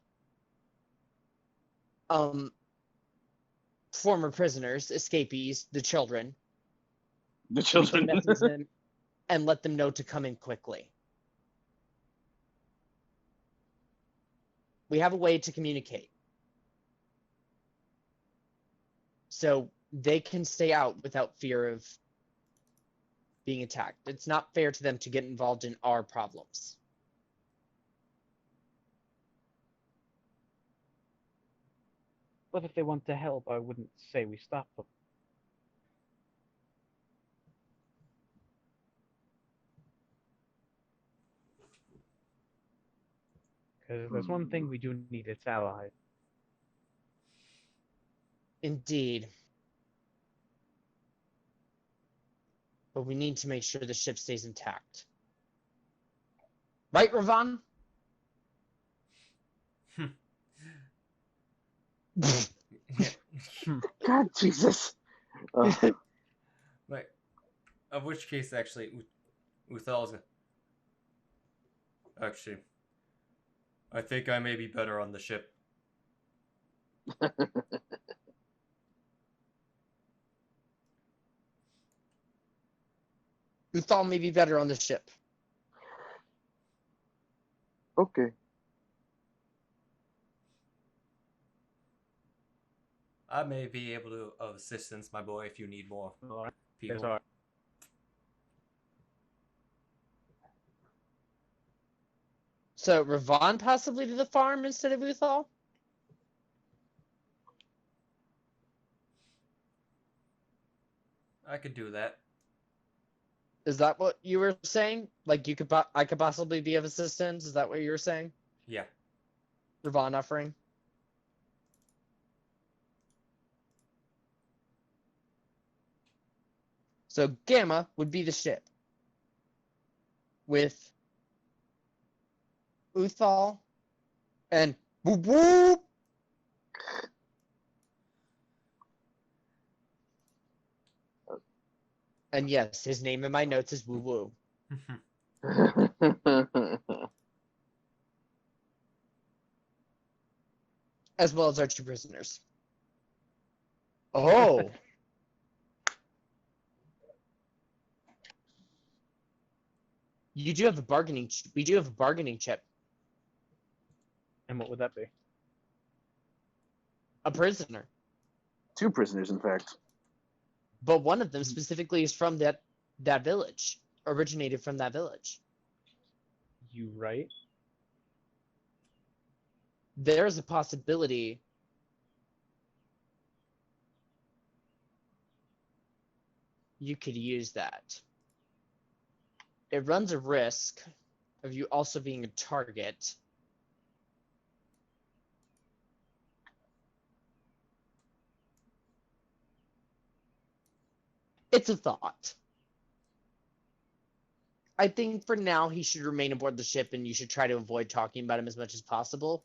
S4: former prisoners, escapees, the children,
S7: The children.
S4: we can message them and let them know to come in quickly. We have a way to communicate. So they can stay out without fear of being attacked. It's not fair to them to get involved in our problems.
S2: But if they want to help, I wouldn't say we stop them. Because there's one thing we do need, it's allies.
S4: Indeed. But we need to make sure the ship stays intact. Right, Ravan?
S7: God, Jesus.
S1: Like, of which case, actually, Uthal's gonna... Actually, I think I may be better on the ship.
S4: Uthal may be better on the ship.
S7: Okay.
S1: I may be able to of assistance, my boy, if you need more people.
S2: There's our...
S4: So Ravan possibly to the farm instead of Uthal?
S1: I could do that.
S4: Is that what you were saying? Like I could possibly be of assistance? Is that what you were saying?
S1: Yeah.
S4: Ravan offering? So Gamma would be the ship. With Uthal and whoop whoop. And yes, his name in my notes is Woo Woo. As well as our two prisoners. Oh. You do have a bargaining. We do have a bargaining chip.
S2: And what would that be?
S4: A prisoner.
S7: 2 prisoners, in fact.
S4: But one of them specifically is from that village, originated from that village.
S2: You right?
S4: There's a possibility you could use that. It runs a risk of you also being a target. It's a thought. I think for now he should remain aboard the ship and you should try to avoid talking about him as much as possible.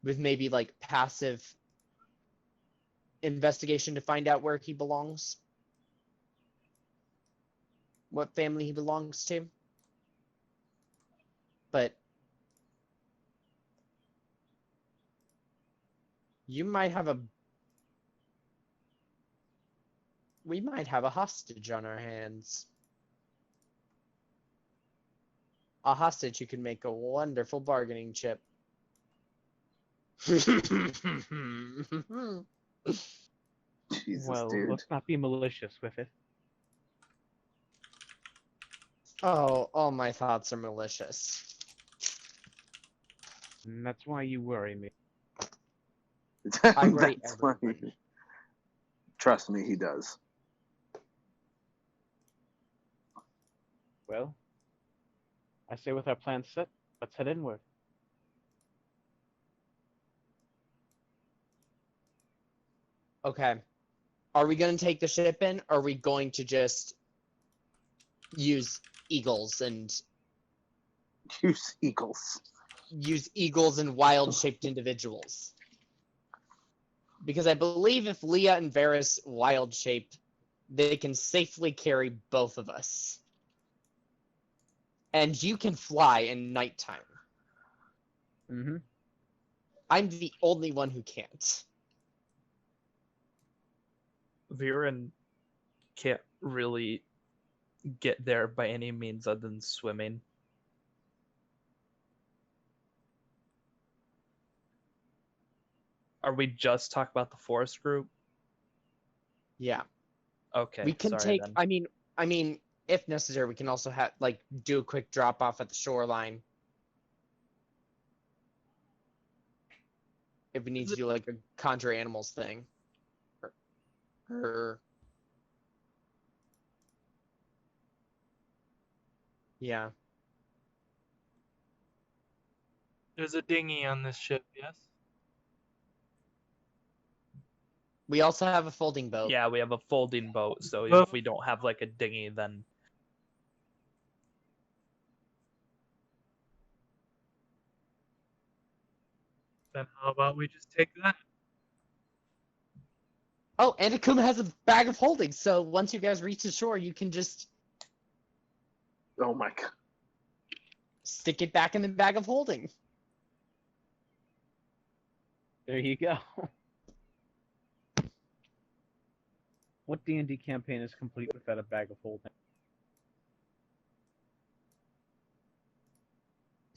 S4: With maybe like passive investigation to find out where he belongs. What family he belongs to. But we might have a hostage on our hands. A hostage who can make a wonderful bargaining chip.
S7: Jesus,
S2: Well,
S7: dude.
S2: let's not be malicious with it.
S4: Oh, all my thoughts are malicious.
S2: And that's why you worry me.
S4: I worry
S7: That's why
S4: everyone.
S7: Trust me, he does.
S2: Well, I say with our plans set, let's head inward.
S4: Okay. Are we going to take the ship in, or are we going to just use eagles and
S7: Use eagles.
S4: wild-shaped individuals? Because I believe if Lia and Varys wild-shaped, they can safely carry both of us. And you can fly in nighttime.
S2: Mm-hmm.
S4: I'm the only one who can't.
S5: Viran can't really get there by any means other than swimming. Are we just talking about the forest group?
S4: Yeah.
S5: Okay,
S4: We can
S5: sorry
S4: take.
S5: then.
S4: I mean, if necessary, we can also have do a quick drop off at the shoreline. If we need to do like a conjure animals thing. Yeah.
S6: There's a dinghy on this ship, yes?
S4: We also have a folding boat.
S5: Yeah, we have a folding boat, so
S6: Well-
S5: if we don't have like a dinghy, then
S6: Then how about we just take that?
S4: Oh, and Akuma has a bag of holding, so once you guys reach the shore, you can just
S7: Oh my god.
S4: stick it back in the bag of holding.
S2: There you go. What D&D campaign is complete without a bag of holding?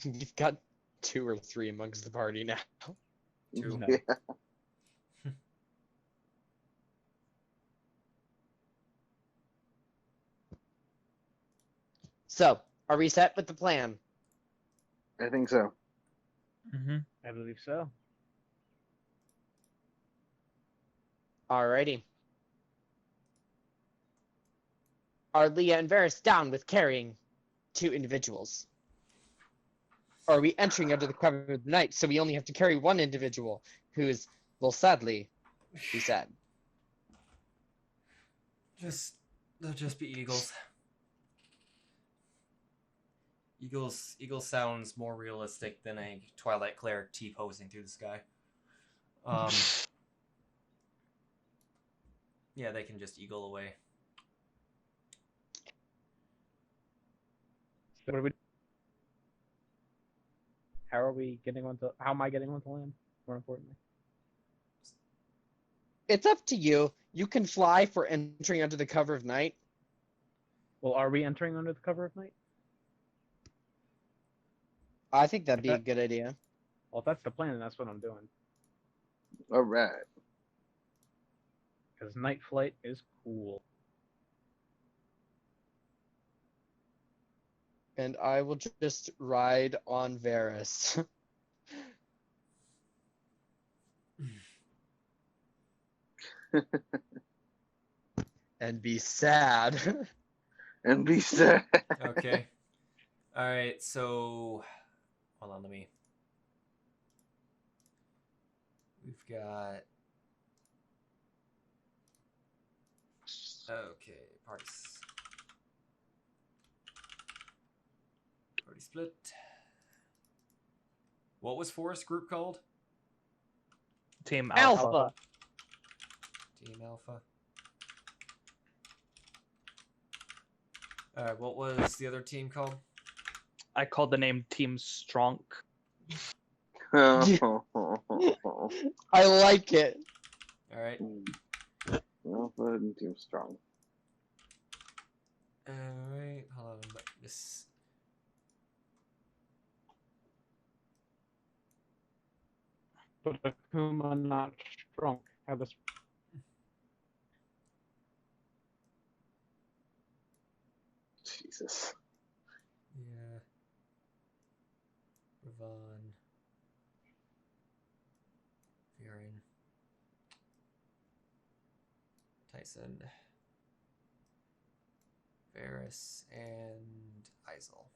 S4: You've got 2 or 3 amongst the party now.
S1: Two.
S2: No.
S7: Yeah.
S4: So, are we set with the plan?
S7: I think so.
S2: I believe so.
S4: Alrighty. Are Lia and Varys down with carrying 2 individuals? Or are we entering under the cover of the night, so we only have to carry 1 individual, who is, well, sadly, be sad.
S1: They'll just be eagles. Eagles sounds more realistic than a Twilight Cleric T-posing through the sky. Yeah, they can just eagle away.
S2: So what are we? How am I getting onto land? More importantly.
S4: It's up to you. You can fly for entering under the cover of night.
S2: Well, are we entering under the cover of night?
S4: I think that'd be a good idea.
S2: Well, if that's the plan, then that's what I'm doing.
S7: All right.
S2: because night flight is cool.
S4: And I will just ride on Varys. And be sad.
S7: And be sad.
S1: Okay. All right. So, hold on. We've got. Okay. Party split. What was Forest group called?
S5: Team
S4: Alpha.
S1: Team Alpha. Alright, what was the other team called?
S5: I called the name Team Strong.
S4: I like it.
S1: Alright.
S7: Alpha and Team Strong.
S1: Alright, hold on. This.
S2: But Akuma not strong. How this?
S7: Jesus.
S1: Yeah. Ravon. Viran. Tycen. Varys and Eizell.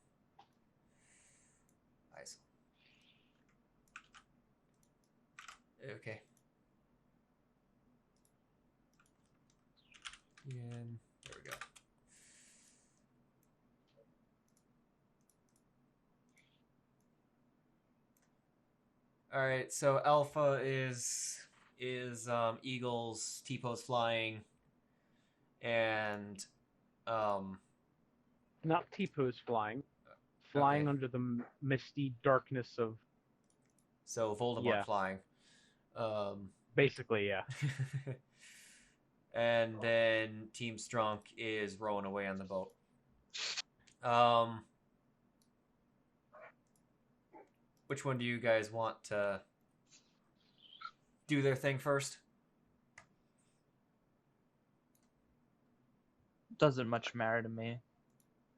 S1: Okay. And there we go. All right, so Alpha is Eagles, T-pose flying, and
S2: Not T-pose flying. Flying
S1: Okay.
S2: under the misty darkness of.
S1: So Voldemort
S2: Yeah.
S1: flying.
S2: Basically, yeah.
S1: And then Team Strunk is rowing away on the boat. Which one do you guys want to do their thing first?
S5: Doesn't much matter to me.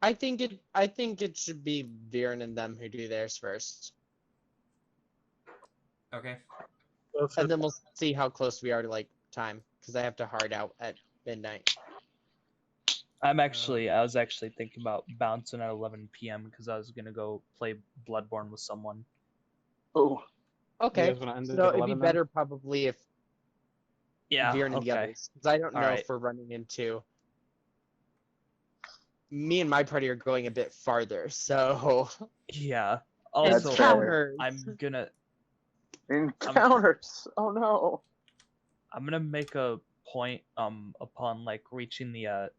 S4: I think it should be Viran and them who do theirs first.
S1: Okay.
S4: And then we'll see how close we are to like time, because I have to hard out at midnight.
S5: I was actually thinking about bouncing at 11 p.m. because I was gonna go play Bloodborne with someone.
S7: Oh.
S4: Okay,
S2: You guys wanna end it
S4: so
S2: at
S4: it'd be
S2: 11 then?
S4: better probably if
S5: Yeah.
S4: Viran and the
S5: Okay.
S4: others, because I don't know
S5: Alright.
S4: if we're running into. Me and my party are going a bit farther, so
S5: Yeah.
S4: it's
S5: Also,
S4: counters.
S5: I'm gonna
S7: Encounters. Oh no.
S5: I'm gonna make a point upon like reaching the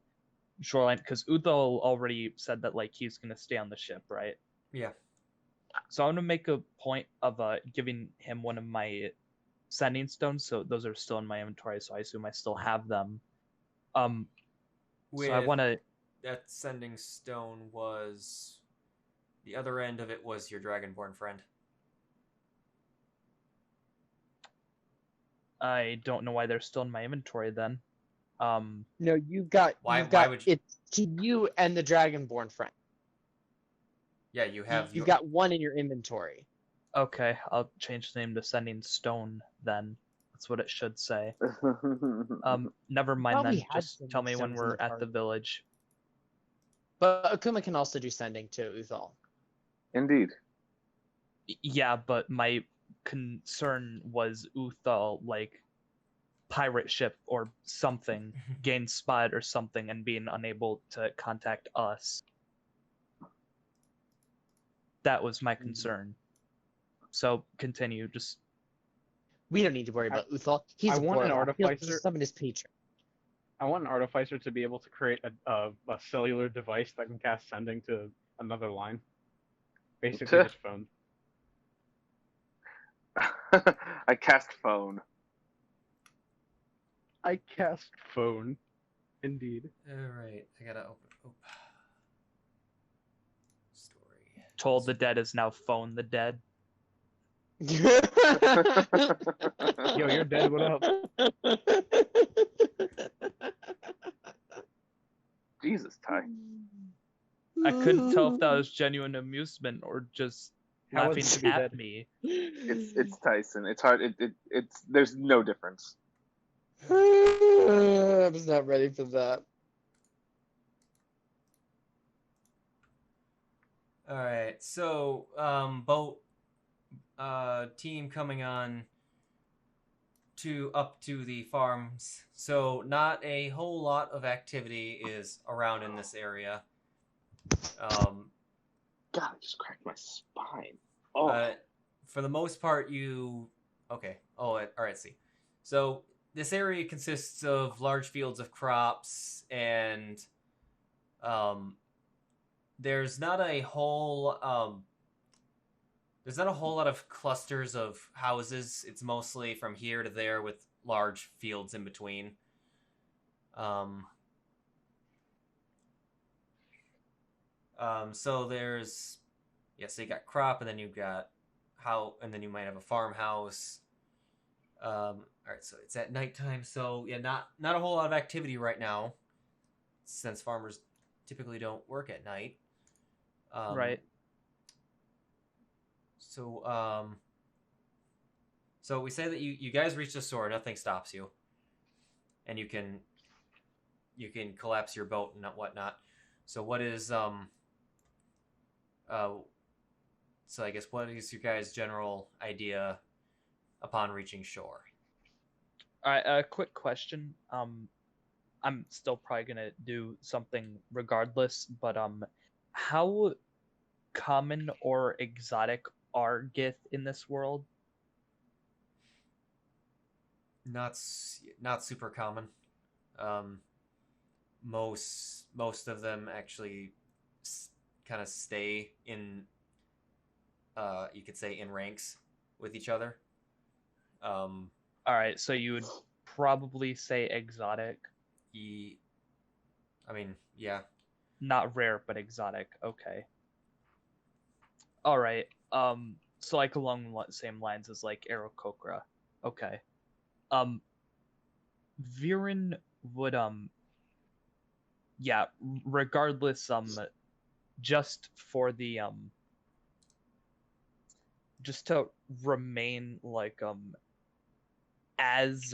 S5: shoreline, because Uthal already said that like he's gonna stay on the ship, right?
S1: Yeah.
S5: So I'm gonna make a point of giving him one of my sending stones. So those are still in my inventory, so I assume I still have them. So I want to.
S1: That sending stone was the other end of it was your Dragonborn friend.
S5: I don't know why they're still in my inventory then.
S4: No, you've got
S1: Why would you...
S4: it's to you and the Dragonborn friend.
S1: Yeah, you have.
S4: You've got one in your inventory.
S5: Okay, I'll change the name to Sending Stone then. That's what it should say. Never mind
S4: Probably
S5: then.
S4: had
S5: Just
S4: Sending
S5: tell me when
S4: Stones in
S5: we're
S4: the
S5: at the
S4: party.
S5: village.
S4: But Akuma can also do sending to Uthal.
S7: Indeed.
S5: Yeah, but my concern was Uthal, like, pirate ship or something, gain spot or something, and being unable to contact us. That was my concern. So, continue, just...
S4: We don't need to worry about Uthal. He's a
S2: want an
S4: warlock. He'll
S2: artificer.
S4: just summon his patron.
S2: I want an artificer to be able to create a cellular device that can cast sending to another line. Basically, just phone.
S7: I cast phone.
S2: I cast phone. Indeed.
S1: Alright, I gotta open. Oh. Story.
S5: Told the dead is now phone the dead.
S2: Yo, you're dead. What up?
S7: Jesus, Ty.
S5: I couldn't tell if that was genuine amusement or just laughing at me.
S7: It's Tycen. It's hard. It's there's no difference.
S4: I was not ready for that.
S1: All right, so boat team coming on up to the farms. So not a whole lot of activity is around in this area.
S7: God, I just cracked my spine. Oh.
S1: For the most part, okay. Oh, all right. See, so this area consists of large fields of crops, and there's not a whole lot of clusters of houses. It's mostly from here to there with large fields in between. So so you got crop, and then you've got and then you might have a farmhouse. All right, so it's at nighttime, so yeah, not a whole lot of activity right now, since farmers typically don't work at night.
S5: Right.
S1: So so we say that you guys reach the store, nothing stops you, and you can collapse your boat and whatnot. So what is so I guess what is your guys' general idea upon reaching shore?
S5: All right, a quick question. I'm still probably gonna do something regardless, but how common or exotic are Gith in this world?
S1: Not super common. Most of them actually kind of stay in, you could say, in ranks with each other.
S5: All right, so you would probably say exotic.
S1: I mean, yeah.
S5: Not rare, but exotic. Okay. All right. So like along the same lines as like Aarakocra. Okay. Viran would yeah, regardless just for the just to remain like as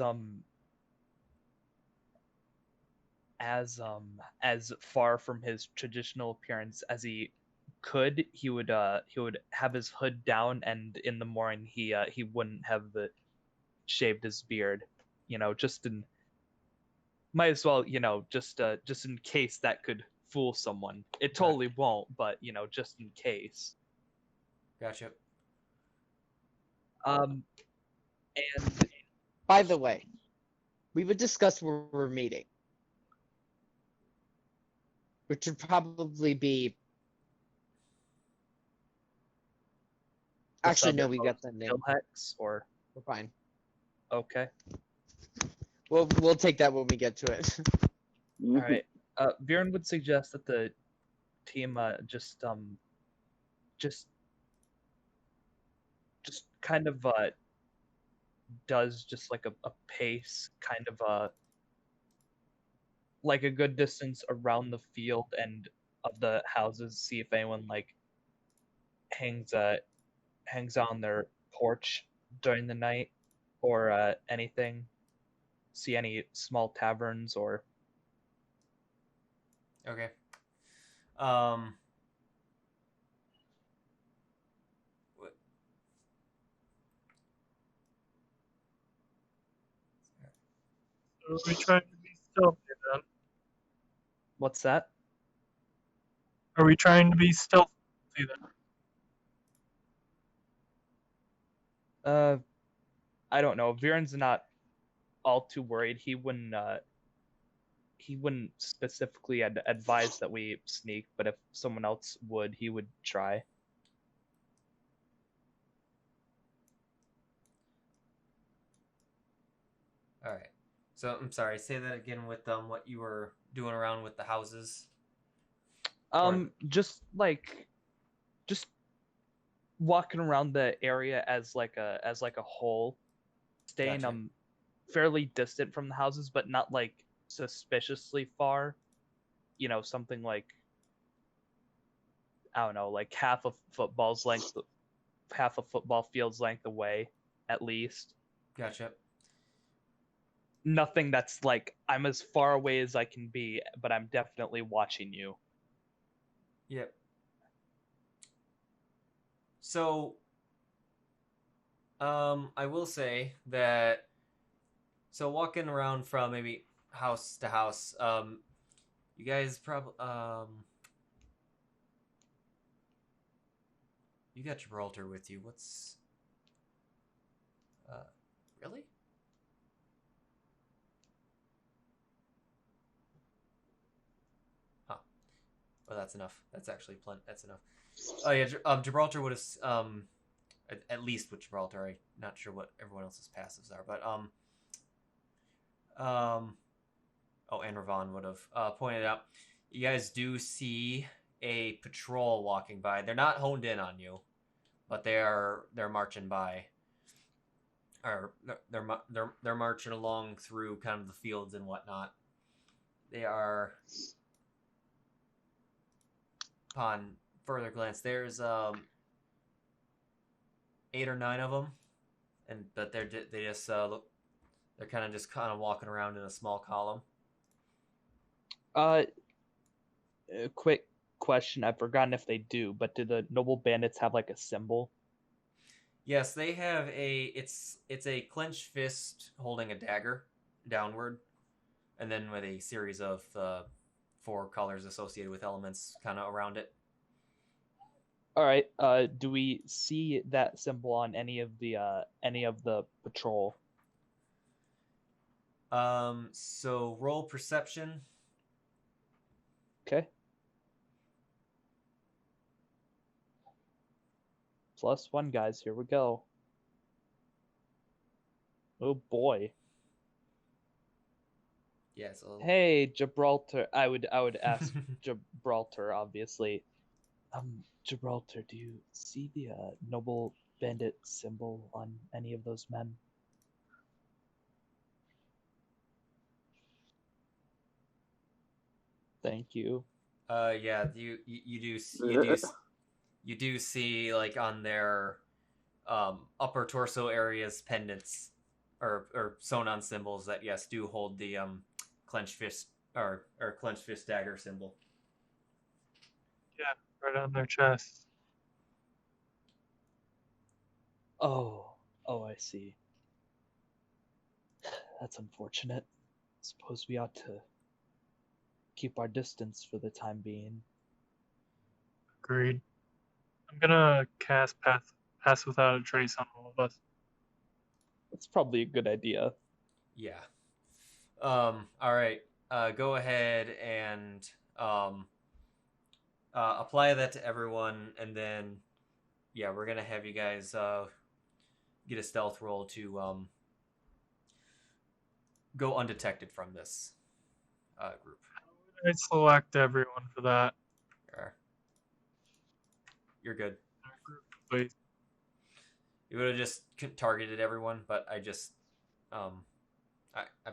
S5: far from his traditional appearance as he could, he would have his hood down, and in the morning he wouldn't have shaved his beard, might as well, just in case that could fool someone. It totally won't, but just in case.
S1: Gotcha.
S5: And
S4: by the way, we would discuss where we're meeting, which would probably be. Actually, no, we got the name.
S5: Hex, or
S4: we're fine.
S5: Okay.
S4: We'll take that when we get to it.
S5: All right. Viran would suggest that the team just kind of does just like a pace, kind of like a good distance around the field and of the houses, see if anyone like hangs out on their porch during the night or anything. See any small taverns or.
S1: Okay.
S6: Are we trying to be stealthy then?
S5: What's that?
S6: Are we trying to be stealthy then?
S5: I don't know. Viran's not all too worried. He wouldn't specifically advise that we sneak, but if someone else would, he would try.
S1: All right. So I'm sorry. Say that again with what you were doing around with the houses.
S5: Just walking around the area as like a whole, staying
S1: Gotcha.
S5: fairly distant from the houses, but not like suspiciously far. You know, something like, I don't know, like half a football field's length away, at least.
S1: Gotcha.
S5: Nothing that's like, I'm as far away as I can be, but I'm definitely watching you.
S1: Yep. So, I will say that, so walking around from maybe house to house, you guys probably, you got Gibraltar with you. What's, really? Huh. Well, that's enough. That's actually plenty. That's enough. Oh yeah, Gibraltar would have, at least with Gibraltar. I'm not sure what everyone else's passives are, but oh, and Ravon would have pointed out. You guys do see a patrol walking by. They're not honed in on you, but they're marching by. Or they're marching along through kind of the fields and whatnot. They are, upon further glance, there's 8 or 9 of them, but they just look. They're kind of walking around in a small column.
S5: A quick question. I've forgotten if they do, but do the noble bandits have like a symbol?
S1: Yes, they have it's a clenched fist holding a dagger downward, and then with a series of 4 colors associated with elements kind of around it.
S5: All right. Do we see that symbol on any of the patrol?
S1: So roll perception.
S5: Okay. +1, guys. Here we go. Oh boy.
S1: Yeah. So.
S5: Hey, Gibraltar. I would ask Gibraltar, obviously. Gibraltar, do you see the noble bandit symbol on any of those men? Thank you.
S1: Yeah. You do see like on their upper torso areas pendants or sewn on symbols that yes do hold the clenched fist or clenched fist dagger symbol.
S6: Yeah, right on their chest.
S5: Oh, I see. That's unfortunate. Suppose we ought to keep our distance for the time being.
S6: Agreed. I'm gonna cast Pass Without a Trace on all of us.
S5: That's probably a good idea.
S1: Yeah. All right. Go ahead and apply that to everyone, and then yeah, we're gonna have you guys get a stealth roll to go undetected from this group.
S6: I select everyone for that.
S1: You're good.
S6: Please.
S1: You would have just targeted everyone, but I just I've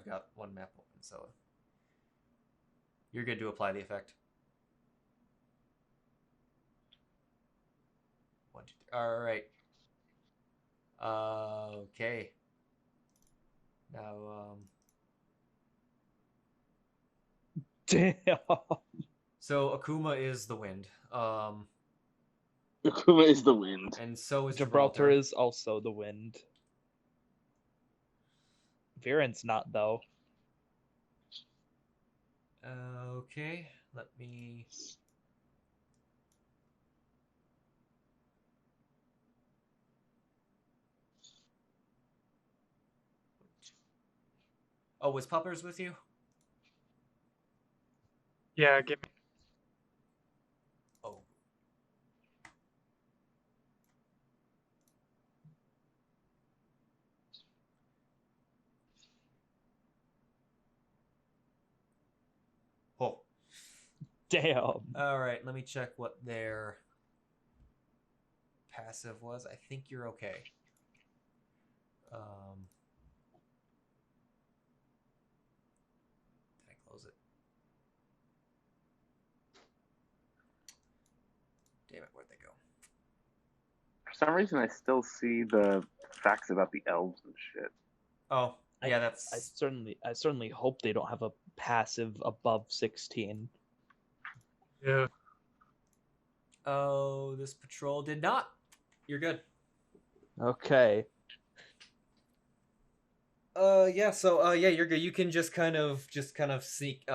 S1: got one map open, so you're good to apply the effect. 1, 2, 3. All right. Okay. Now
S5: Damn.
S1: So Akuma is the wind.
S7: Akuma is the wind.
S1: And so is
S5: Gibraltar is also the wind. Viran's not, though.
S1: Okay, let me... Oh, was Puppers with you?
S6: Yeah, give me.
S1: Oh. Oh.
S5: Damn.
S1: All right, let me check what their passive was. I think you're okay.
S7: For some reason, I still see the facts about the elves and shit.
S1: Oh, yeah,
S5: I certainly hope they don't have a passive above 16.
S6: Yeah.
S1: Oh, this patrol did not. You're good.
S5: Okay.
S1: Yeah, so yeah, you're good. You can just kind of sneak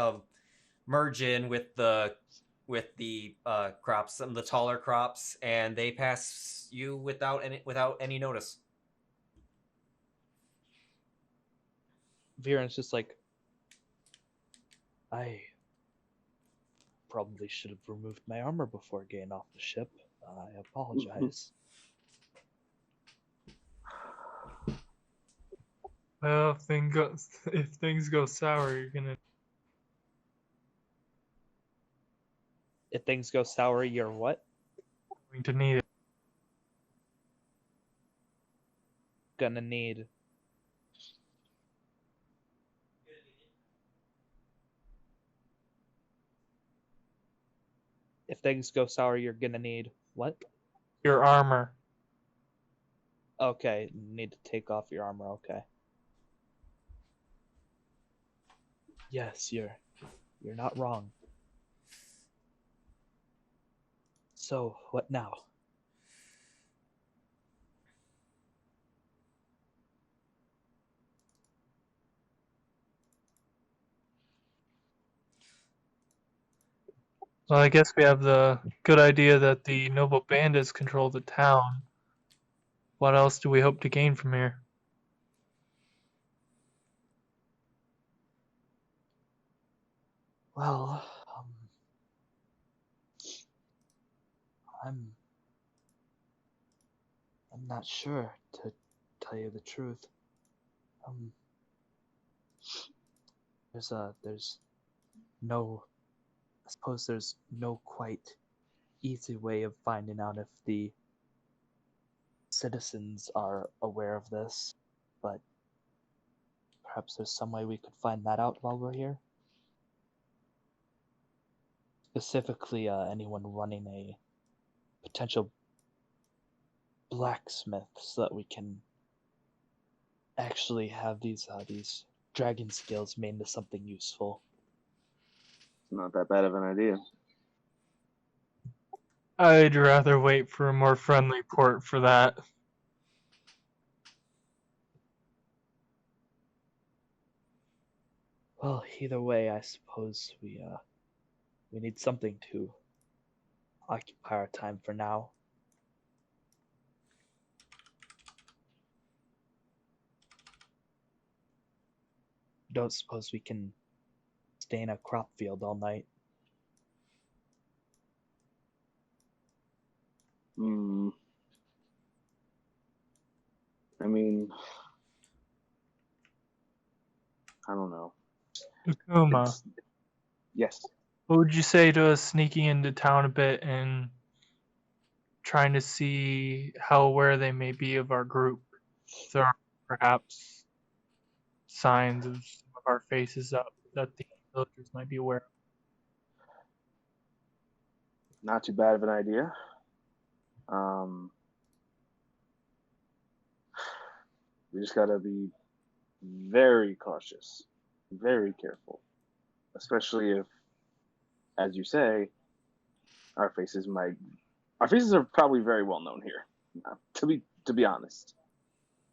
S1: merge in with the crops, some of the taller crops, and they pass you without any notice.
S5: Viran's just like, I probably should have removed my armor before getting off the ship. I apologize.
S6: Well, if things go sour, you're gonna.
S5: If things go sour, you're what?
S6: Going to need it.
S5: Gonna need. If things go sour, you're gonna need what?
S6: Your armor.
S5: Okay, need to take off your armor. Okay. Yes, you're not wrong. So, what now?
S6: Well, I guess we have the good idea that the noble bandits control the town. What else do we hope to gain from here?
S5: Well, I'm not sure, to tell you the truth. There's no, I suppose there's no quite easy way of finding out if the citizens are aware of this, but perhaps there's some way we could find that out while we're here. Specifically, anyone running a potential blacksmith, so that we can actually have these dragon skills made into something useful.
S7: It's not that bad of an idea.
S6: I'd rather wait for a more friendly port for that.
S5: Well, either way, I suppose we need something to occupy our time for now. Don't suppose we can stay in a crop field all night.
S7: I mean, I don't know.
S6: Akuma,
S7: Yes.
S6: what would you say to us sneaking into town a bit and trying to see how aware they may be of our group? If there are perhaps signs of some of our faces up that the villagers might be aware of.
S7: Not too bad of an idea. We just gotta be very cautious, very careful, especially if, as you say, our faces are probably very well known here. To be honest,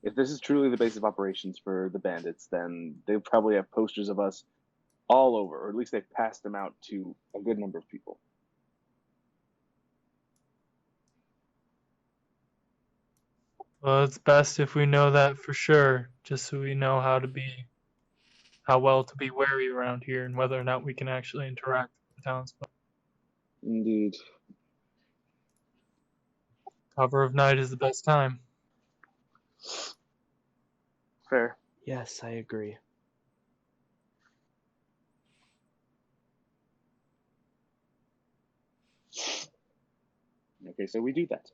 S7: if this is truly the base of operations for the bandits, then they probably have posters of us all over, or at least they've passed them out to a good number of people.
S6: Well, it's best if we know that for sure, just so we know how well to be wary around here and whether or not we can actually interact with the townsfolk.
S7: Indeed.
S6: Cover of night is the best time.
S7: Fair.
S5: Yes, I agree.
S7: Okay, so we do that.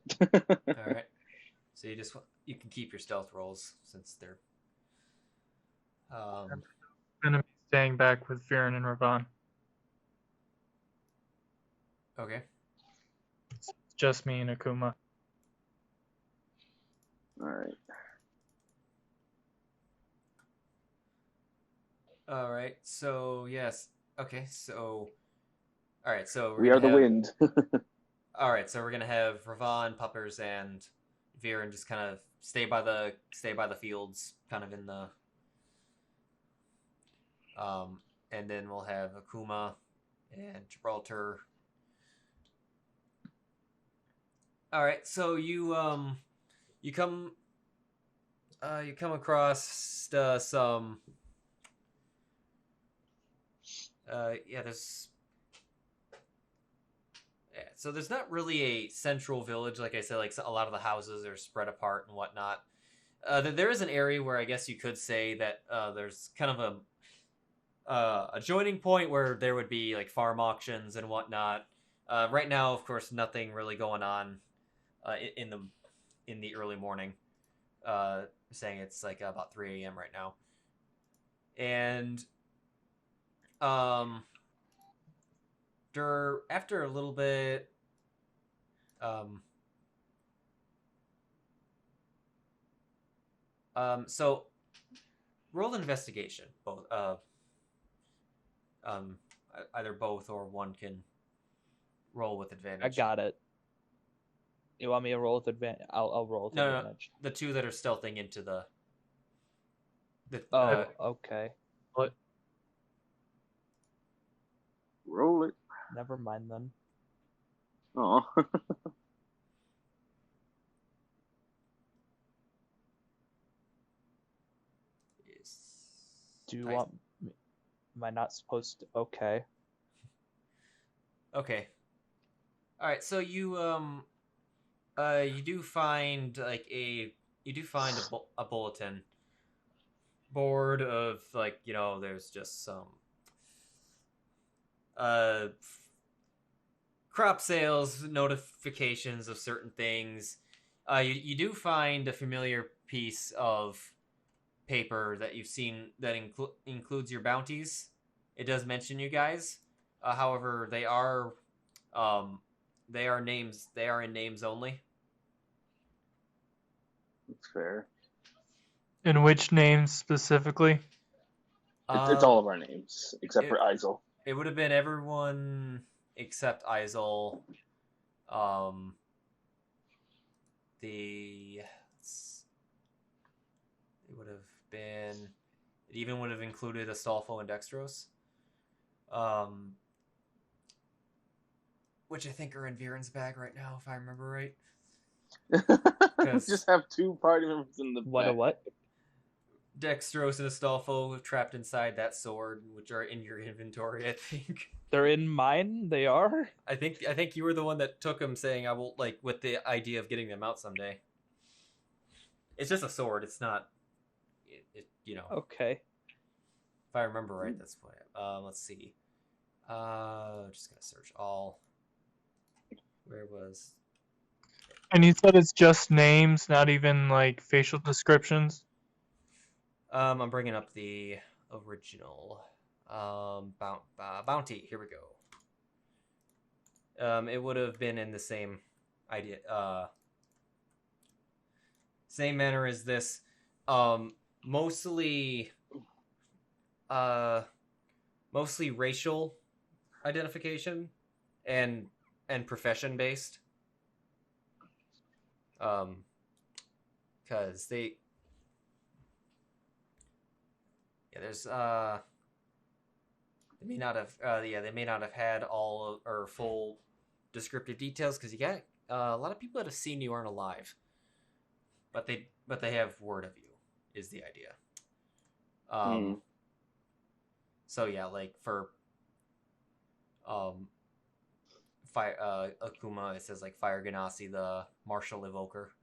S1: All right. So you can keep your stealth rolls since they're.
S6: Enemy staying back with Viran and Ravan.
S1: Okay.
S6: It's just me and Akuma.
S7: Alright.
S1: Alright, so yes. Okay, so alright, so
S7: We are the wind.
S1: Alright, so we're gonna have Ravan, Puppers, and Viran just kind of stay by the fields, kind of in the and then we'll have Akuma and Gibraltar. Alright, so you come across some so there's not really a central village, like I said. Like a lot of the houses are spread apart and whatnot. There is an area where I guess you could say that there's kind of a joining point where there would be like farm auctions and whatnot. Right now, of course, nothing really going on in the early morning. Saying it's like about 3 a.m. right now, and after a little bit, so roll an investigation, both, either both or one can roll with advantage.
S5: I got it. You want me to roll with advantage? I'll roll with advantage.
S1: No, the two that are stealthing into the
S5: okay.
S6: What?
S7: Roll it.
S5: Never mind then.
S7: Oh.
S5: Do you want me? Am I not supposed to? Okay.
S1: Okay. All right. So you do find a bulletin board of there's just some crop sales notifications of certain things. You do find a familiar piece of paper that you've seen that includes your bounties. It does mention you guys. However, they are names. They are in names only.
S7: That's fair.
S6: In which names specifically?
S7: It's all of our names except for Eizell.
S1: It would have been everyone except Eizell. It would have been. It even would have included Astolfo and Dextros. Which I think are in Viran's bag right now, if I remember right.
S7: Just have two party members in the bag.
S5: What?
S1: Dextros and Astolfo trapped inside that sword, which are in your inventory, I think.
S5: They're in mine? They are?
S1: I think you were the one that took them, saying I will, with the idea of getting them out someday. It's just a sword, it's not
S5: Okay.
S1: If I remember right, that's what let's see. Just gonna search all. Where was?
S6: And you said it's just names, not even facial descriptions?
S1: I'm bringing up the original bounty. Here we go. It would have been in the same idea, same manner as this. Mostly racial identification and profession based. Because they may not have had all or full descriptive details, because you got a lot of people that have seen you aren't alive, but they have word of you is the idea. So yeah, for fire Akuma, it says Fire Genasi, the martial evoker.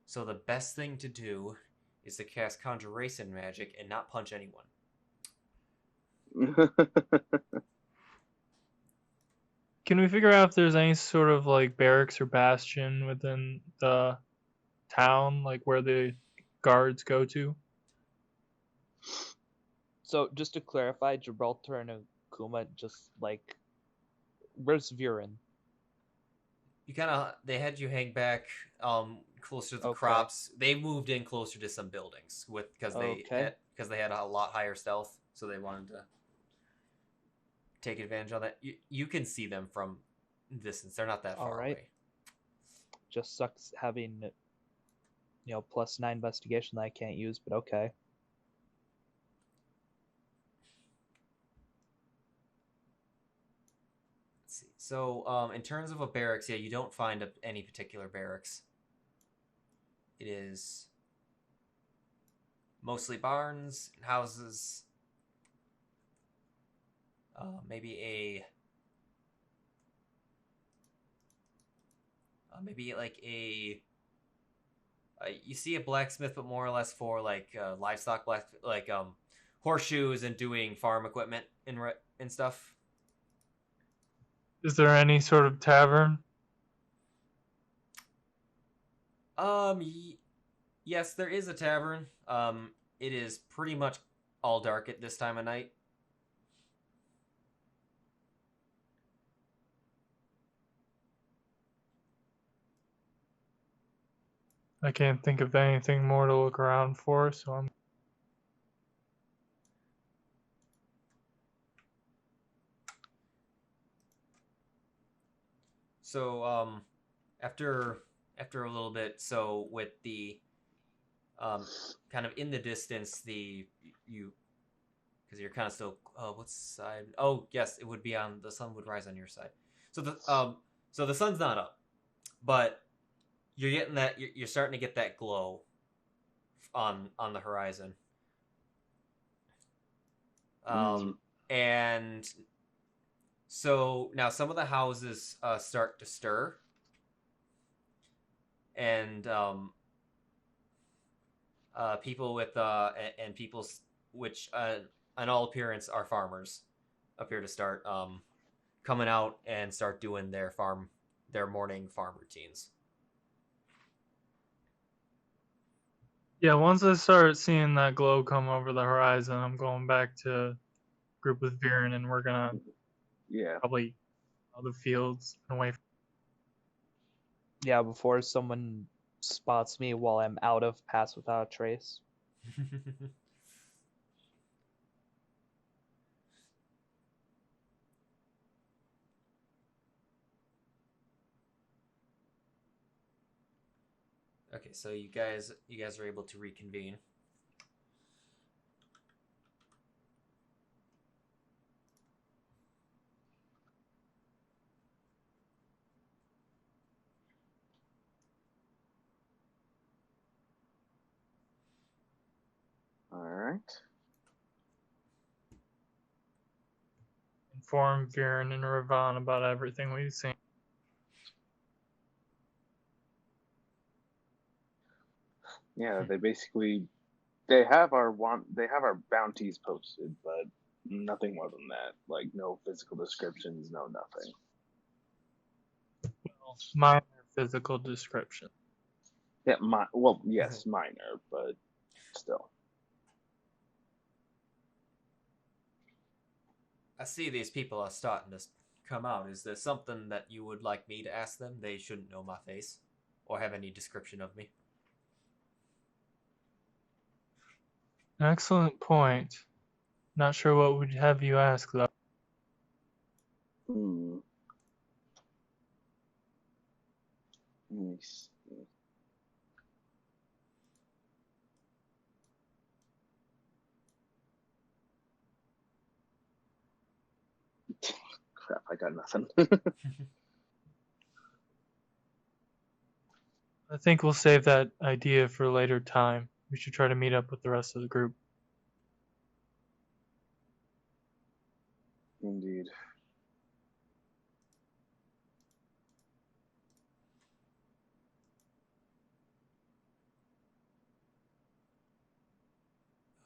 S1: So the best thing to do is to cast conjuration magic and not punch anyone.
S6: Can we figure out if there's any sort of barracks or bastion within the town, where the guards go to?
S5: So just to clarify, Gibraltar and Akuma where's Viran?
S1: they had you hang back closer to the
S5: Okay.
S1: crops. They moved in closer to some buildings because they had a lot higher stealth, so they wanted to take advantage of that. You can see them from distance. They're not that far away.
S5: Just sucks having, +9 investigation that I can't use, but okay.
S1: Let's see. So, in terms of a barracks, yeah, you don't find any particular barracks. It is mostly barns and houses. Maybe like you see a blacksmith, but more or less for like livestock horseshoes and doing farm equipment and stuff.
S6: Is there any sort of tavern?
S1: Yes, there is a tavern. It is pretty much all dark at this time of night.
S6: I can't think of anything more to look around for, so I'm...
S1: So, after a little bit, so with the kind of in the distance, because you're kind of still, what's side? Oh, yes, it would be the sun would rise on your side. So the sun's not up, but you're getting that, you're starting to get that glow on the horizon. And so now some of the houses start to stir, and people with and people which on all appearance are farmers appear to start coming out and start doing their morning farm routines.
S6: Yeah, once I start seeing that glow come over the horizon, I'm going back to group with Viran, and we're gonna probably the fields and away.
S5: Yeah, before someone spots me while I'm out of Pass Without a Trace.
S1: Okay, so you guys are able to reconvene.
S7: All right.
S6: Inform Viran and Ravan about everything we've seen.
S7: Yeah, they have our bounties posted, but nothing more than that. Like no physical descriptions, no nothing.
S6: Well, minor physical description.
S7: Yeah, yes, minor, but still.
S1: I see these people are starting to come out. Is there something that you would like me to ask them? They shouldn't know my face or have any description of me.
S6: Excellent point. Not sure what would have you ask, though.
S7: Let me see. Crap, I got nothing.
S6: I think we'll save that idea for a later time. We should try to meet up with the rest of the group.
S7: Indeed.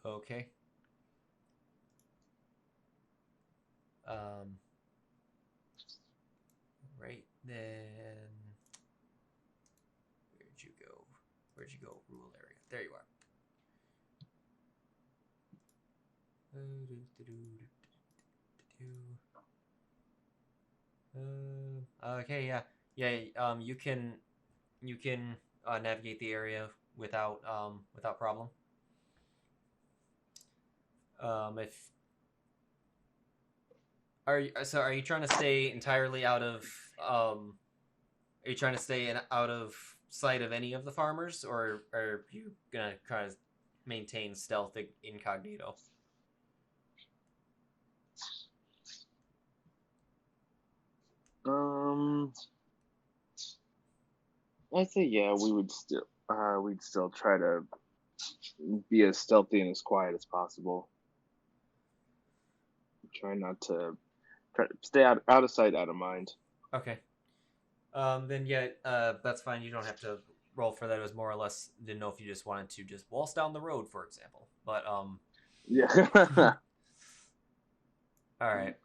S1: Okay. Right then. Where'd you go? Rule area. There you are. Okay, yeah. Yeah, you can navigate the area without problem. If are you trying to stay entirely out of are you trying to stay out of sight of any of the farmers, or are you gonna kind of maintain stealth incognito?
S7: I say yeah, we'd still try to be as stealthy and as quiet as possible. Try to stay out of sight, out of mind.
S1: Okay. Then yeah, that's fine. You don't have to roll for that. It was more or less, didn't know if you just wanted to just waltz down the road, for example. But
S7: yeah.
S1: All right.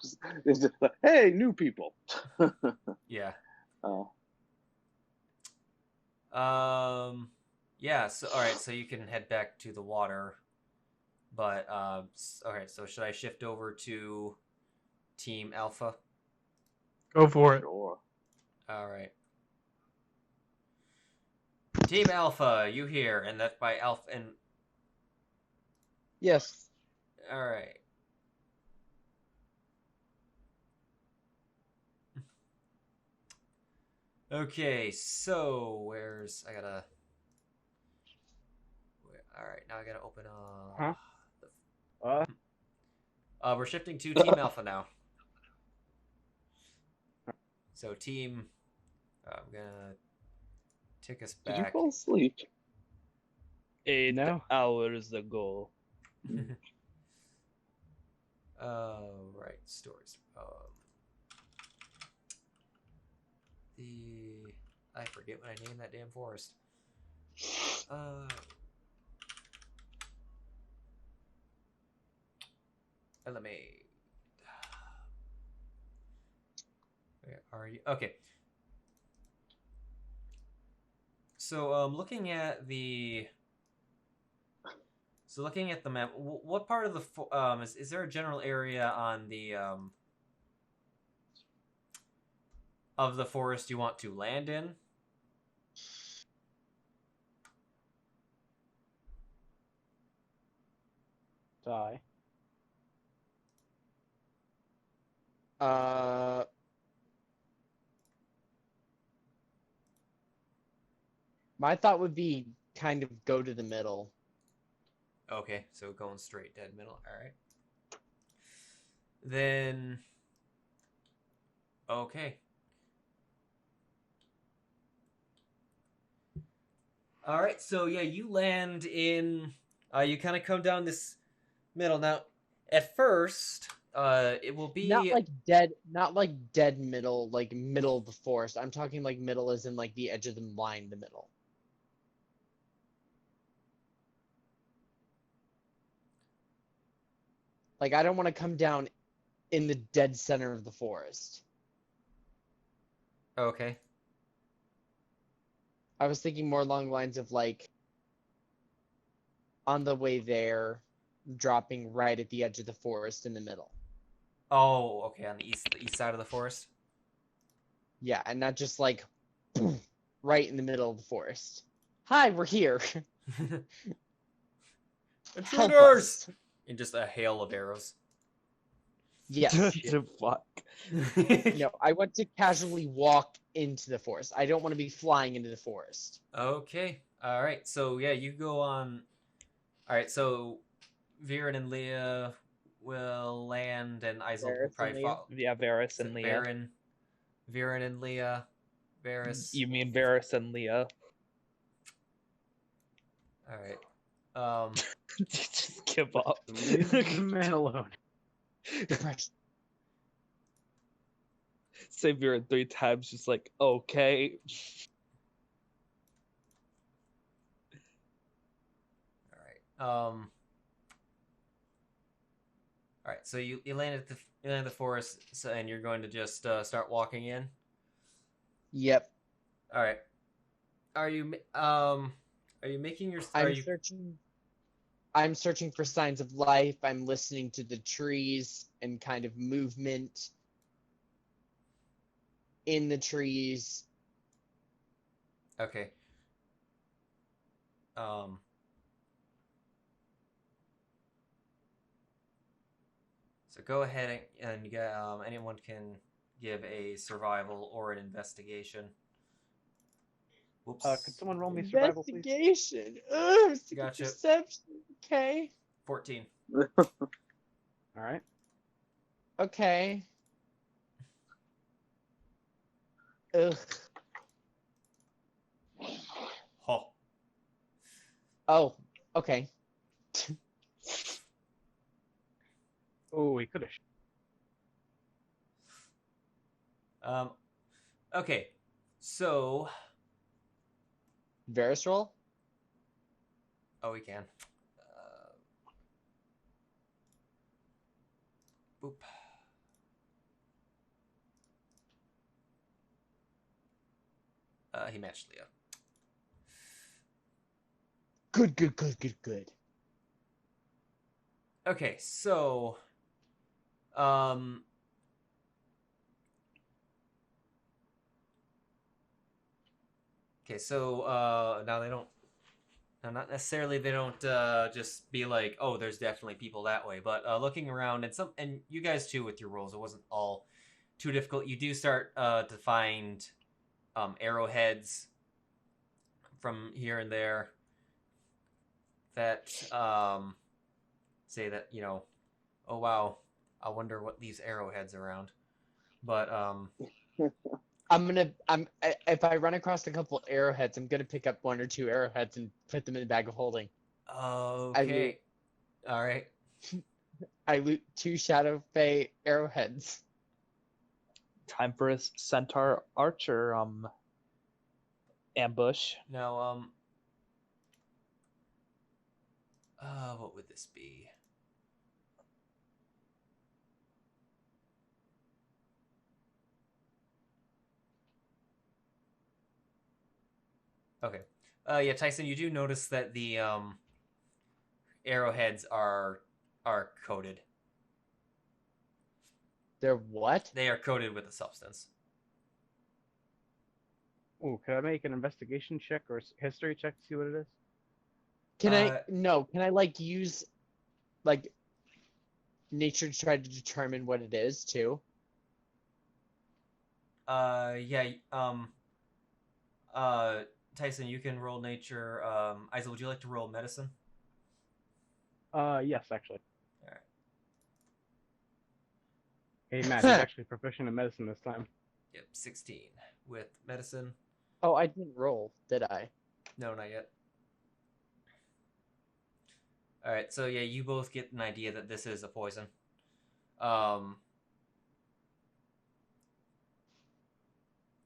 S7: It's just like, hey, new people.
S1: Yeah. Yeah. So all right. So you can head back to the water. But all right. So should I shift over to Team Alpha?
S6: Go for it.
S7: Sure.
S1: All right. Team Alpha, you here, and that's by Alpha and.
S4: Yes.
S1: All right. Okay, so where's I gotta. All right, now I gotta open we're shifting to Team Alpha now. So Team, I'm gonna take us back.
S7: Did you fall asleep?
S5: 8 hours ago.
S1: Right, stories. I forget when I named that damn forest. Let me. Where are you? Okay. So, looking at the map, what part of the is there a general area on the of the forest you want to land in?
S2: Die.
S4: My thought would be kind of go to the middle.
S1: Okay, so going straight dead middle. All right. Then. Okay. All right, so yeah, you land in. You kind of come down this middle. Now, at first, it will be
S4: not like dead middle, like middle of the forest. I'm talking like middle as in like the edge of the line, the middle. Like I don't want to come down in the dead center of the forest.
S1: Okay.
S4: I was thinking more along the lines of like on the way there, dropping right at the edge of the forest in the middle.
S1: Oh, okay, on the east side of the forest.
S4: Yeah, and not just like right in the middle of the forest. Hi, we're here.
S1: Intruders! And just a hail of arrows.
S4: Yeah.
S5: Fuck.
S4: No, I want to casually walk into the forest. I don't want to be flying into the forest.
S1: Okay. All right. So yeah, you go on. All right. So Viran and Lia will land, and Eizell will probably follow.
S5: Yeah, Varys and Lia.
S1: Viran and Lia. Varys.
S5: You mean Varys and Lia?
S1: All right.
S5: Just give up.
S2: Leave the man alone.
S5: Say Viran 3 times, just like, okay.
S1: All right. So you land at the forest, and you're going to just start walking in.
S4: Yep.
S1: All right. Are you making your?
S4: I'm searching for signs of life. I'm listening to the trees and kind of movement in the trees.
S1: Okay. So go ahead and you get, anyone can give a survival or an investigation. Whoops.
S2: Could someone roll me survival, please?
S4: Investigation.
S1: Gotcha.
S4: Perception. Okay.
S1: 14.
S2: All right.
S4: Okay. Ugh.
S1: Oh.
S4: Oh. Okay.
S2: Oh, he could have.
S1: Okay. So.
S4: Varus roll?
S1: Oh, we can. Boop. He matched Lia.
S4: Good.
S1: Okay, so now they don't. Now, not necessarily they don't just be like, oh, there's definitely people that way, but looking around and you guys too with your rolls, it wasn't all too difficult. You do start to find arrowheads from here and there that say that, you know, oh wow, I wonder what these arrowheads around. But
S4: if I run across a couple arrowheads, I'm gonna pick up 1 or 2 arrowheads and put them in the bag of holding.
S1: Okay. All right.
S4: I loot 2 Shadow Fae arrowheads.
S5: Time for a centaur archer ambush.
S1: Now what would this be? Okay. Yeah, Tycen, you do notice that the arrowheads are coated.
S4: They're what?
S1: They are coated with a substance.
S2: Oh, could I make an investigation check or history check to see what it is?
S4: Can I use nature to try to determine what it is too?
S1: Yeah. Tycen, you can roll nature. Eizell, would you like to roll medicine?
S2: Yes, actually.
S1: All right.
S2: Hey, Matt, he's actually proficient in medicine this time.
S1: Yep, 16 with medicine.
S4: Oh, I didn't roll, did I?
S1: No, not yet. All right, so yeah, you both get an idea that this is a poison.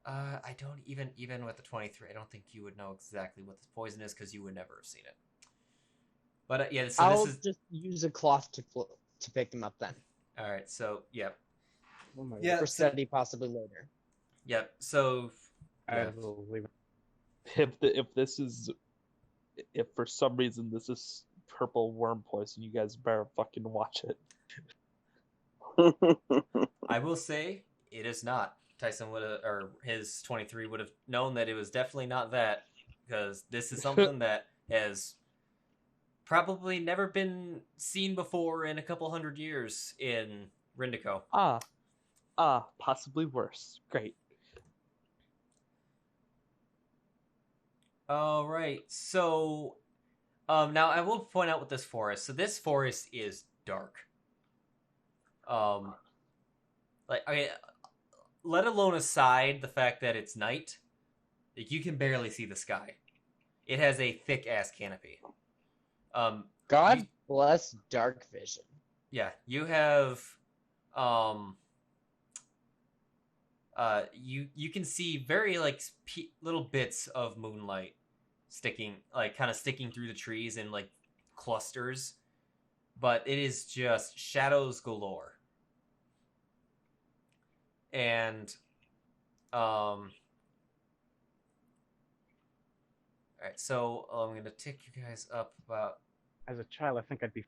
S1: I don't even with the 23. I don't think you would know exactly what this poison is because you would never have seen it. But yeah, so
S4: I'll
S1: this is
S4: just use a cloth to pick them up then.
S1: all right. So yeah,
S2: Oh my
S1: yeah,
S4: For study possibly later.
S1: Yep. So
S2: God.
S1: yeah.
S2: I will leave it.
S5: If for some reason this is purple worm poison, you guys better fucking watch it.
S1: I will say it is not. Tycen would have, or his 23 would have known that it was definitely not that, because this is something that has probably never been seen before in a couple hundred years in Rindico.
S5: Possibly worse. Great.
S1: All right, so now I will point out with this forest. So this forest is dark. Let alone aside the fact that it's night, like you can barely see the sky. It has a thick ass canopy.
S4: God bless dark vision.
S1: Yeah, you have you can see very like little bits of moonlight sticking, like kind of sticking through the trees in like clusters, but it is just shadows galore. And all right, so I'm gonna tick you guys up about.
S2: As a child, I think I'd be.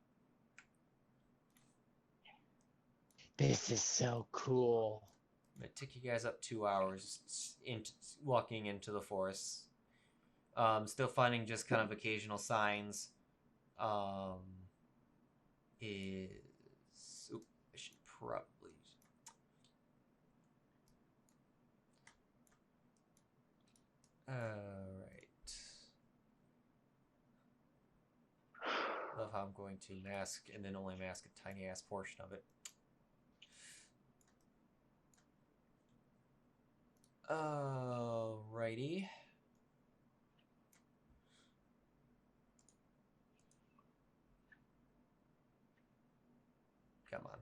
S4: This is so cool.
S1: I'm gonna tick you guys up 2 hours into walking into the forest. Still finding just kind of occasional signs. I should probably. Alright. Love how I'm going to mask and then only mask a tiny ass portion of it. Alrighty. Come on.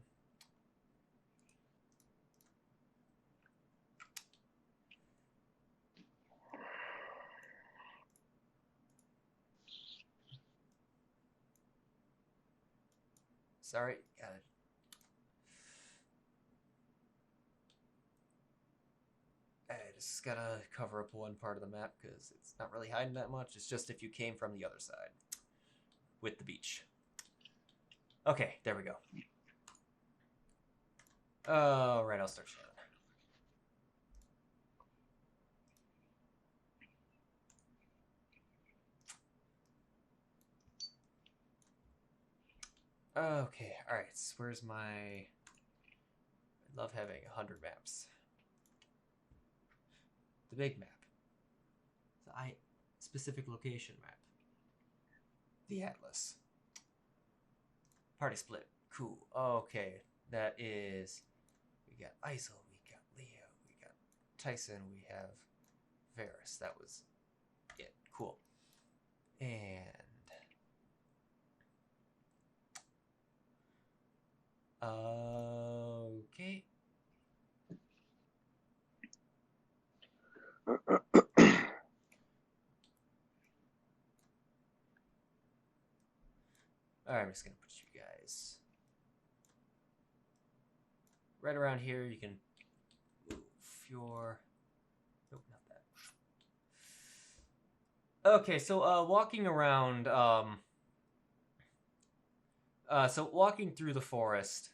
S1: Sorry, got it. I just gotta cover up one part of the map because it's not really hiding that much. It's just if you came from the other side with the beach. Okay, there we go. Alright, I'll start showing. Okay, alright, so where's my... I love having 100 maps. The big map. The specific location map. The Atlas. Party split. Cool. Okay, that is... We got Eizell, we got Lia, we got Tycen, we have Varys. That was it. Cool. And... okay. Alright, I'm just gonna put you guys right around here. You can move your... Nope, not that. Okay, so walking around, so walking through the forest,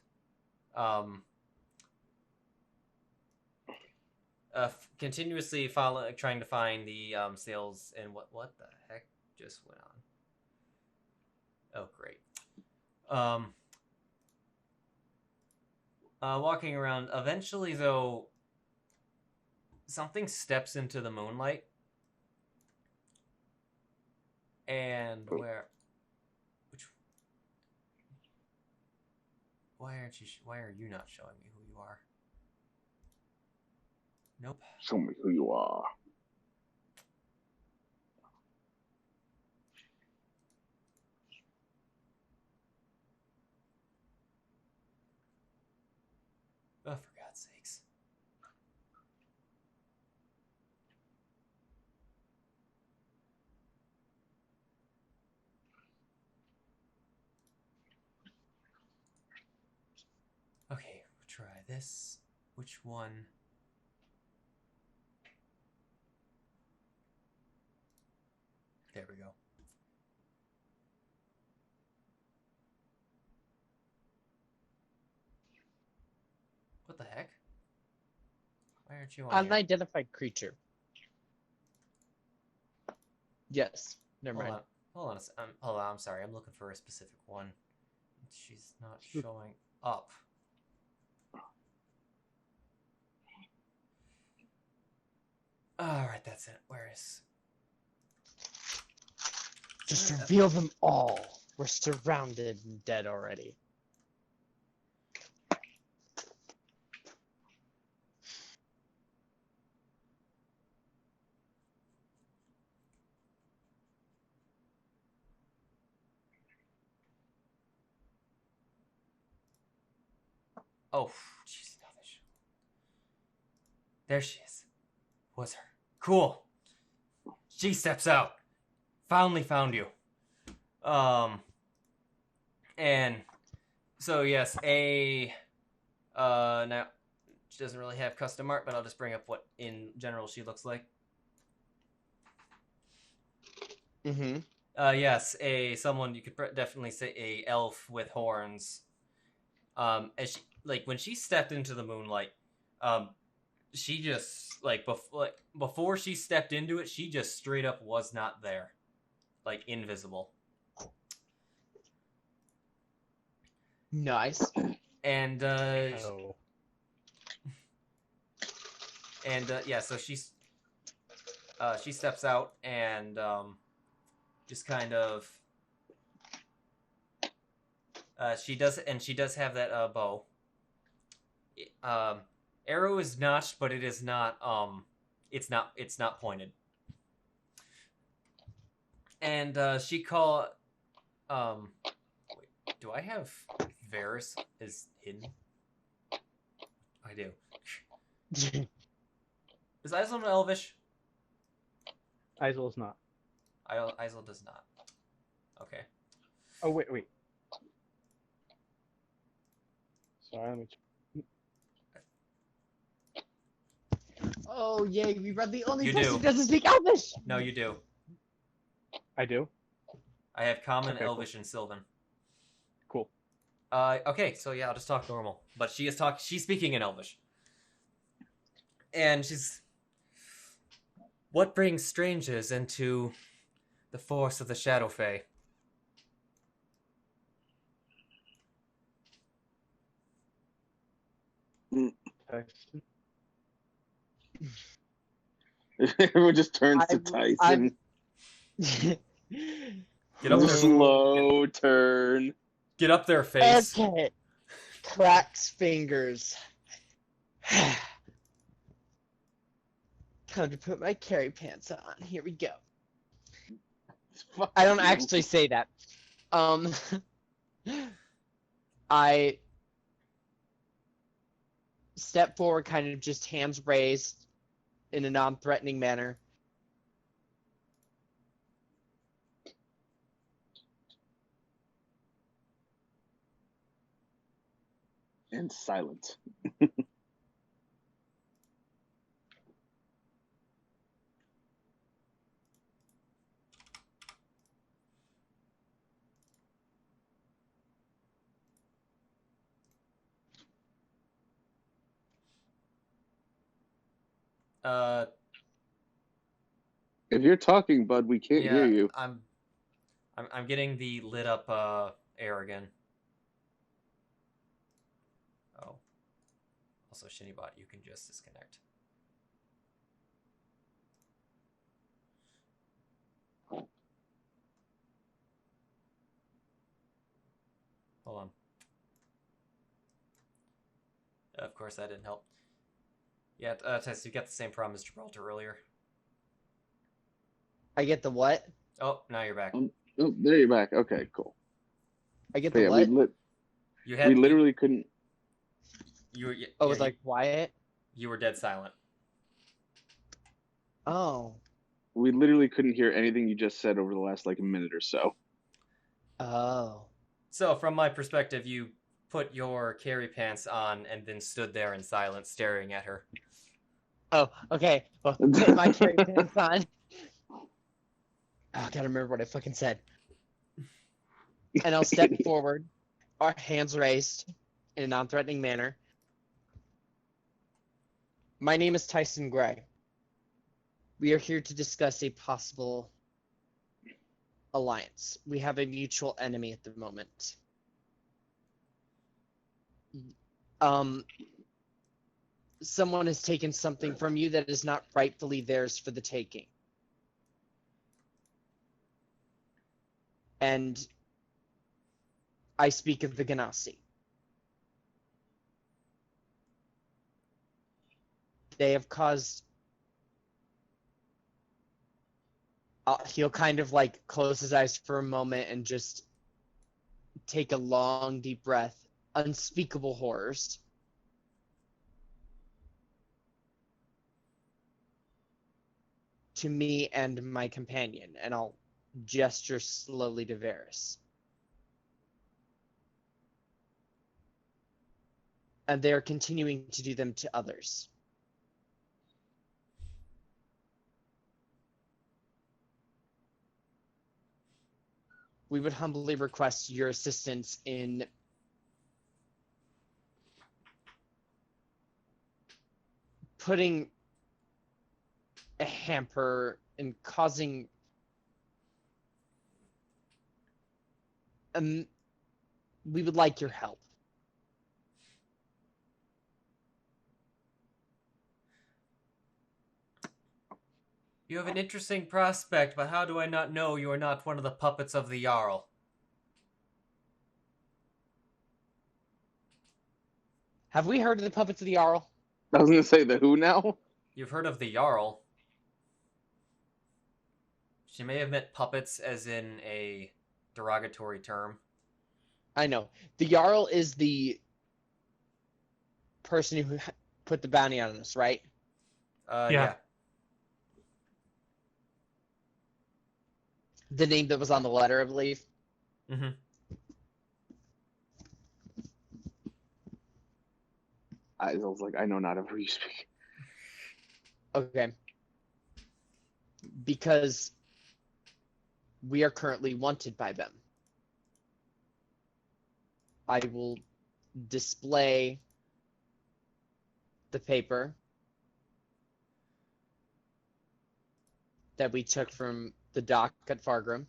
S1: continuously trying to find the sails and what the heck just went on? Oh, great. Walking around. Eventually, though, something steps into the moonlight. And where? Why are you not showing me who you are? Nope.
S7: Show me who you are.
S1: Oh, for God's sakes. Okay, we'll try this. Which one? There we go. What the heck? Why aren't you on here?
S4: Unidentified creature. Yes. Never mind.
S1: Hold on, I'm sorry. I'm looking for a specific one. She's not showing up. Alright, that's it. Where is...
S4: Just reveal them all. We're surrounded and dead already.
S1: Oh, jeez. There she is. Was her. Cool. She steps out. Finally found you. And so yes, now she doesn't really have custom art, but I'll just bring up what in general she looks like.
S4: Mm-hmm.
S1: Yes, someone you could definitely say a elf with horns. As she, like when she stepped into the moonlight, she just before she stepped into it, she just straight up was not there, like invisible.
S4: Nice.
S1: And
S2: Oh.
S1: and yeah, so she steps out and just kind of she does have that bow. Arrow is notched, but it is not it's not pointed. And she call wait, do I have Varus is hidden? I do. Is Eizell Elvish?
S2: Eizell is not.
S1: Eizell does not. Okay.
S2: Oh, wait. Sorry, let me...
S4: Oh, yay, we read the only
S1: You
S4: person
S1: do.
S4: who doesn't speak Elvish!
S1: No, you do.
S2: I do?
S1: I have Common,
S2: Okay,
S1: Elvish, and Sylvan.
S2: Cool.
S1: Okay, so yeah, I'll just talk normal. But she's speaking in Elvish. And she's... What brings strangers into the force of the Shadow Fae?
S2: Tycen.
S7: Everyone just turns to Tycen.
S1: Get up there.
S7: Slow turn.
S1: Get up there, face.
S4: Okay. Cracks fingers. Time to put my carry pants on. Here we go. I don't actually say that. I step forward, kind of just hands raised in a non-threatening manner.
S7: And silent. If you're talking, bud, we can't hear you.
S1: I'm getting the lit up air again. Oh. Also, Shinibot, you can just disconnect. Hold on. Of course, that didn't help. Yeah, Tess, you got the same problem as Gibraltar earlier.
S4: I get the what?
S1: Oh, now you're back.
S7: Oh, there you're back. Okay, cool.
S4: I get the what?
S7: We literally couldn't.
S1: You were.
S4: Oh, it was like quiet?
S1: You were dead silent.
S4: Oh.
S7: We literally couldn't hear anything you just said over the last like a minute or so.
S4: Oh.
S1: So, from my perspective, you put your carry pants on and then stood there in silence, staring at her.
S4: Oh, okay. Well, put my carry pants on. Oh, I gotta remember what I fucking said. And I'll step forward, our hands raised, in a non-threatening manner. My name is Tycen Gray. We are here to discuss a possible alliance. We have a mutual enemy at the moment. Someone has taken something from you that is not rightfully theirs for the taking. And I speak of the Genasi. They have caused... he'll kind of like close his eyes for a moment and just take a long, deep breath. Unspeakable horrors. To me and my companion, and I'll gesture slowly to Varus. And they are continuing to do them to others. We would humbly request your assistance in putting a hamper and causing we would like your help.
S1: You have an interesting prospect, but how do I not know you are not one of the puppets of the Jarl?
S4: Have we heard of the puppets of the Jarl?
S7: I was gonna say the who now.
S1: You've heard of the Jarl. She may have meant puppets as in a derogatory term.
S4: I know. The Jarl is the person who put the bounty on us, right?
S1: Yeah.
S4: The name that was on the letter, I believe.
S1: Mm-hmm.
S7: Eizell's like, I know not of who you speak.
S4: Okay. Because we are currently wanted by them. I will display the paper that we took from the dock at Fargrim.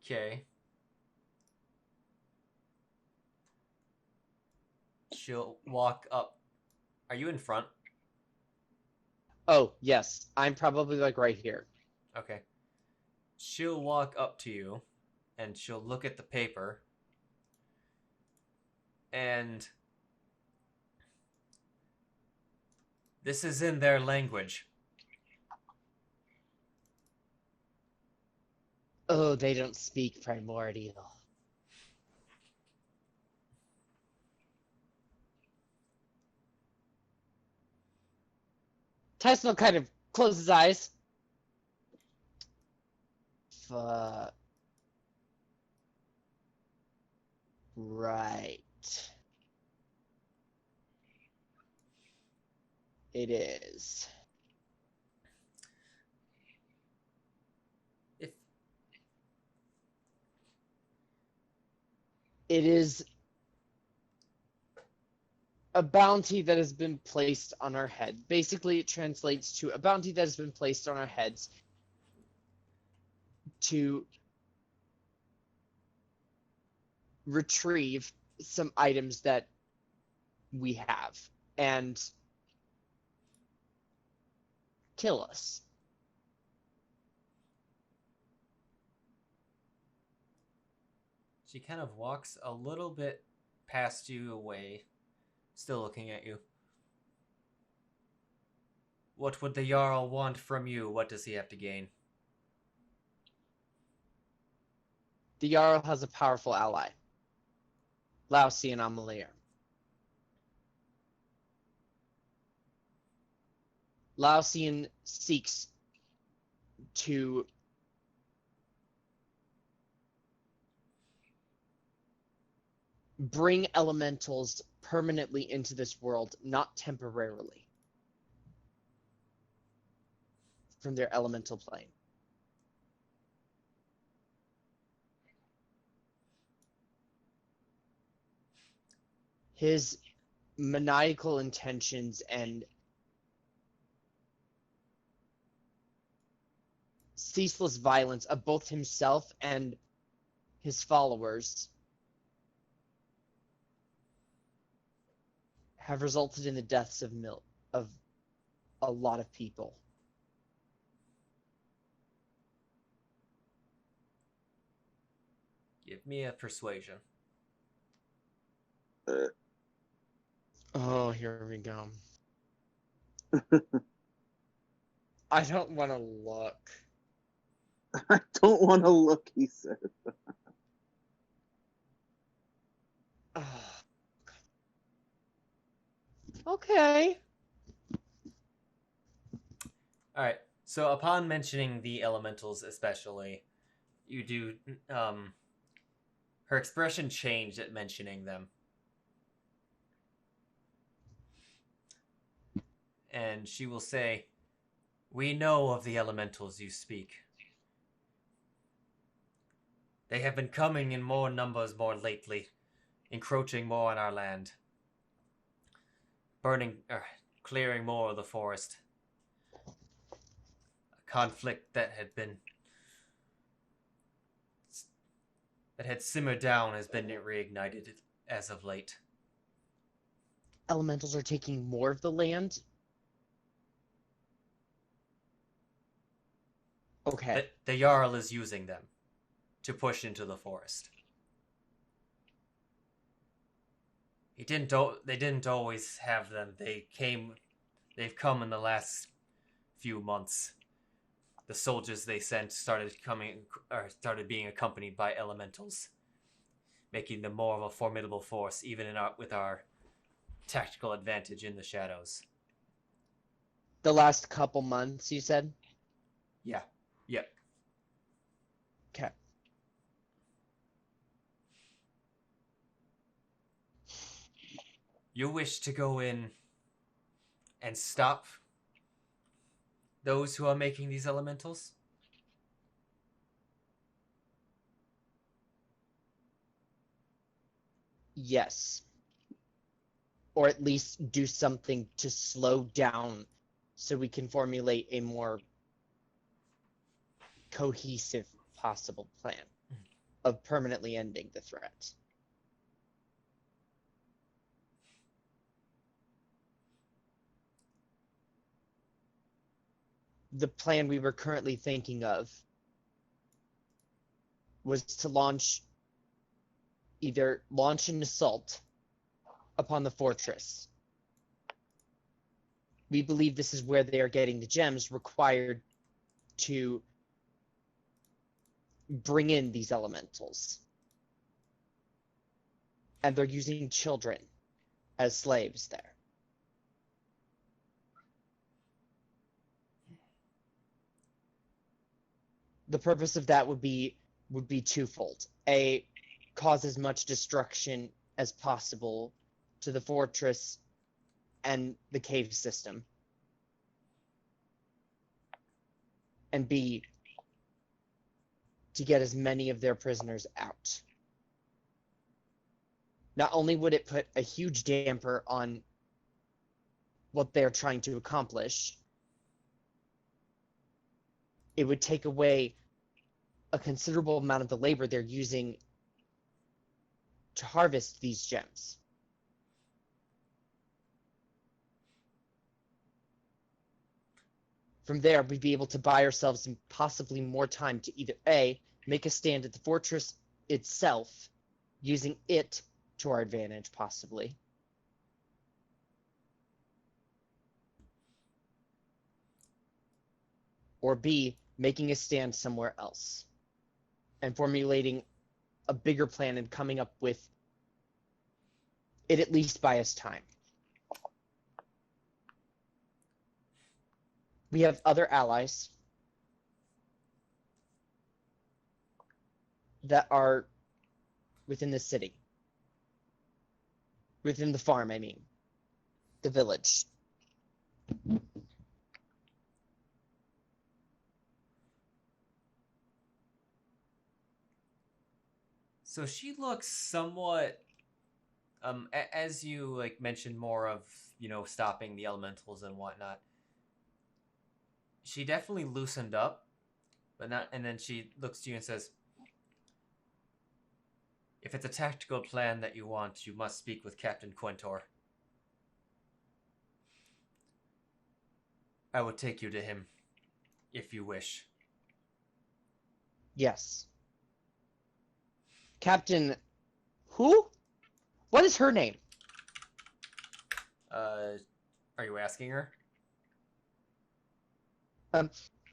S1: Okay. She'll walk up. Are you in front?
S4: Oh, yes. I'm probably like right here.
S1: Okay. She'll walk up to you and she'll look at the paper and this is in their language.
S4: Oh, they don't speak primordial. Tycen will kind of close his eyes. Right. It is. It is a bounty that has been placed on our head. Basically, it translates to a bounty that has been placed on our heads to retrieve some items that we have and kill us.
S1: She kind of walks a little bit past you away, still looking at you. What would the Jarl want from you? What does he have to gain?
S4: The Jarl has a powerful ally, Laosi and ShiniLair. Laosian seeks to bring elementals permanently into this world, not temporarily, from their elemental plane. His maniacal intentions and ceaseless violence of both himself and his followers have resulted in the deaths of a lot of people.
S1: Give me a persuasion.
S4: Oh, here we go. I don't want to look.
S7: I don't want to look, he said.
S4: Okay.
S1: All right. So upon mentioning the elementals, especially, you do. Her expression changed at mentioning them, and she will say, "We know of the elementals you speak. They have been coming in more numbers more lately, encroaching more on our land. clearing more of the forest. A conflict that had simmered down has been reignited as of late.
S4: Elementals are taking more of the land? Okay.
S1: The Jarl is using them to push into the forest. They didn't always have them. They've come in the last few months. The soldiers they sent started being accompanied by elementals, making them more of a formidable force, even with our tactical advantage in the shadows.
S4: The last couple months, you said?
S1: Yeah. Yep.
S4: Okay.
S1: You wish to go in and stop those who are making these elementals?
S4: Yes. Or at least do something to slow down so we can formulate a more cohesive possible plan of permanently ending the threat. The plan we were currently thinking of was to either launch an assault upon the fortress. We believe this is where they are getting the gems required to bring in these elementals. And they're using children as slaves there. The purpose of that would be twofold. A, cause as much destruction as possible to the fortress and the cave system. And B, to get as many of their prisoners out. Not only would it put a huge damper on what they're trying to accomplish, it would take away a considerable amount of the labor they're using to harvest these gems. From there, we'd be able to buy ourselves possibly more time to either A, make a stand at the fortress itself, using it to our advantage, possibly. Or B, making a stand somewhere else and formulating a bigger plan and coming up with it at least buy us time. We have other allies that are within the city. Within the farm, I mean. The village.
S1: So she looks somewhat, as you mentioned more of, stopping the elementals and whatnot. She definitely loosened up, but not. And then she looks to you and says, "If it's a tactical plan that you want, you must speak with Captain Quentor. I will take you to him, if you wish."
S4: Yes. Captain... Who? What is her name?
S1: Are you asking her?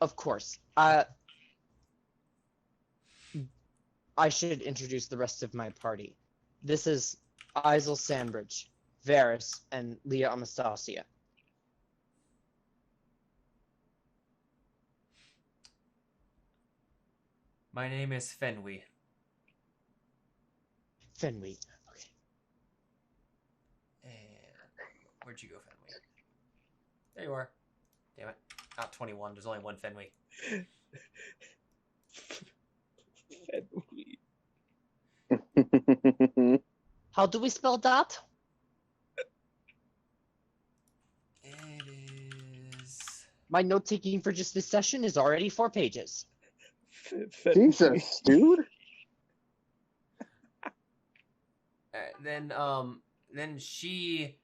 S4: Of course. I should introduce the rest of my party. This is Eizell Sanbridge, Varys, and Lia Amastacia.
S1: My name is Fenwy.
S4: Fenwy. Okay.
S1: And where'd you go, Fenwy? There you are. Damn it. Not 21. There's only one Fenwy.
S4: How do we spell that? My note taking for just this session is already 4 pages.
S7: Jesus, dude.
S1: Then she,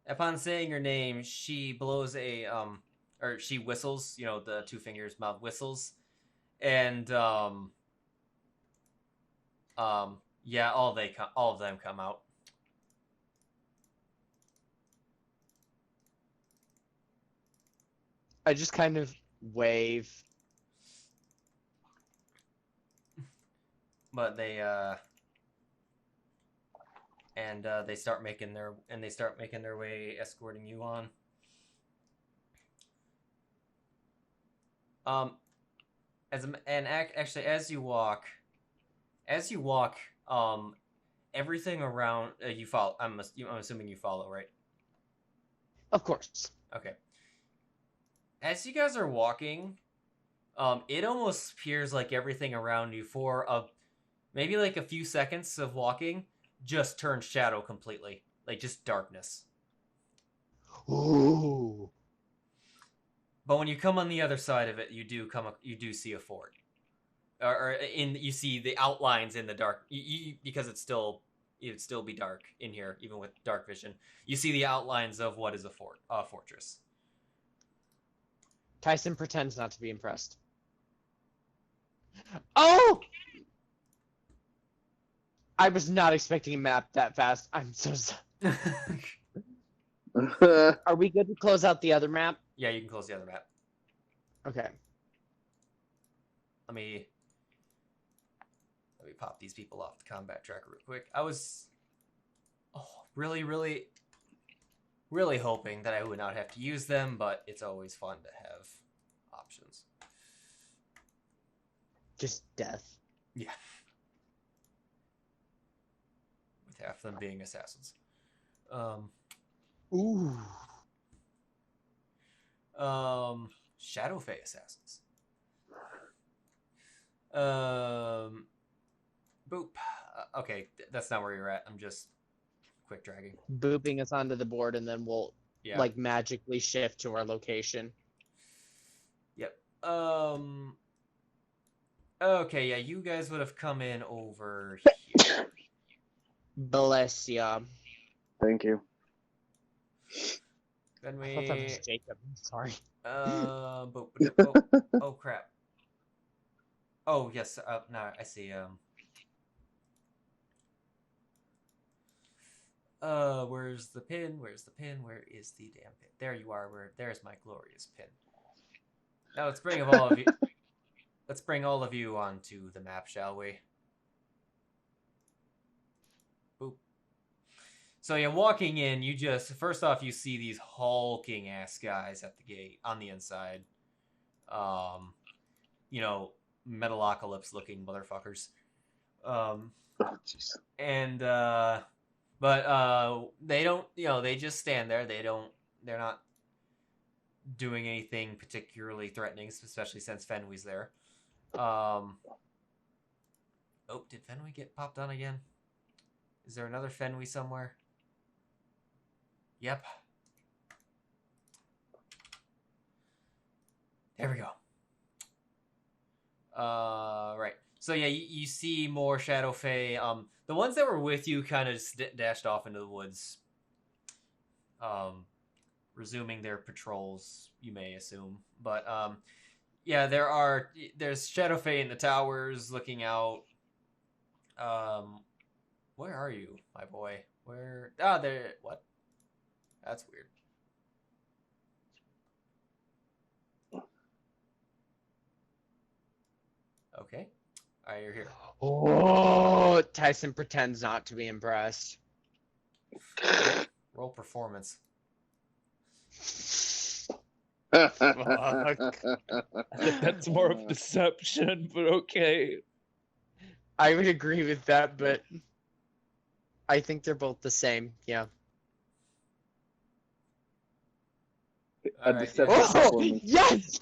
S1: upon saying her name, she blows a or she whistles. You know, the 2 fingers mouth whistles, and yeah, all of them come out.
S4: I just kind of wave.
S1: But they start making their way, escorting you on. Actually, as you walk, everything around you follow. I'm assuming you follow, right?
S4: Of course.
S1: Okay. As you guys are walking, it almost appears like everything around you for maybe like a few seconds of walking just turns shadow completely, like just darkness.
S4: Ooh.
S1: But when you come on the other side of it, you do see a fort, you see the outlines in the dark. Because it'd still be dark in here, even with dark vision. You see the outlines of what is a fortress.
S4: Tycen pretends not to be impressed. Oh! I was not expecting a map that fast. I'm so sorry. Are we good to close out the other map?
S1: Yeah, you can close the other map.
S4: Okay.
S1: Let me pop these people off the combat tracker real quick. I was really, really, really hoping that I would not have to use them, but it's always fun to have options.
S4: Just death.
S1: Yeah. With half of them being assassins.
S4: Ooh.
S1: Shadowfae assassins. Boop. Okay, that's not where you're at. I'm just quick dragging.
S4: Booping us onto the board, and then we'll like magically shift to our location.
S1: Yep. Okay, yeah, you guys would have come in over here.
S4: Bless ya.
S7: Thank you.
S1: Then
S4: I thought that was Jacob. I'm sorry.
S1: Oh crap. Oh yes. No, I see. Where's the pin? Where's the pin? Where is the damn pin? There you are. There's my glorious pin. Now let's bring all of you. Let's bring all of you onto the map, shall we? Boop. So yeah, walking in, you just first off you see these hulking ass guys at the gate on the inside. You know, Metalocalypse looking motherfuckers. And but they don't, you know, they just stand there. They're not doing anything particularly threatening, especially since Fenway's there. Oh, did Fenway get popped on again? Is there another Fenway somewhere? Yep. There we go. Right. So yeah, you see more Shadowfae. The ones that were with you kind of dashed off into the woods. Resuming their patrols, you may assume. But yeah, there's Shadowfae in the towers looking out. Where are you, my boy? Where? Ah, there. What? That's weird. Okay. All right, you're here.
S4: Oh, Tycen pretends not to be impressed.
S1: Roll performance.
S5: I think that's more of deception, but okay.
S4: I would agree with that, but I think they're both the same. Yeah.
S1: Right,
S4: oh, yes!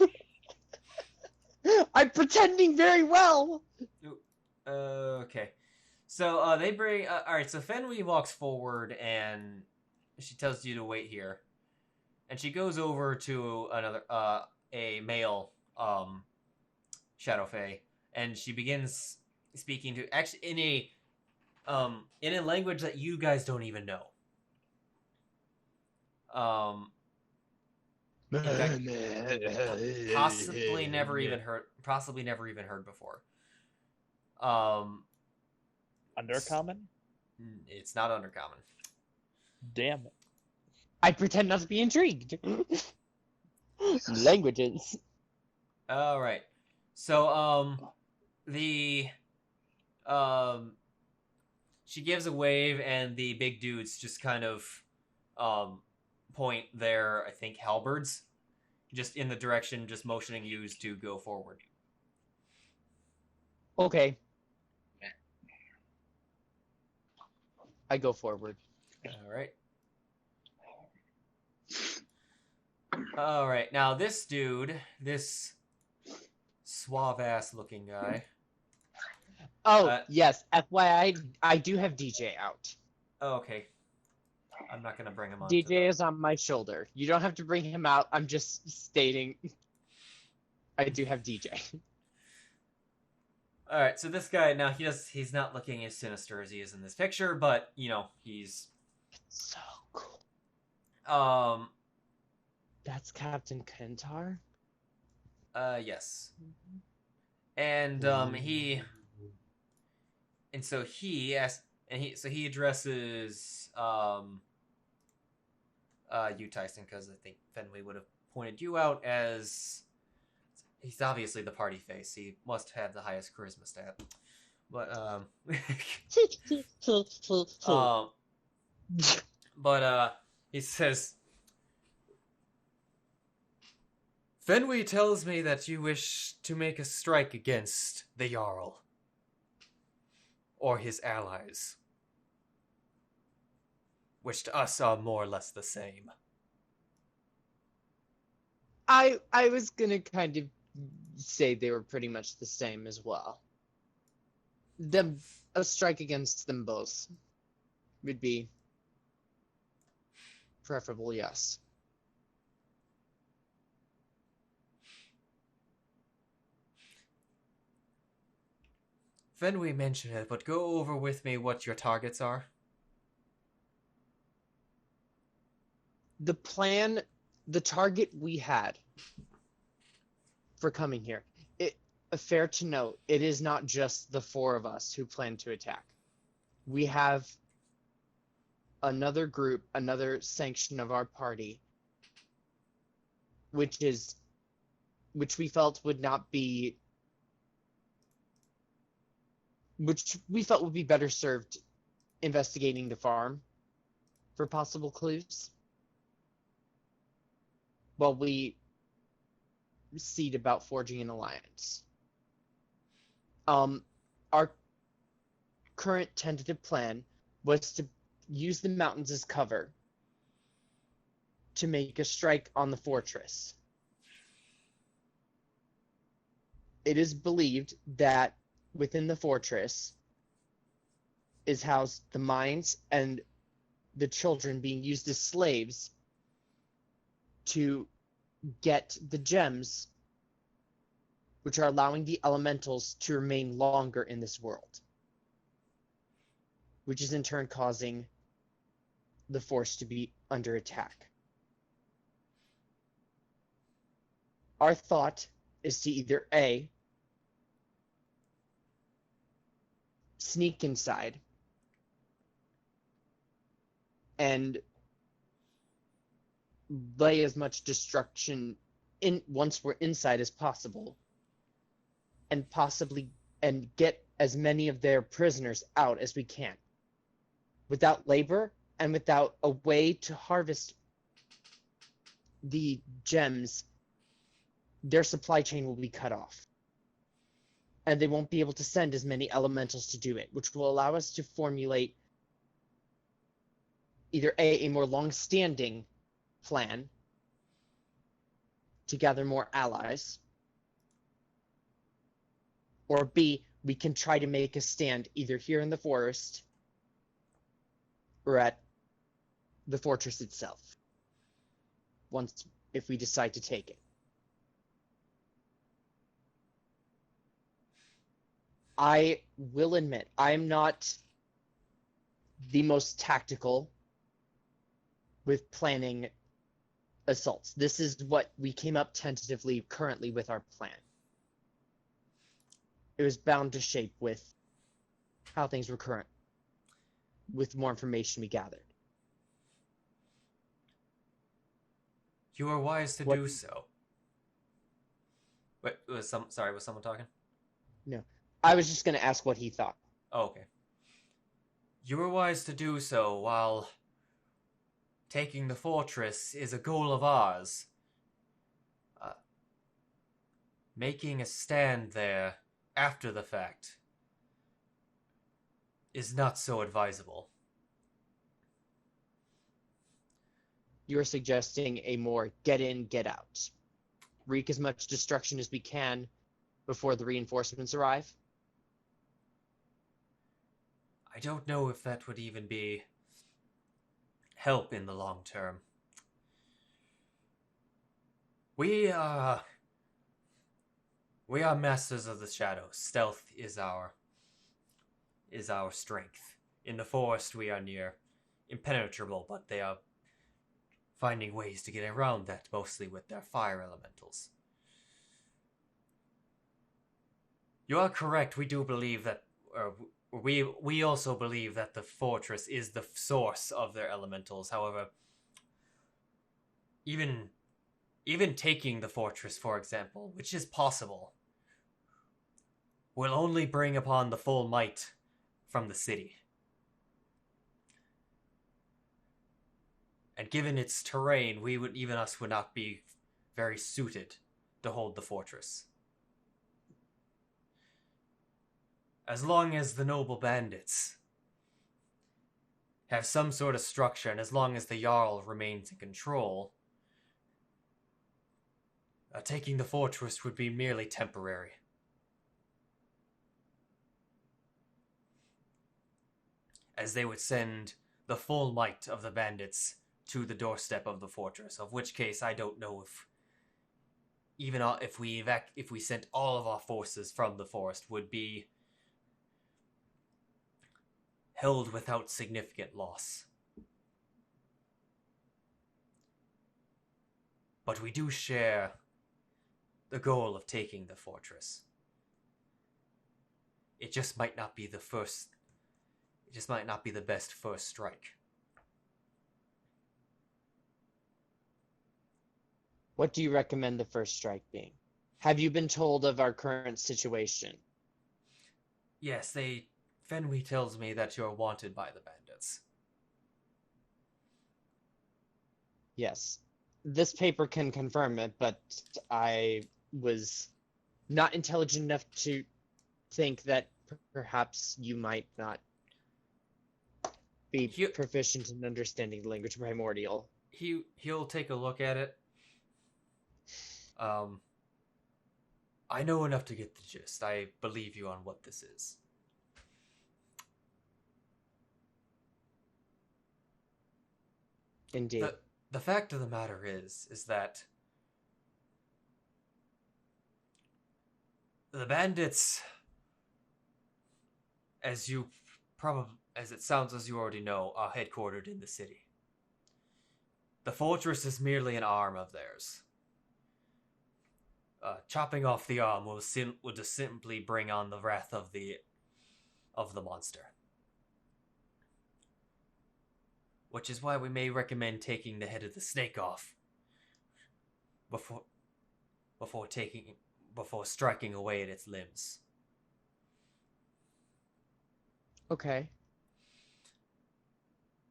S4: I'm pretending very well.
S1: Okay. So they bring. All right. So Fenway walks forward and she tells you to wait here, and she goes over to a male Shadow Fae, and she begins speaking to actually in a language that you guys don't even know. In fact, possibly never even heard before.
S5: Undercommon?
S1: It's not uncommon.
S5: Damn it.
S4: I pretend not to be intrigued. Languages.
S1: All right. So she gives a wave, and the big dudes just kind of point their, I think, halberds, just in the direction, just motioning you to go forward.
S4: Okay. I go forward.
S1: All right. All right. Now this dude, this suave-ass looking guy.
S4: Oh, yes. FYI, I do have DJ out.
S1: Oh, okay. I'm not gonna bring him on.
S4: DJ is on my shoulder. You don't have to bring him out. I'm just stating I do have DJ.
S1: All right, so this guy now he's not looking as sinister as he is in this picture, but you know he's
S4: so cool. That's Captain Kentar?
S1: Yes. And he addresses you, Tycen, because I think Fenway would have pointed you out as he's obviously the party face. He must have the highest charisma stat. But he says, Fenway tells me that you wish to make a strike against the Jarl or his allies, which to us are more or less the same.
S4: I was gonna kind of say they were pretty much the same as well. A strike against them both would be preferable, yes.
S1: Fenway mentioned it, but go over with me what your targets are.
S4: The plan, the target we had for coming here, fair to note, it is not just the four of us who plan to attack. We have another group, another sanction of our party, which we felt would be better served investigating the farm for possible clues while we seed about forging an alliance. Our current tentative plan was to use the mountains as cover to make a strike on the fortress. It is believed that within the fortress is housed the mines and the children being used as slaves to get the gems, which are allowing the elementals to remain longer in this world, which is in turn causing the force to be under attack. Our thought is to either A, sneak inside and lay as much destruction in once we're inside as possible, and get as many of their prisoners out as we can. Without labor and without a way to harvest the gems, their supply chain will be cut off. And they won't be able to send as many elementals to do it, which will allow us to formulate either A, more long-standing plan to gather more allies, or B, we can try to make a stand either here in the forest or at the fortress itself, if we decide to take it. I will admit, I'm not the most tactical with planning assaults. This is what we came up tentatively currently with our plan. It was bound to shape with how things were current, with more information we gathered.
S1: You are wise to do so. Wait, was someone talking?
S4: No. I was just going to ask what he thought.
S1: Oh, okay. You were wise to do so while taking the fortress is a goal of ours. Making a stand there after the fact is not so advisable.
S4: You're suggesting a more get in, get out. Wreak as much destruction as we can before the reinforcements arrive?
S1: I don't know if that would even be help in the long term. We are masters of the shadows. Stealth is our strength. In the forest we are near impenetrable, but they are finding ways to get around that, mostly with their fire elementals. You are correct, we do believe that, we also believe that the fortress is the source of their elementals. However, even taking the fortress, for example, which is possible, will only bring upon the full might from the city. And given its terrain, even us would not be very suited to hold the fortress. As long as the noble bandits have some sort of structure, and as long as the Jarl remains in control, taking the fortress would be merely temporary. As they would send the full might of the bandits to the doorstep of the fortress, of which case I don't know if even if we sent all of our forces from the forest would be held without significant loss. But we do share the goal of taking the fortress. It just might not be the best first strike.
S4: What do you recommend the first strike being? Have you been told of our current situation?
S1: Yes, Fenway tells me that you're wanted by the bandits.
S4: Yes. This paper can confirm it, but I was not intelligent enough to think that perhaps you might not be proficient in understanding the language primordial.
S1: He'll take a look at it. I know enough to get the gist. I believe you on what this is.
S4: Indeed.
S1: The fact of the matter is that the bandits, as it sounds as you already know, are headquartered in the city. The fortress is merely an arm of theirs. Chopping off the arm will just simply bring on the wrath of the monster. Which is why we may recommend taking the head of the snake off before striking away at its limbs.
S4: Okay.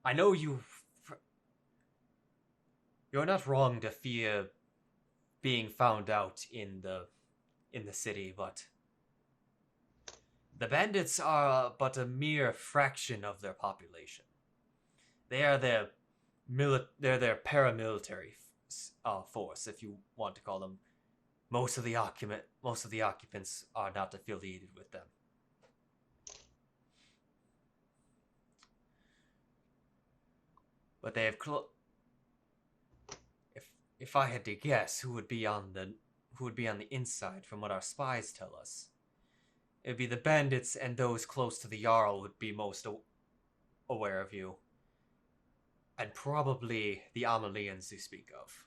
S1: I know you're not wrong to fear being found out in the city, but the bandits are but a mere fraction of their population. They are their paramilitary force, if you want to call them. Most of the occupants are not affiliated with them. But they have if I had to guess who would be on the inside, from what our spies tell us, It'd be the bandits and those close to the Jarl would be most aware of you. And probably the Amalians you speak of.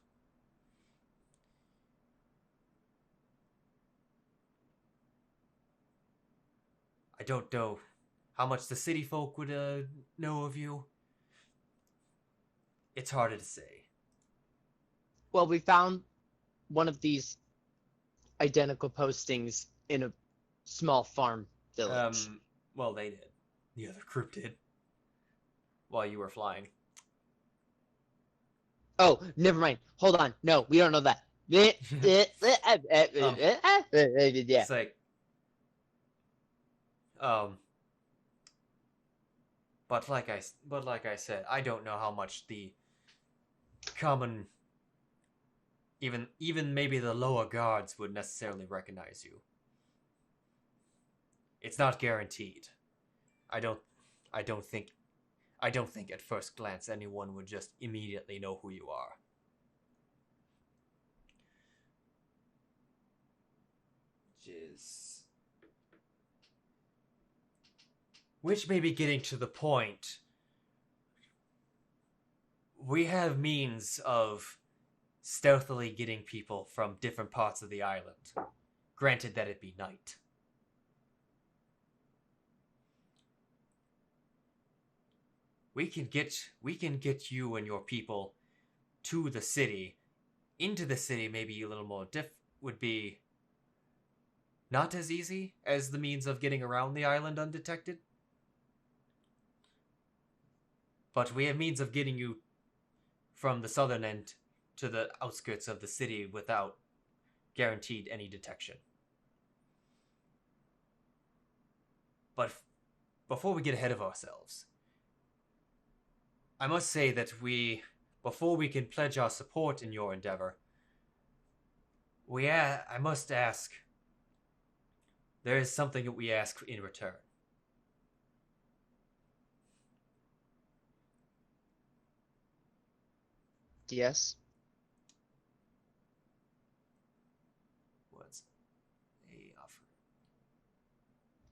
S1: I don't know how much the city folk would know of you. It's harder to say.
S4: Well, we found one of these identical postings in a small farm village.
S1: Well, they did. The other group did. While you were flying.
S4: Oh, never mind. Hold on. No, we don't know that.
S1: It's like, but like I said, I don't know how much the common, even maybe the lower guards would necessarily recognize you. It's not guaranteed. I don't think at first glance anyone would just immediately know who you are. Which may be getting to the point. We have means of stealthily getting people from different parts of the island. Granted that it be night. We can get you and your people to the city. Into the city maybe a little more would be not as easy as the means of getting around the island undetected. But we have means of getting you from the southern end to the outskirts of the city without guaranteed any detection. But before we get ahead of ourselves, I must say that before we can pledge our support in your endeavor, I must ask, there is something that we ask in return.
S4: Yes.
S1: What's a offer?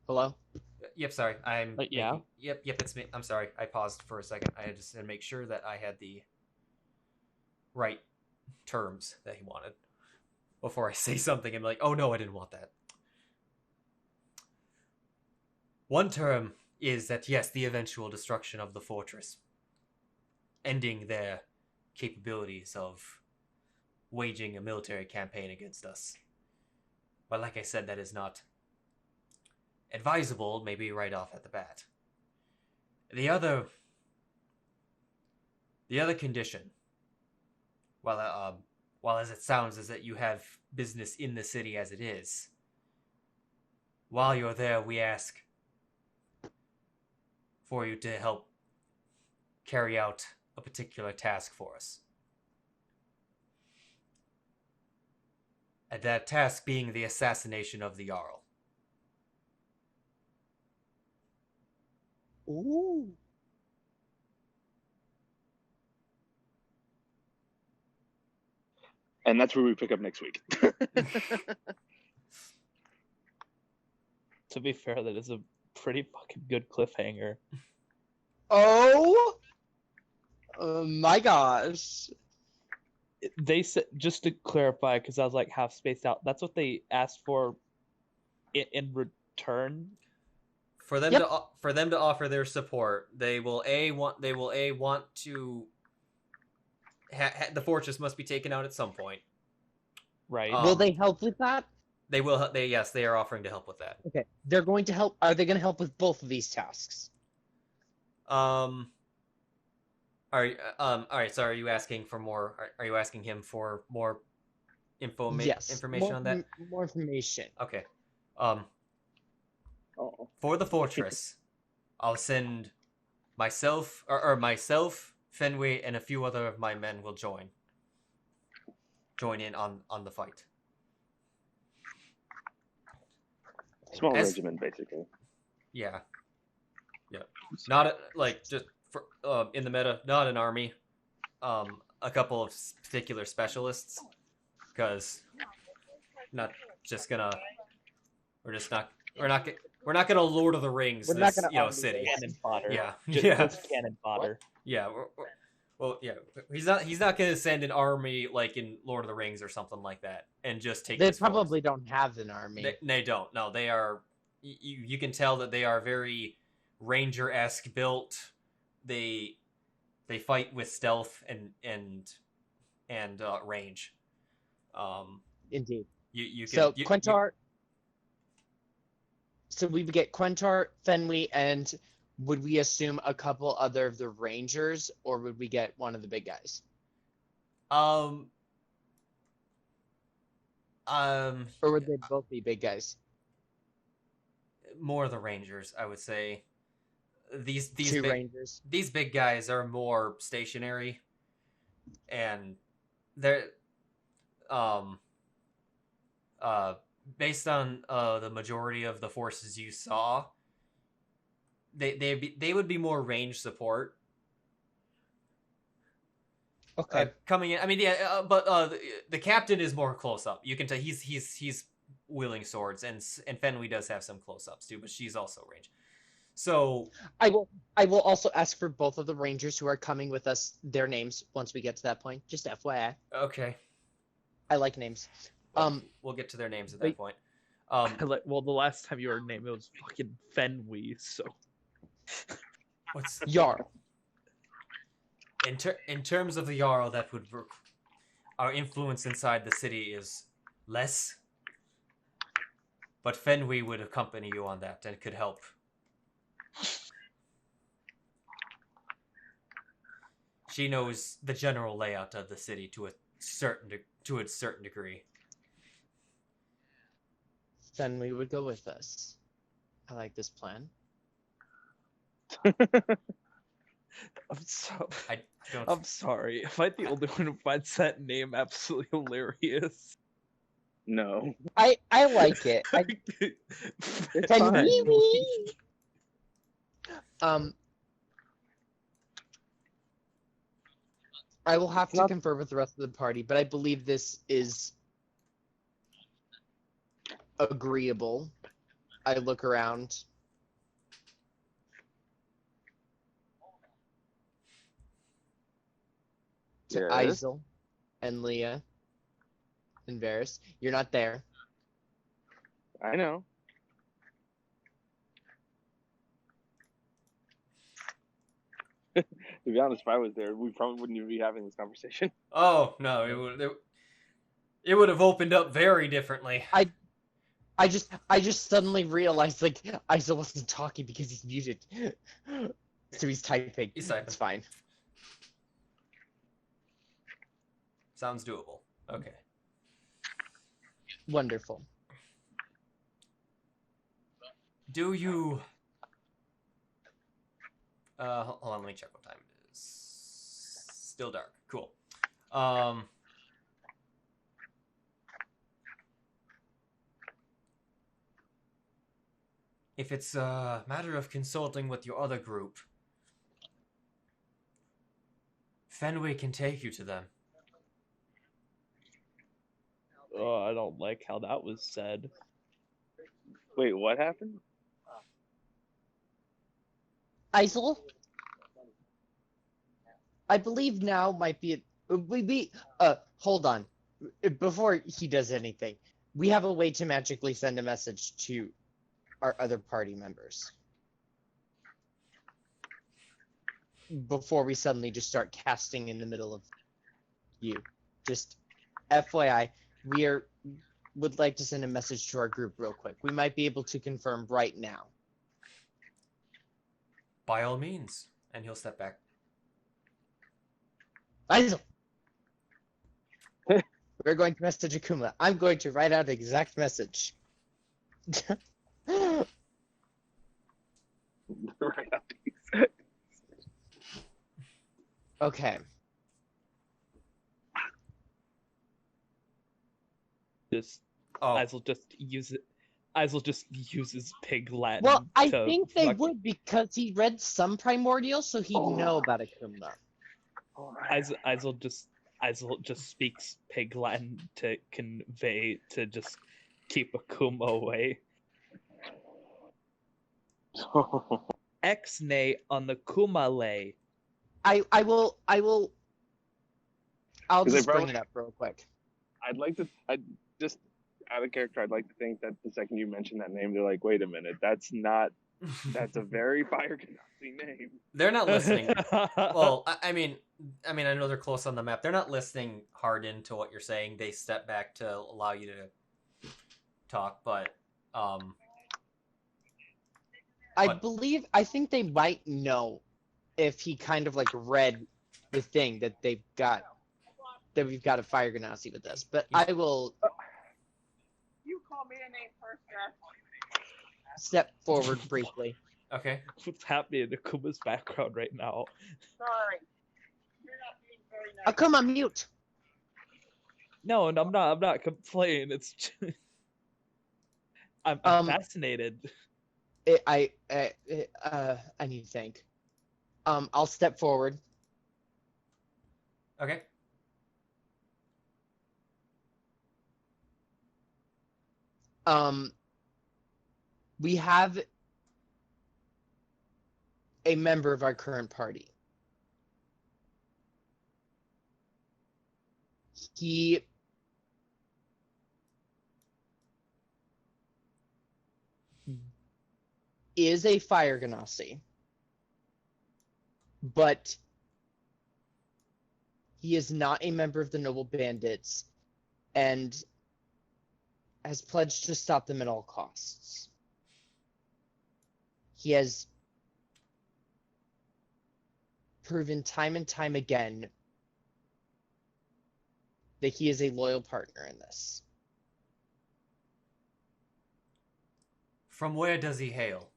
S4: Hello?
S1: Yep, sorry.
S5: Yeah?
S1: Yep, it's me. I'm sorry. I paused for a second. I just had to make sure that I had the right terms that he wanted before I say something and be like, oh no, I didn't want that. One term is that, yes, the eventual destruction of the fortress, ending their capabilities of waging a military campaign against us. But like I said, that is not advisable, maybe right off at the bat. The other condition, while as it sounds, is that you have business in the city as it is. While you're there, we ask for you to help carry out a particular task for us. And that task being the assassination of the Jarl.
S4: Ooh.
S3: And that's where we pick up next week.
S5: To be fair, that is a pretty fucking good cliffhanger.
S4: Oh my gosh.
S5: They said, just to clarify, because I was like half spaced out, that's what they asked for in return.
S1: For them to offer their support, they will want to the fortress must be taken out at some point.
S5: Right.
S4: Will they help with that?
S1: They will. Yes, they are offering to help with that.
S4: Okay. They're going to help. Are they going to help with both of these tasks?
S1: All right. So, are you asking for more? Are you asking him for more information on that?
S4: More information.
S1: Okay.
S3: Oh.
S1: For the fortress, I'll send myself, myself, Fenway, and a few other of my men will join in on the fight.
S3: Small regiment, basically.
S1: Yeah. Not just for in the meta, not an army. A couple of particular specialists, because we're just not We're not gonna Lord of the Rings
S2: We're not
S1: this
S2: gonna
S1: city.
S5: Cannon fodder.
S1: Yeah,
S5: Just cannon fodder.
S1: Yeah. Well, yeah. He's not gonna send an army like in Lord of the Rings or something like that and just take.
S4: They probably don't have an army.
S1: They don't. No, they are. You can tell that they are very ranger-esque built. They fight with stealth and range.
S4: Indeed.
S1: You can,
S4: so Quentar. So we would get Quentar, Fenway, and would we assume a couple other of the Rangers, or would we get one of the big guys? Or would they both be big guys?
S1: More of the Rangers, I would say. These
S4: Rangers.
S1: These big guys are more stationary, and they're based on the majority of the forces you saw, they would be more range support.
S4: Okay.
S1: Coming in, I mean, yeah, but the captain is more close up. You can tell he's wielding swords, and Fenway does have some close ups too, but she's also range. So
S4: I will also ask for both of the Rangers who are coming with us their names once we get to that point. Just FYI.
S1: Okay.
S4: I like names.
S1: We'll get to their names at that point.
S5: Well, the last time you heard a name, it was fucking Fenway. So
S1: what's
S4: Jarl?
S1: In terms of the Jarl, that would work. Our influence inside the city is less, but Fenway would accompany you on that and could help. She knows the general layout of the city to a certain degree.
S4: Then we would go with us. I like this plan.
S5: I'm sorry. Am I the only one who finds that name absolutely hilarious?
S3: No.
S4: I like it. I will have to confer with the rest of the party, but I believe this is agreeable. I look around. To Eizell and Lia and Varys. You're not there.
S3: I know. To be honest, if I was there, we probably wouldn't even be having this conversation.
S1: Oh no, it would have opened up very differently.
S4: I just suddenly realized like Eizell wasn't talking because he's muted, so he's typing.
S1: He's typing.
S4: It's fine.
S1: Sounds doable. Okay.
S4: Wonderful.
S1: Do you... hold on, let me check what time it is. Still dark. Cool. If it's a matter of consulting with your other group, Fenway can take you to them.
S5: Oh, I don't like how that was said.
S3: Wait, what happened?
S4: Eizell? I believe now might be hold on. Before he does anything, we have a way to magically send a message to our other party members. Before we suddenly just start casting in the middle of you. Just FYI, would like to send a message to our group real quick. We might be able to confirm right now.
S1: By all means. And he'll step back.
S4: Eizell! We're going to message Akuma. I'm going to write out the exact message. Okay.
S5: Eizell just uses pig Latin.
S4: Well, I think they would because he read some primordial, so he'd know about Akuma.
S5: Eizell just speaks pig Latin to convey to just keep Akuma away. X-nay on the Kumale.
S4: I'll just bring
S3: probably-
S4: it up real quick.
S3: I just out of character, I'd like to think that the second you mention that name, they're like, wait a minute, that's a very Fire Genasi name.
S1: They're not listening. Well, I mean, I know they're close on the map. They're not listening hard into what you're saying. They step back to allow you to talk, but
S4: I think they might know if he kind of like read the thing that we've got a Fire Genasi with us. But I will
S8: You call me a name first,
S4: step forward briefly.
S1: okay.
S5: What's happening in Akuma's background right now?
S8: Sorry. You're not being very nice.
S4: Akuma, mute.
S5: No, and I'm not complaining. It's just... I'm fascinated.
S4: I need to think. I'll step forward.
S1: Okay.
S4: We have a member of our current party. He is a Fire Genasi, but he is not a member of the Noble Bandits and has pledged to stop them at all costs. He has proven time and time again that he is a loyal partner in this.
S1: From where does he hail?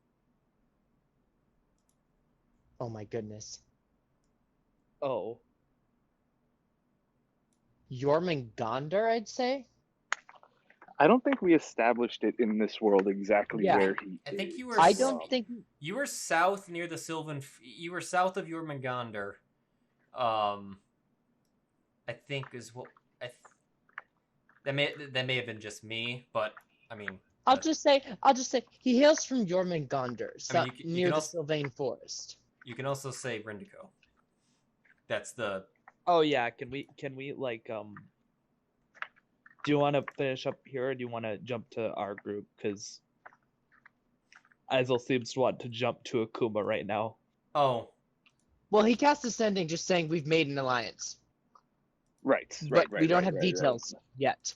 S4: Oh my goodness.
S5: Oh.
S4: Jormungandr, I'd say?
S3: I don't think we established it in this world exactly
S4: Yeah.
S3: where he
S1: I think
S3: is.
S1: you were.
S4: I don't think...
S1: You were south near the Sylvan. You were south of Jormungandr. I think is what. That may have been just me, but I mean.
S4: I'll just say he hails from Jormungandr,
S1: I mean, you
S4: near
S1: can
S4: the
S1: also-
S4: Sylvain Forest.
S1: You can also say Rindico. That's the.
S5: Oh yeah, can we like do you want to finish up here or do you want to jump to our group? Because Eizell seems to want to jump to Akuma right now.
S1: Oh.
S4: Well, he cast Ascending just saying we've made an alliance.
S3: Right,
S4: But we don't have details yet.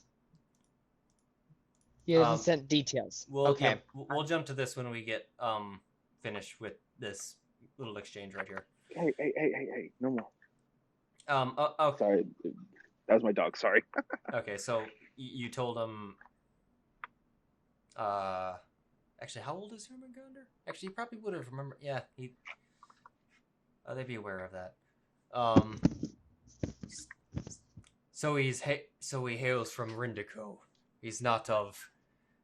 S4: He hasn't sent details. Okay.
S1: We'll jump to this when we get finished with this little exchange right here.
S3: Hey, no more.
S1: Okay.
S3: Sorry, that was my dog. Sorry.
S1: Okay, so you told him. Actually, how old is Jormungandr? Actually, he probably would have remembered. Yeah, he. They'd be aware of that. So he hails from Rindico. He's not of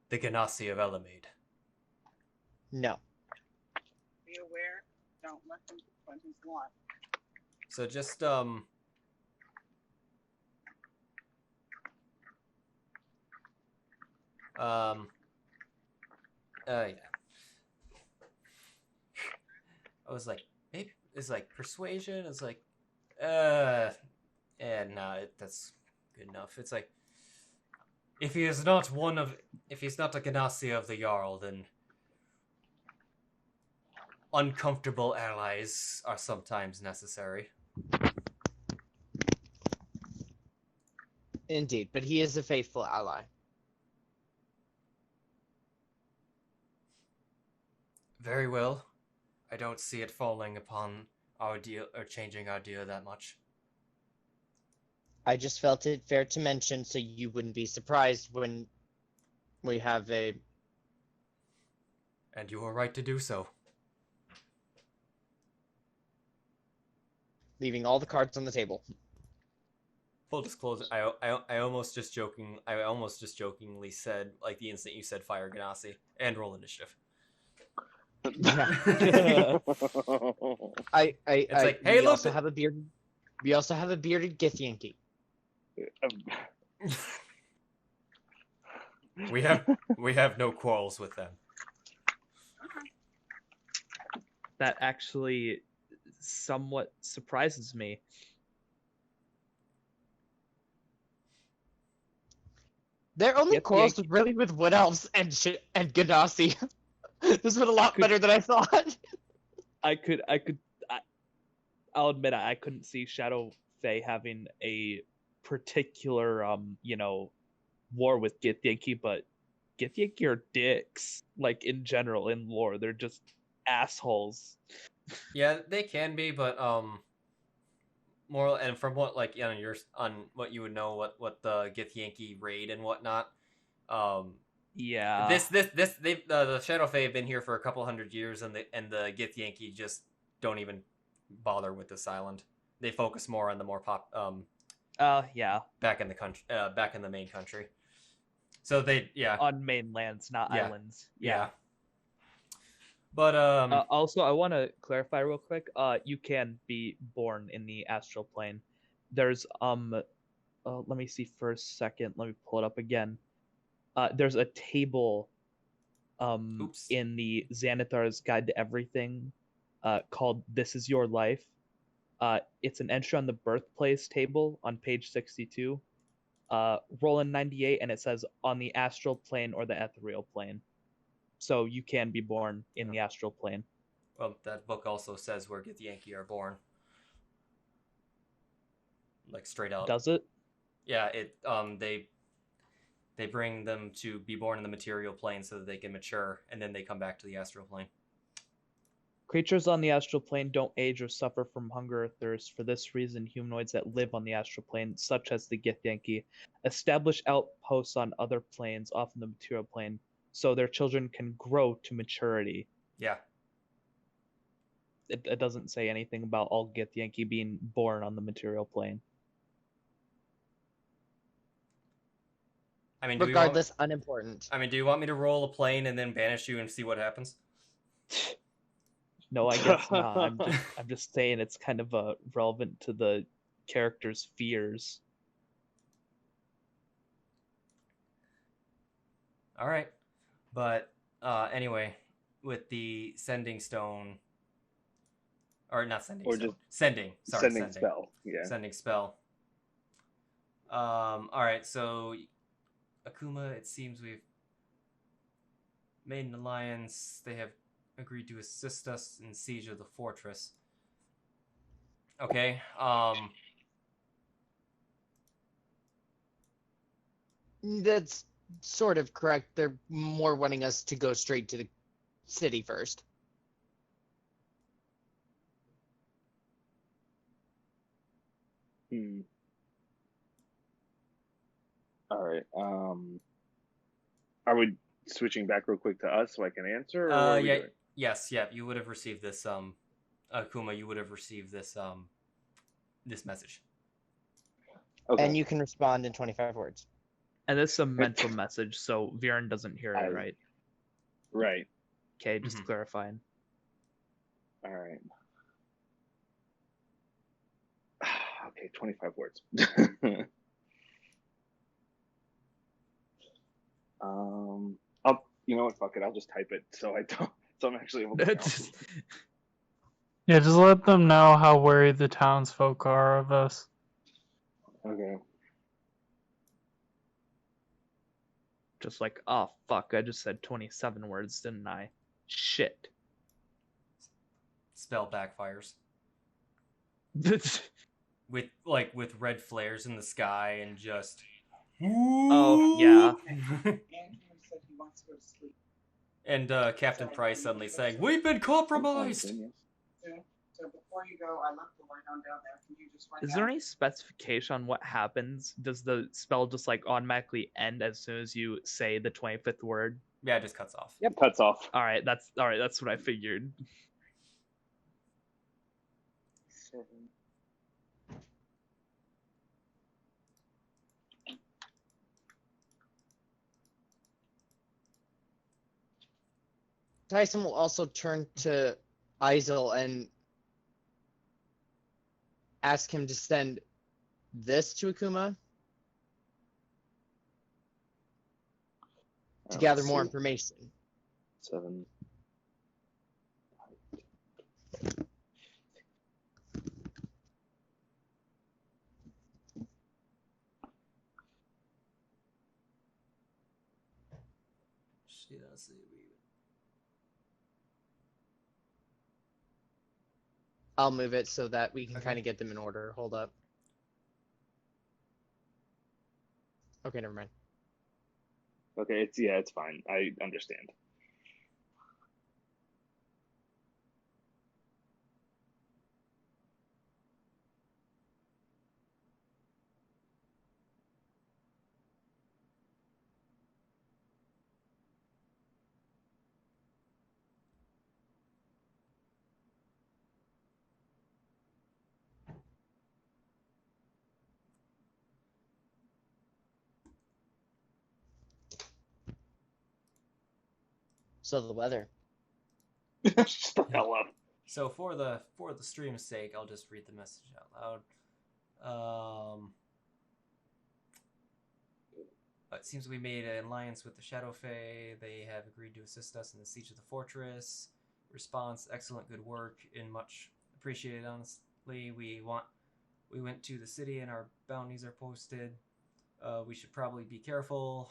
S1: the Genasi of Elamade.
S4: No.
S8: Be aware. Don't let them do what he's want.
S1: So just yeah. I was like, maybe it's like persuasion. It's like, yeah, no, that's good enough. It's like, if he's not a Genasi of the Jarl, then uncomfortable allies are sometimes necessary.
S4: Indeed, but he is a faithful ally.
S1: Very well. I don't see it falling upon our deal or changing our deal that much.
S4: I just felt it fair to mention so you wouldn't be surprised when we have a...
S1: And you are right to do so.
S4: Leaving all the cards on the table.
S1: Full disclosure, I almost just jokingly said, like the instant you said Fire Genasi, and roll initiative. It's like, hey,
S4: we
S1: look,
S4: also have a bearded. We also have a bearded Githyanki.
S1: we have no quarrels with them.
S5: That actually somewhat surprises me.
S4: Their only quarrels was really with Wood Elves and Genasi. This went a lot better than I thought.
S5: I'll admit I couldn't see Shadow Fae having a particular war with Githyanki, but Githyanki are dicks, like in general in lore. They're just assholes.
S1: Yeah, they can be, but more and from what you're on what you would know what the Githyanki raid and whatnot.
S5: Yeah.
S1: The Shadow Fae have been here for a couple hundred years, and the Githyanki just don't even bother with this island. They focus more on the more
S5: yeah.
S1: Back in the country, back in the main country. So
S5: on mainlands, not islands. Yeah.
S1: But
S5: also, I want to clarify real quick. You can be born in the astral plane. There's let me see for a second. Let me pull it up again. There's a table in the Xanathar's Guide to Everything called "This Is Your Life." It's an entry on the birthplace table on page 62. Roll in 98, and it says on the astral plane or the ethereal plane. So you can be born in the astral plane.
S1: Well, that book also says where Githyanki are born. Like straight out.
S5: Does it?
S1: Yeah, they bring them to be born in the material plane so that they can mature, and then they come back to the astral plane.
S5: Creatures on the astral plane don't age or suffer from hunger or thirst. For this reason, humanoids that live on the astral plane, such as the Githyanki, establish outposts on other planes, often the material plane, so their children can grow to maturity.
S1: Yeah.
S5: It doesn't say anything about all Githyanki being born on the material plane.
S1: I mean,
S4: regardless, unimportant.
S1: I mean, do you want me to roll a plane and then banish you and see what happens?
S5: No, I guess not. I'm just saying it's kind of relevant to the character's fears.
S1: All right, but anyway, with the sending stone, or not sending,
S3: or
S1: stone.
S3: just
S1: sending. Sorry,
S3: sending spell. Yeah,
S1: sending spell. All right, so Akuma, it seems we've made an alliance. They have agreed to assist us in siege of the fortress. Okay.
S4: That's sort of correct. They're more wanting us to go straight to the city first.
S3: All right. Are we switching back real quick to us so I can answer? Or
S1: yeah. Yes. Yeah. You would have received this. Akuma, you would have received this. This message.
S4: Okay. And you can respond in 25 words.
S5: And this is a mental message, so Viran doesn't hear it, right?
S3: Right.
S5: Okay, just clarifying.
S3: All right. Okay, 25 words. You know what? Fuck it. I'll just type it so I don't actually able to count.
S6: Yeah, just let them know how worried the townsfolk are of us.
S3: Okay.
S5: Just like, oh fuck, I just said 27 words, didn't I? Shit.
S1: Spell backfires. with red flares in the sky and just.
S5: Oh yeah.
S1: And Captain Price suddenly saying, "We've been compromised."
S8: So before you go, I left the light on down there. Can you just find out?
S5: Is there any specification on what happens? Does the spell just like automatically end as soon as you say the 25th word?
S1: Yeah, it just cuts off.
S3: Yep, cuts off.
S5: All right, that's what I figured.
S3: 7.
S4: Tycen will also turn to Eizell and ask him to send this to Akuma to gather more information.
S3: 7.
S4: I'll move it so that we can kind of get them in order. Hold up. Okay, never mind.
S3: Okay, it's fine. I understand.
S4: So the weather.
S3: Shut the hell up.
S1: So for the stream's sake, I'll just read the message out loud. It seems we made an alliance with the Shadow Fae. They have agreed to assist us in the siege of the fortress. Response: excellent, good work, and much appreciated. Honestly, we went to the city and our bounties are posted. We should probably be careful.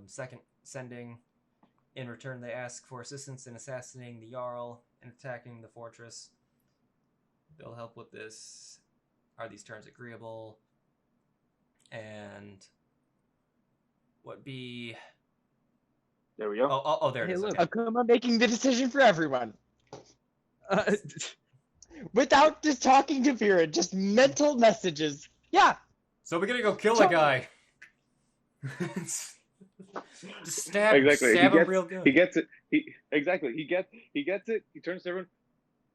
S1: Second sending. In return, they ask for assistance in assassinating the Jarl and attacking the fortress. They'll help with this. Are these terms agreeable? And what be...
S3: There we go.
S1: Oh, there it
S4: Hey,
S1: is.
S4: look,
S1: Okay.
S4: Akuma making the decision for everyone. Without just talking to Viran, just mental messages. Yeah.
S1: So we're gonna go kill a guy. Just stab him real good.
S3: He gets it. He gets it. He turns to everyone.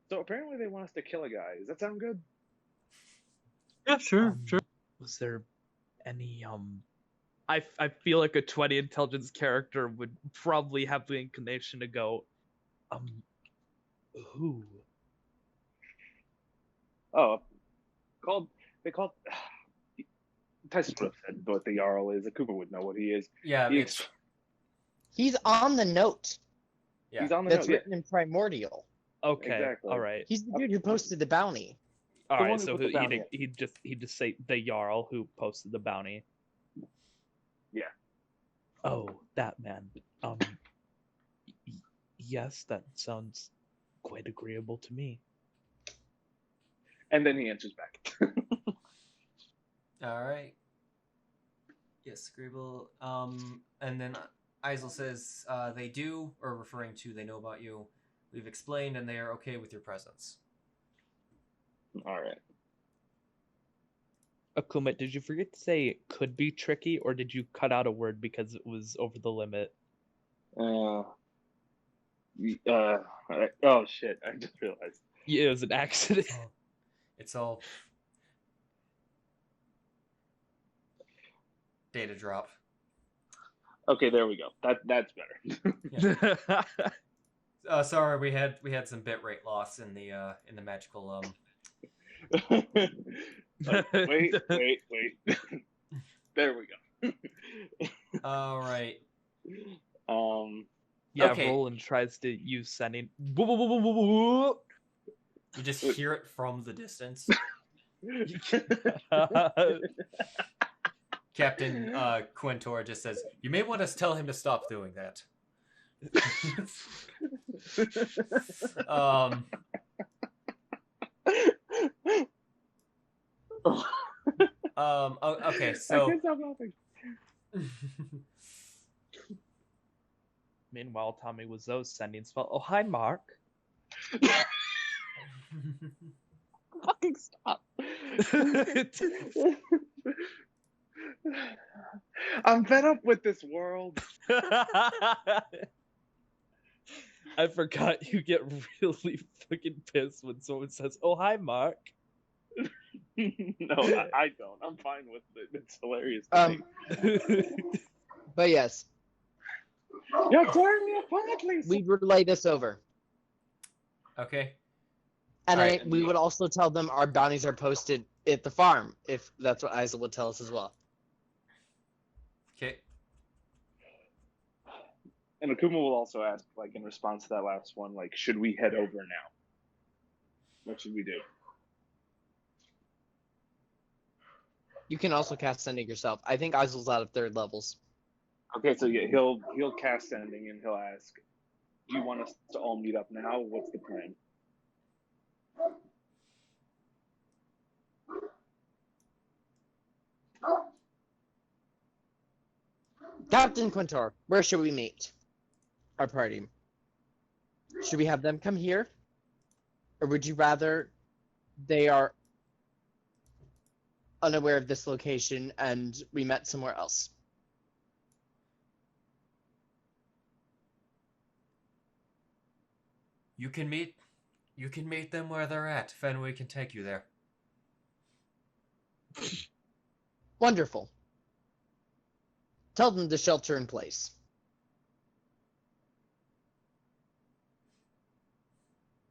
S3: So apparently they want us to kill a guy. Does that sound good?
S6: Yeah, sure.
S5: Was there any I feel like a 20 intelligence character would probably have the inclination to go, who?
S3: Oh, they called. Tycen Gray said what the Jarl is. Akuma would know what he is.
S1: Yeah,
S4: He's on the note.
S1: Yeah.
S3: He's on the
S4: That's
S3: note.
S4: written in Primordial.
S5: Okay,
S3: Exactly.
S5: all right.
S4: He's the dude who posted the bounty.
S5: All
S3: The
S5: right,
S3: one who
S5: so
S3: put the bounty
S5: he'd just say the Jarl who posted the bounty.
S3: Yeah.
S5: Oh, that man. Yes, that sounds quite agreeable to me.
S3: And then he answers back.
S1: All right. Yes, agreeable. And then Eizell says they do, or referring to they know about you. We've explained, and they are okay with your presence.
S3: All right.
S5: Akuma, did you forget to say it could be tricky, or did you cut out a word because it was over the limit?
S3: Oh shit! I just realized.
S5: Yeah, it was an accident.
S1: It's all data drop.
S3: Okay, there we go. That's better.
S1: Yeah. Sorry, we had some bitrate loss in the magical
S3: Wait. There we go.
S1: All right.
S5: Yeah,
S1: Okay.
S5: Roland tries to use sending.
S1: You just hear it from the distance. Captain Quintor just says, "You may want to tell him to stop doing that." Okay, so
S3: I can't stop laughing.
S5: Meanwhile, Tommy Wiseau's sending spell. Oh, hi, Mark.
S3: Fucking stop. I'm fed up with this world.
S5: I forgot you get really fucking pissed when someone says, "Oh, hi, Mark."
S3: No, I don't. I'm fine with it. It's hilarious to me.
S4: But yes,
S3: You're tearing me apart, Lisa.
S4: we relay this over.
S1: okay.
S4: And
S1: Alright.
S4: we would also tell them our bounties are posted at the farm, if that's what Eizell would tell us as well.
S1: Okay.
S3: And Akuma will also ask, like, in response to that last one, like, should we head over now? What should we do?
S4: You can also cast sending yourself. I think Eizell's out of 3rd levels.
S3: Okay, so yeah, he'll cast sending and he'll ask, "Do you want us to all meet up now? What's the plan?"
S4: Captain Quintor, where should we meet our party? Should we have them come here? Or would you rather they are unaware of this location and we met somewhere else?
S1: You can meet them where they're at. Fenway can take you there.
S4: Wonderful. Tell them to shelter in place.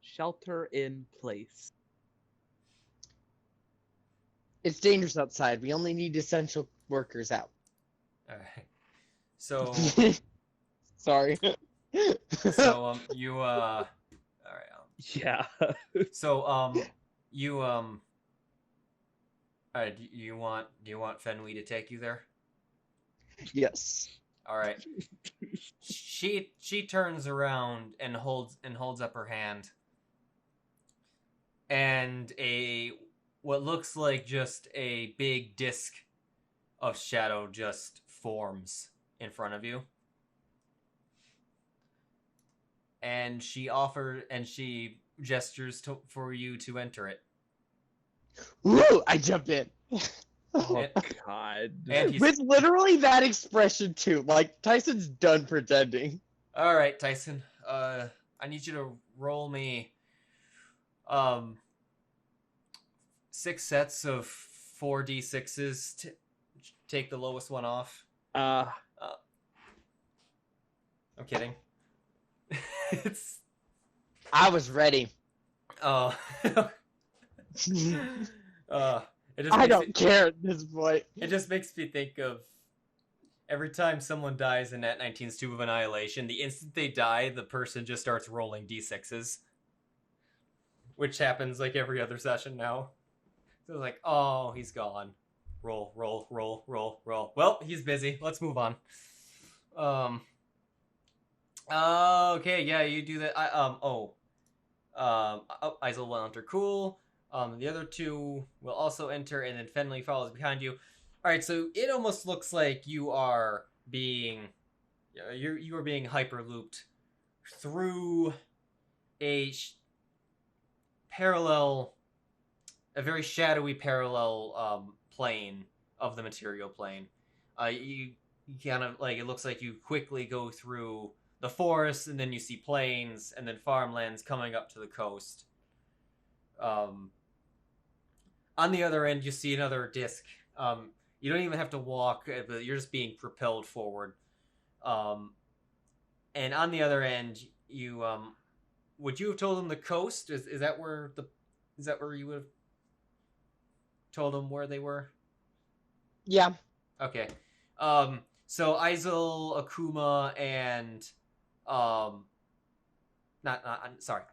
S5: Shelter in place.
S4: It's dangerous outside. We only need essential workers out.
S1: Alright. So
S4: Sorry.
S1: so you alright.
S5: Yeah.
S1: So you alright, do you want Fenway to take you there?
S4: Yes.
S1: Alright. She turns around and holds up her hand. And what looks like just a big disc of shadow just forms in front of you. And she gestures for you to enter it.
S4: Woo! I jump in.
S5: Oh God.
S1: And
S4: With literally that expression too. Like Tyson's done pretending.
S1: all right, Tycen. I need you to roll me 6 sets of 4d6s. Take the lowest one off. I'm kidding. It's.
S4: I was ready.
S1: Oh.
S4: I don't care at this point.
S1: It just makes me think of every time someone dies in Nat 19's Tube of Annihilation, the instant they die, the person just starts rolling d6s. Which happens like every other session now. So it's like, oh, he's gone. Roll, roll, roll, roll, roll. Well, he's busy. Let's move on. Okay, yeah, you do that. Eizell will enter. Cool. The other two will also enter, and then Fenley follows behind you. All right, so it almost looks like you are being hyperlooped through a very shadowy parallel plane of the material plane. You kind of like, it looks like you quickly go through the forest, and then you see plains, and then farmlands coming up to the coast. On the other end, you see another disc. You don't even have to walk, but you're just being propelled forward. And on the other end, you would you have told them the coast? Is that where you would have told them where they were?
S4: Yeah.
S1: Okay. So Eizell, Akuma, and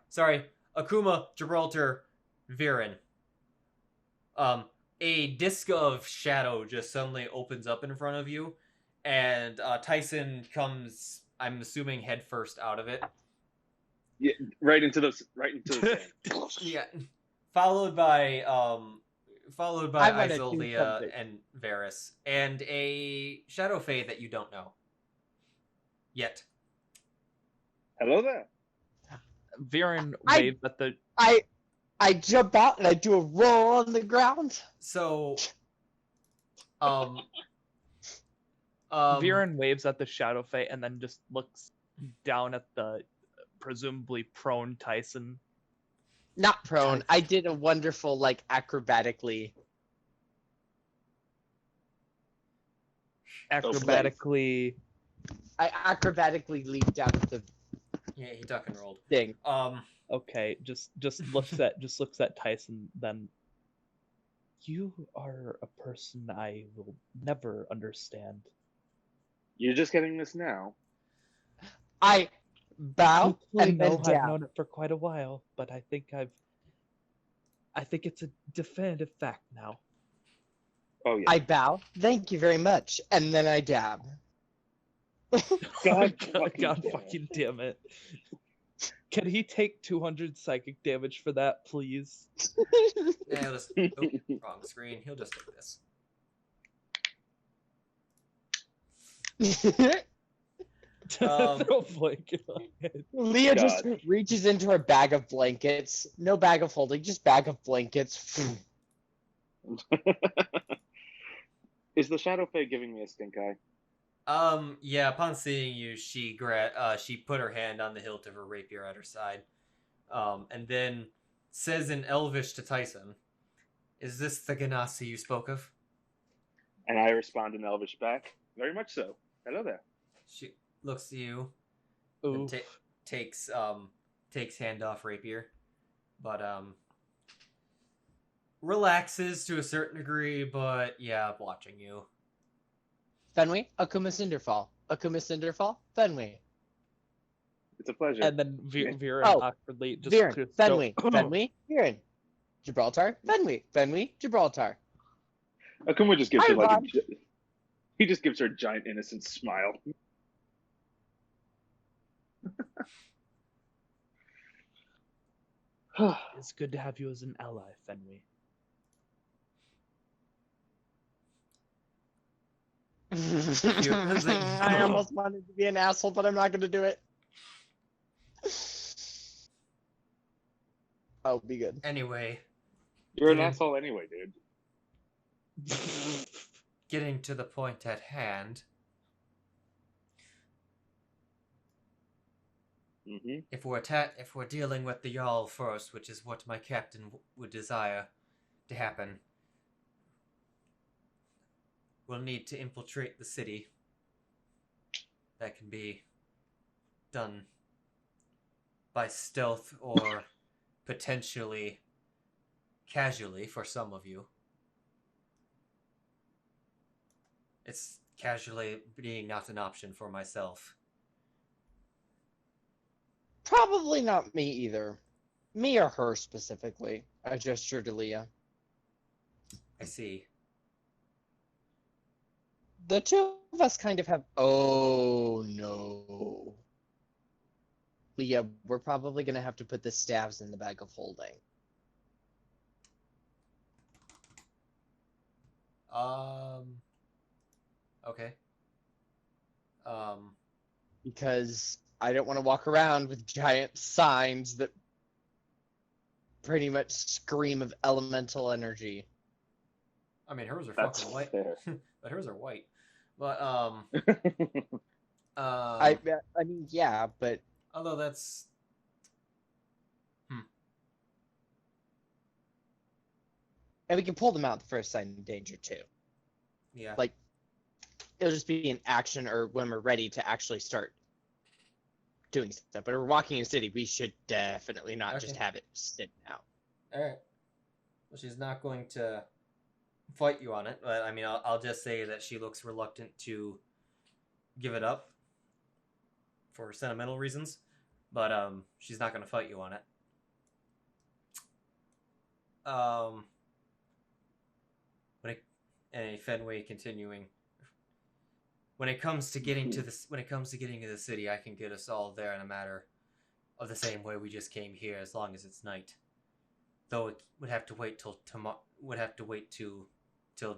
S1: sorry, Akuma, Gibraltar, Viran. A disc of shadow just suddenly opens up in front of you, and Tycen comes, I'm assuming, head first out of it.
S3: Yeah, right into the
S1: Yeah, followed by Eizell, Lia,
S4: something.
S1: and Varys, and a shadow fae that you don't know yet.
S3: Hello there.
S5: Viren waves at the.
S4: I jump out and I do a roll on the ground.
S1: So,
S5: Viren waves at the shadow fae and then just looks down at the presumably prone Tycen.
S4: Not prone. I did a wonderful, like, acrobatically
S5: I
S4: acrobatically leap down the
S1: yeah, he duck and rolled.
S4: thing.
S5: Okay, just looks at Tycen. Then you are a person I will never understand.
S3: You're just getting this now.
S4: I bow and then
S5: I've
S4: down.
S5: known it for quite a while, but I think it's a definitive fact now.
S3: Oh yeah.
S4: I bow. Thank you very much. And then I dab.
S3: God
S5: fucking damn it. Can he take 200 psychic damage for that, please?
S1: Yeah, he'll just... Oh, wrong screen. He'll just take this.
S5: Throw a blanket on it.
S4: Lia just reaches into her bag of blankets. No bag of holding, just bag of blankets.
S3: Is the Shadow Fae giving me a stink eye?
S1: Yeah, upon seeing you, she put her hand on the hilt of her rapier at her side. And then says in Elvish to Tycen, "Is this the Genasi you spoke of?"
S3: And I respond in Elvish back, "Very much so. Hello there."
S1: She looks to you,
S5: Ooh.
S1: and takes hand off rapier, but relaxes to a certain degree, but yeah, watching you.
S4: Fenway, Akuma Cinderfall. Akuma Cinderfall, Fenway.
S3: It's a pleasure.
S5: And then Viran awkwardly just
S4: Viran, Fenway, Fenway, Viran. Gibraltar, Fenway, Fenway, Gibraltar.
S3: Akuma just gives
S4: Hi,
S3: her like
S4: Ron.
S3: he just gives her a giant innocent smile.
S5: It's good to have you as an ally, Fenway.
S4: I almost wanted to be an asshole, but I'm not going to do it. I'll be good.
S1: Anyway,
S3: You're an asshole anyway, dude.
S1: getting to the point at hand.
S3: Mm-hmm.
S1: If we're dealing with the Jarl first, which is what my captain would desire to happen, we'll need to infiltrate the city. That can be done by stealth or potentially casually for some of you. It's casually being not an option for myself.
S4: Probably not me either. Me or her specifically. I gesture to Lia.
S1: I see.
S4: The two of us kind of have... Oh, no. Lia, we're probably going to have to put the staves in the bag of holding.
S1: Okay.
S4: Because I don't want to walk around with giant signs that pretty much scream of elemental energy.
S1: I mean, hers are
S3: That's
S1: fucking white.
S3: fair.
S1: But hers are white. But,
S4: I mean, yeah, but...
S1: although that's...
S4: And we can pull them out the first sign of danger, too.
S1: Yeah.
S4: Like, it'll just be an action or when we're ready to actually start doing stuff. But if we're walking in the city, we should definitely not just have it sitting out.
S1: Alright. Well, she's not going to fight you on it, but I mean, I'll just say that she looks reluctant to give it up for sentimental reasons, but she's not going to fight you on it. And Fenway continuing. When it comes to getting to the city, I can get us all there in a matter of the same way we just came here, as long as it's night. Though it would have to wait till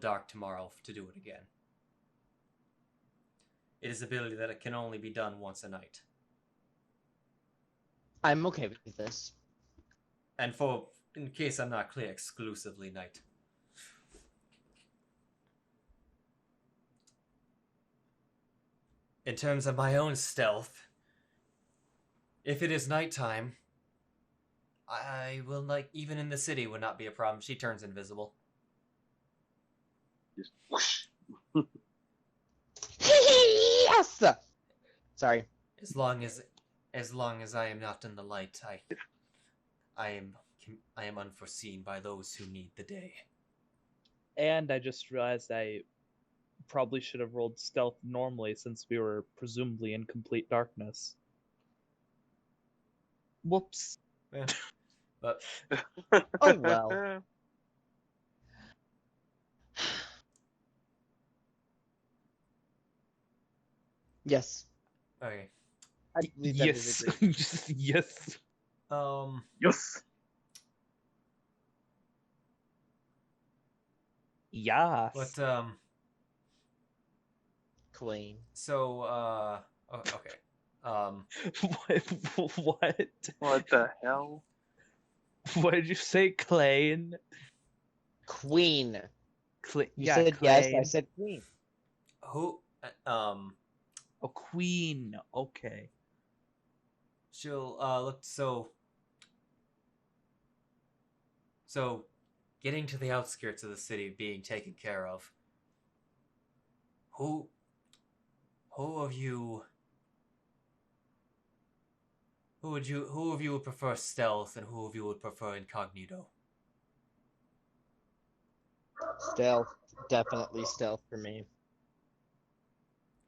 S1: dark tomorrow to do it again. It is an ability that it can only be done once a night.
S4: I'm okay with this.
S1: And in case I'm not clear, exclusively night. In terms of my own stealth, if it is nighttime, I will even in the city would not be a problem. She turns invisible.
S3: Just whoosh.
S4: Yes! Sorry.
S1: As long as I am not in the light, I am unforeseen by those who need the day.
S5: And I just realized I probably should have rolled stealth normally since we were presumably in complete darkness. Whoops.
S1: Yeah. But
S4: Oh, well. Yes.
S1: Okay.
S4: I believe that is
S5: Yes.
S4: agreed.
S5: Just yes.
S7: Yes.
S5: Yes.
S1: But
S4: Queen.
S1: so okay.
S5: What?
S7: What the hell?
S5: What did you say, Clane?
S4: Queen. You
S5: Yeah,
S4: said yes, I
S5: Clane.
S4: said queen.
S1: Who
S5: Oh, Queen. Okay.
S1: she'll look so getting to the outskirts of the city being taken care of. Who of you who of you would prefer stealth and who of you would prefer incognito?
S4: Stealth. Definitely stealth for me.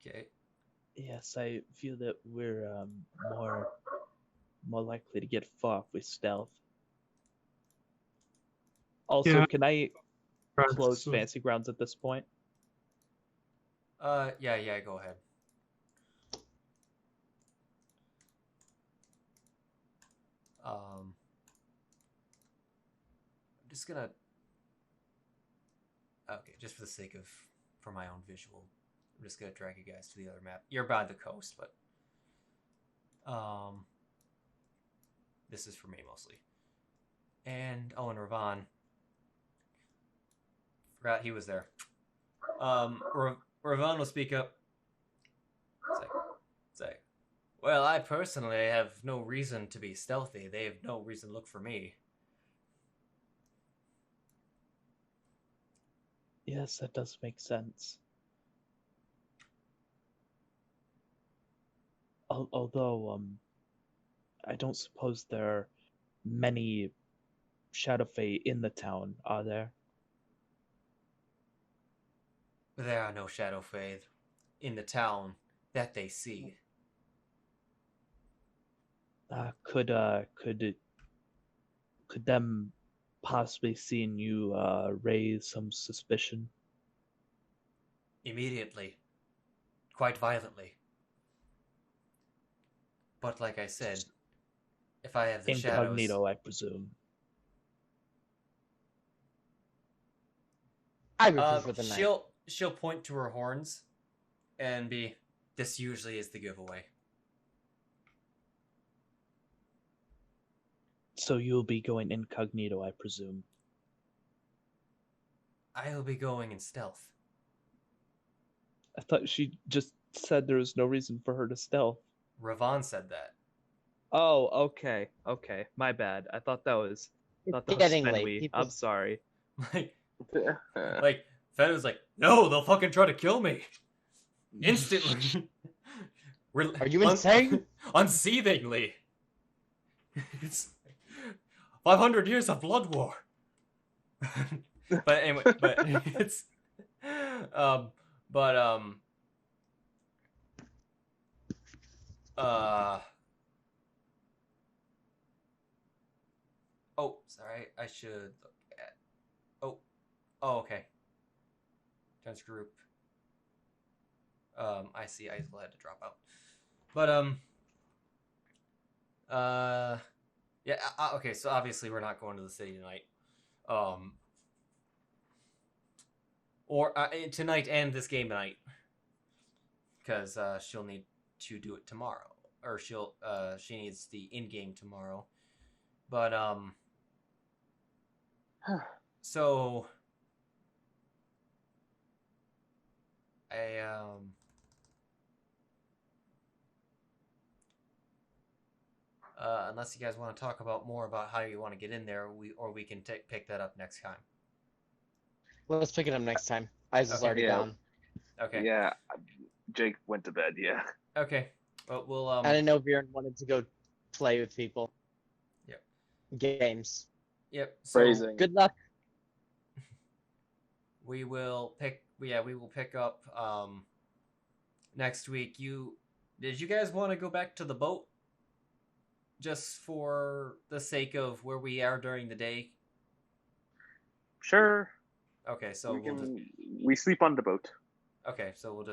S1: Okay.
S5: Yes, I feel that we're more likely to get fucked with stealth. Also,
S6: Yeah.
S5: can I close
S6: So-
S5: fancy grounds at this point?
S1: Yeah, go ahead. I'm just gonna okay, just for the sake of for my own visual, I'm just gonna drag you guys to the other map. You're by the coast, but this is for me mostly. And and Ravan. Forgot he was there. Ravan will speak up. Say, well, I personally have no reason to be stealthy. They have no reason to look for me.
S5: Yes, that does make sense. Although, I don't suppose there are many Shadow Fae in the town, are there?
S1: There are no Shadow Fae in the town that they see.
S5: Could them possibly seeing you raise some suspicion?
S1: Immediately. Quite violently. But like I said, if I have the
S5: Incognito,
S1: shadows...
S5: I presume.
S4: I would prefer the night.
S1: She'll point to her horns and be, this usually is the giveaway.
S5: So you'll be going incognito, I presume.
S1: I'll be going in stealth.
S5: I thought she just said there was no reason for her to stealth.
S1: Ravan said that.
S5: Oh, okay. My bad. I thought that was
S4: Getting late.
S5: Fenway.
S4: People-
S5: I'm sorry.
S1: Like Fed was like, no, they'll fucking try to kill me. Instantly.
S4: Are you insane?
S1: Unseethingly. It's 500 years of blood war. But anyway, but it's oh, sorry, I should look at oh okay. Tense group. I see Eizell had to drop out. But yeah, okay, so obviously we're not going to the city tonight. Or tonight and this game tonight. Because she'll need to do it tomorrow. Or she needs the in-game tomorrow. But so unless you guys want to talk about more about how you want to get in there, we can pick that up next time.
S4: Well, let's pick it up next time. Eizell's already gone.
S1: Okay.
S7: Yeah, Jake went to bed. Yeah.
S1: Okay. Well, we'll
S4: I didn't know Viran wanted to go play with people.
S1: Yep.
S4: Games.
S1: Yep. So
S7: Phrasing.
S4: Good luck.
S1: we will pick up next week. Did you guys want to go back to the boat? Just for the sake of where we are during the day?
S7: Sure.
S1: Okay, so
S7: we sleep on the boat.
S1: Okay, so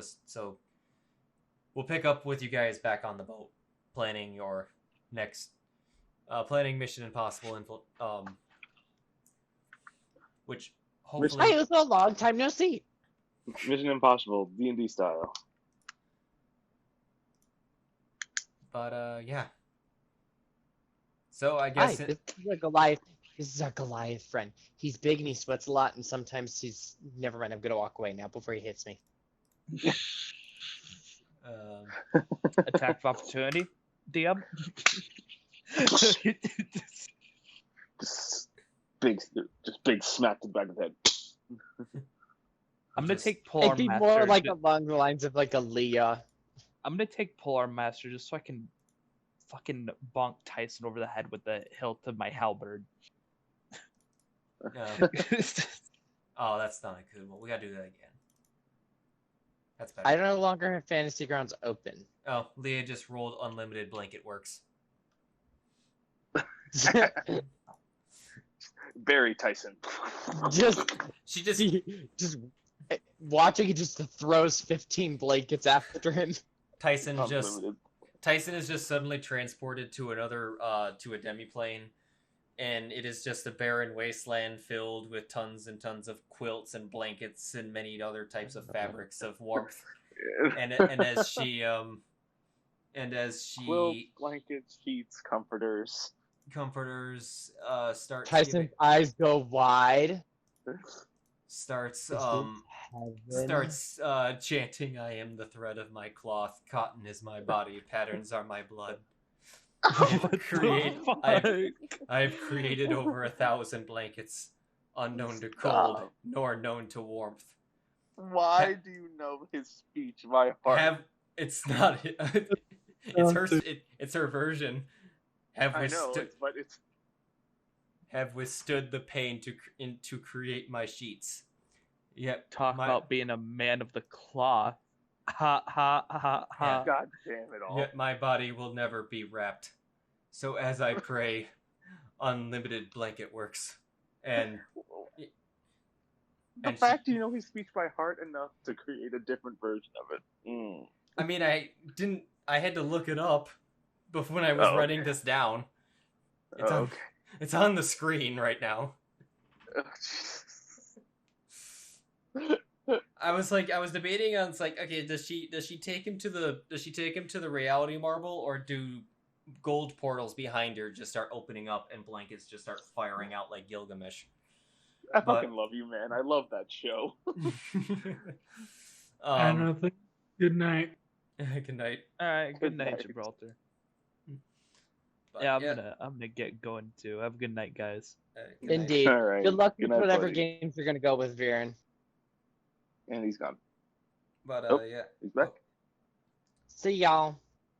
S1: we'll pick up with you guys back on the boat, planning your next, planning Mission Impossible, which hopefully.
S4: Hey, it was a long time no see.
S7: Mission Impossible, D&D style.
S1: But yeah. So I guess
S4: This is a Goliath. This is our Goliath friend. He's big and he sweats a lot, and sometimes he's. Never mind. I'm gonna walk away now before he hits me.
S5: Attack of opportunity, DM.
S7: just big smack to the back of the head.
S5: I'm gonna take Polar
S4: It'd be
S5: Master.
S4: more like along the lines of like a Lia.
S5: I'm gonna take Polar Master just so I can fucking bonk Tycen over the head with the hilt of my halberd.
S1: Oh, that's not a good one. We gotta do that again. That's better.
S4: I no longer have Fantasy Grounds open.
S1: Oh, Lia just rolled unlimited blanket works.
S7: Bury Tycen.
S1: She
S4: just watching. He just throws 15 blankets after him.
S1: Tycen is just suddenly transported to another to a demiplane, and it is just a barren wasteland filled with tons and tons of quilts and blankets and many other types of fabrics of warmth. And as she
S7: Quilts, blankets, sheets, comforters
S1: starts
S4: Tyson's eyes go wide.
S1: starts chanting, "I am the thread of my cloth, cotton is my body, patterns are my blood. I've created over 1,000 blankets, unknown to cold, nor known to warmth."
S7: Why do you know his speech by heart?
S1: It's not. It's her version. Have withstood the pain to create my sheets. Yep.
S5: Talk about being a man of the cloth. Ha ha ha ha.
S7: God damn it all.
S1: Yet my body will never be wrapped. So as I pray, unlimited blanket works. And
S7: the fact you know his speech by heart enough to create a different version of it.
S1: I mean, I had to look it up before when I was writing this down. It's on the screen right now. I was debating on, it's like, okay, does she take him to the reality marble, or do gold portals behind her just start opening up and blankets just start firing out like Gilgamesh?
S7: I fucking love you, man. I love that show.
S6: I don't know. Good night.
S1: Good night.
S5: All right. Good night, Gibraltar.
S1: But,
S5: yeah, I'm gonna get going too. Have a good night, guys.
S4: Indeed.
S7: All right.
S4: Good luck
S7: Good
S4: with
S7: night,
S4: whatever
S7: buddy.
S4: games you're gonna go with, Viran.
S7: And he's gone.
S1: But
S7: yeah. He's back.
S4: See y'all.